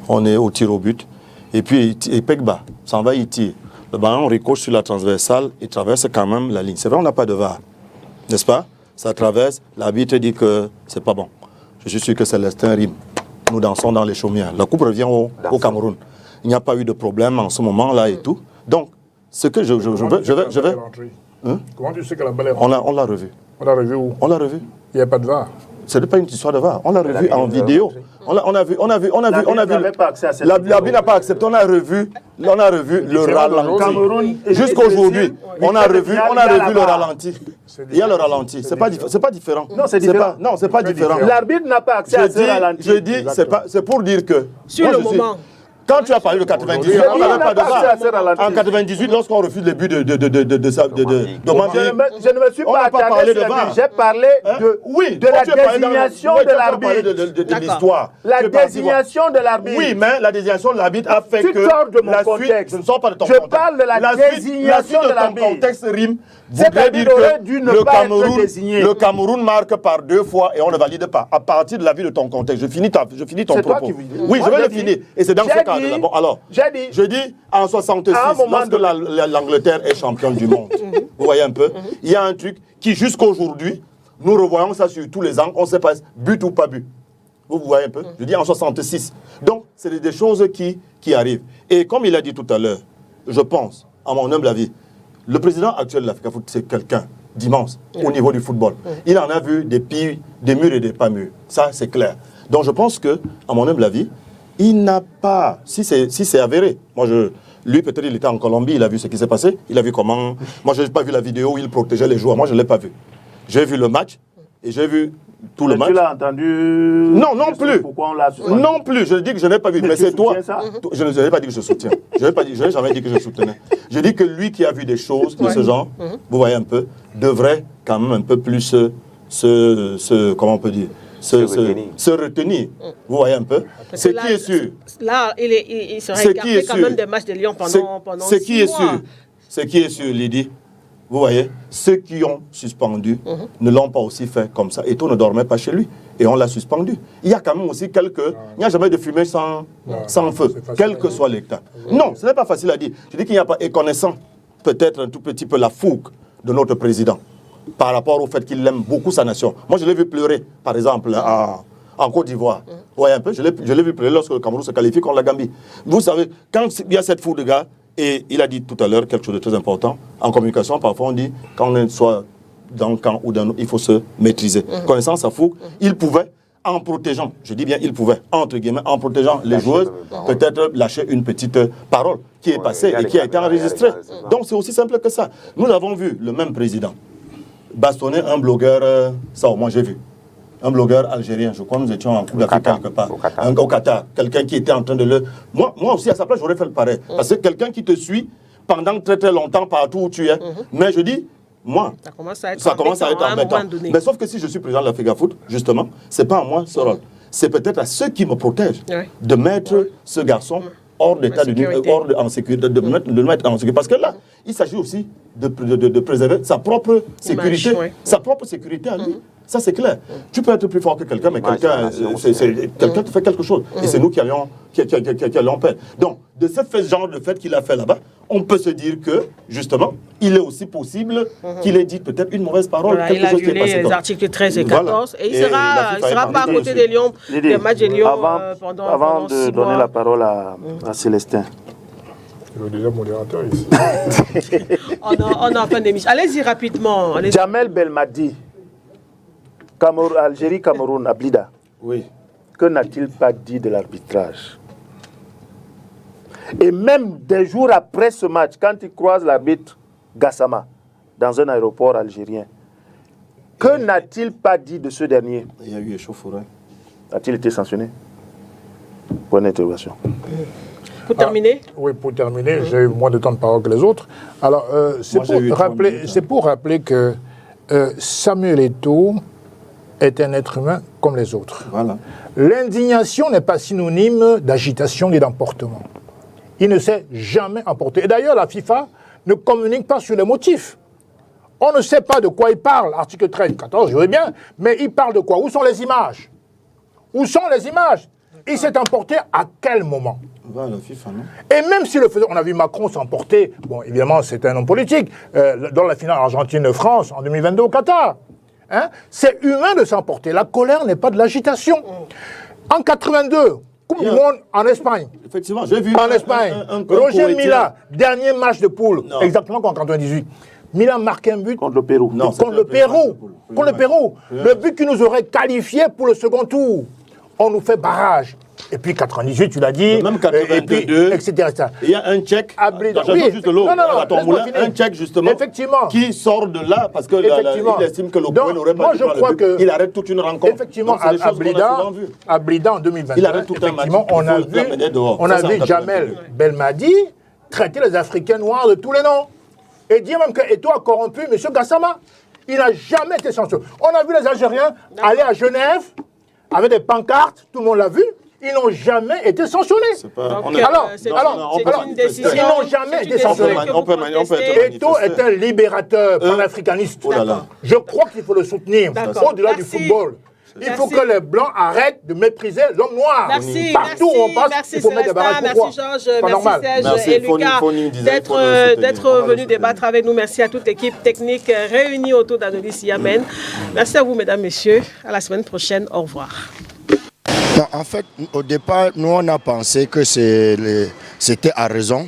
On est au tir au but. Et puis, Pegba s'en va, il tire. Le ballon ricoche sur la transversale, il traverse quand même la ligne. C'est vrai, on n'a pas de VAR, n'est-ce pas? Ça traverse, l'arbitre dit que c'est pas bon. Je suis sûr que Célestin rime. Nous dansons dans les chaumières. La coupe revient au Cameroun. Il n'y a pas eu de problème en ce moment-là et tout. Donc, ce que je vais... Comment tu sais que la balle est rentrée? On l'a revu. On l'a revu où? On l'a revu. Il n'y a pas de VAR. Ce n'est pas une histoire de VAR. On l'a revu en vidéo. On a vu. L'arbitre n'a pas accepté. On a revu le ralenti. Jusqu'aujourd'hui, on a revu le ralenti. Il y a le ralenti. C'est pas différent. Non, c'est différent. Non, c'est pas différent. L'arbitre n'a pas accès à ce ralenti. Je dis, c'est pour dire que... Sur le moment. Quand tu as parlé de 98, on n'avait pas de VAR. En 98, lorsqu'on refuse les buts de Mambi, je ne me suis pas attardé sur le but. J'ai parlé de la désignation de l'arbitre. De l'histoire. La désignation de l'arbitre. Oui, mais la désignation de l'arbitre a fait que... Tu sors de mon contexte. Je ne sors pas de ton contexte. Je parle de la désignation de l'arbitre. Ton contexte rime voudrait dire que le Cameroun marque par 2 fois et on ne valide pas. À partir de l'avis de ton contexte. Je finis ton propos. Oui, je vais le finir. Et c'est dans ce cadre. Bon, alors, je dis en 66, lorsque l'Angleterre est championne du monde, vous voyez un peu, il y a un truc qui jusqu'aujourd'hui, nous revoyons ça sur tous les ans, on ne sait pas but ou pas but. Vous voyez un peu, je dis en 66. Donc, c'est des choses qui arrivent. Et comme il a dit tout à l'heure, je pense, à mon humble avis, le président actuel de l'Africa Foot, c'est quelqu'un dimanche au niveau du football. Il en a vu des pires, des murs et des pas mûrs. Ça, c'est clair. Donc je pense que, à mon humble avis, il n'a pas, si c'est avéré, lui peut-être il était en Colombie, il a vu ce qui s'est passé, il a vu comment, moi je n'ai pas vu la vidéo où il protégeait les joueurs, moi je ne l'ai pas vu. J'ai vu le match et j'ai vu tout le match. Tu l'as entendu? Non, non plus. Pourquoi on l'a suspendu? Non plus, je dis que je n'ai pas vu, mais c'est toi. Ça? Je n'ai pas dit que je soutiens. Je n'ai jamais dit que je soutenais. Je dis que lui qui a vu des choses de ce genre, vous voyez un peu, devrait quand même un peu plus comment on peut dire, se retenir. Vous voyez un peu. C'est qui est sûr. Là, il serait écarté quand même des matchs de Lyon pendant 6 mois. C'est qui est sûr, Lydie. Vous voyez, ceux qui ont suspendu ne l'ont pas aussi fait comme ça. Eto'o ne dormait pas chez lui et on l'a suspendu. Il y a quand même aussi il n'y a jamais de fumée sans feu, quel que soit l'État. Non, ce n'est pas facile à dire. Je dis qu'il n'y a pas, et connaissant peut-être un tout petit peu la fougue de notre président par rapport au fait qu'il aime beaucoup sa nation. Moi, je l'ai vu pleurer, par exemple, en Côte d'Ivoire. Vous voyez un peu, je l'ai vu pleurer lorsque le Cameroun se qualifie contre la Gambie. Vous savez, quand il y a cette fougue de gars, et il a dit tout à l'heure quelque chose de très important. En communication, parfois on dit, quand on soit dans le camp ou dans l'autre, il faut se maîtriser. Connaissant sa fougue, il pouvait, en protégeant, je dis bien il pouvait, entre guillemets, en protégeant les joueuses, peut-être lâcher une petite parole qui est passée et qui a été enregistrée. Donc c'est aussi simple que ça. Nous avons vu le même président bastonner un blogueur, ça au moins j'ai vu. Un blogueur algérien, je crois que nous étions en Coupe d'Afrique quelque part, au Qatar, quelqu'un qui était en train de le... Moi aussi, à sa place, j'aurais fait le pareil. Parce que quelqu'un qui te suit pendant très très longtemps partout où tu es, mais je dis, moi, ça commence à être embêtant. Mais sauf que si je suis président de l'Africa Foot, justement, c'est pas à moi ce rôle. C'est peut-être à ceux qui me protègent de mettre ce garçon hors d'état en sécurité, de le mettre en sécurité. Parce que là, il s'agit aussi de préserver sa propre sécurité, sa propre sécurité à lui. Ça, c'est clair. Tu peux être plus fort que quelqu'un, mais quelqu'un te fait quelque chose. Et c'est nous qui allons perdre. Donc, de ce genre de fait qu'il a fait là-bas, on peut se dire que, justement, il est aussi possible qu'il ait dit peut-être une mauvaise parole. Voilà, il a violé les articles 13 et 14. Et il ne sera pas à côté des Lions, des matchs de Lyon pendant 6 mois. Avant de donner la parole à Célestin. Il est déjà modérateur ici. On a en fin d'émission. Allez-y rapidement. Jamel Belmadi. Algérie-Cameroun, à Blida. Oui. Que n'a-t-il pas dit de l'arbitrage? Et même des jours après ce match, quand il croise l'arbitre Gassama dans un aéroport algérien, que n'a-t-il pas dit de ce dernier? Il y a eu échauffourée. A-t-il été sanctionné? Point d'interrogation. Pour terminer? Oui, pour terminer, j'ai eu moins de temps de parole que les autres. Alors, c'est pour rappeler que Samuel Eto'o est un être humain comme les autres. Voilà. L'indignation n'est pas synonyme d'agitation ni d'emportement. Il ne s'est jamais emporté. Et d'ailleurs, la FIFA ne communique pas sur les motifs. On ne sait pas de quoi il parle, article 13, 14, je veux bien, mais il parle de quoi? Où sont les images? Où sont les images? Il s'est emporté à quel moment? La FIFA, non? Et même si le faisait, on a vu Macron s'emporter, bon, évidemment, c'est un homme politique, dans la finale Argentine-France en 2022 au Qatar. Hein? C'est humain de s'emporter. La colère n'est pas de l'agitation. En 82, Coupe du Monde en Espagne. Effectivement, j'ai vu. En Espagne. Roger Mila, dernier match de poule, exactement comme en 98. Milan marque un but contre le Pérou. Non, contre le Pérou. Contre le Pérou. Le but qui nous aurait qualifié pour le second tour. On nous fait barrage. Et puis 98, tu l'as dit. Même 82, etc. Il y a un Tchèque. Juste l'eau. Un Tchèque, justement. Effectivement. Qui sort de là parce qu'il estime que le point n'aurait pas je crois que il arrête toute une rencontre. Effectivement, à Blida en 2021, il arrête tout un match. On a vu Jamel Belmadi traiter les Africains noirs de tous les noms. Et dire même que Eto'o a corrompu M. Gassama. Il n'a jamais été sanctionné. On a vu les Algériens aller à Genève avec des pancartes, tout le monde l'a vu. Ils n'ont jamais été sanctionnés. C'est une décision. Ils n'ont jamais été sanctionnés. Eto'o est un libérateur panafricaniste. Je crois qu'il faut le soutenir au-delà du football. Il faut que les Blancs arrêtent de mépriser l'homme noir. Partout où on passe, il faut mettre des barrages. Merci Georges, merci Serge et Lucas d'être venus débattre avec nous. Merci à toute l'équipe technique réunie autour d'Adolis Yamen. Merci à vous, mesdames, messieurs. À la semaine prochaine. Au revoir. Non, en fait, au départ, nous, on a pensé que c'était à raison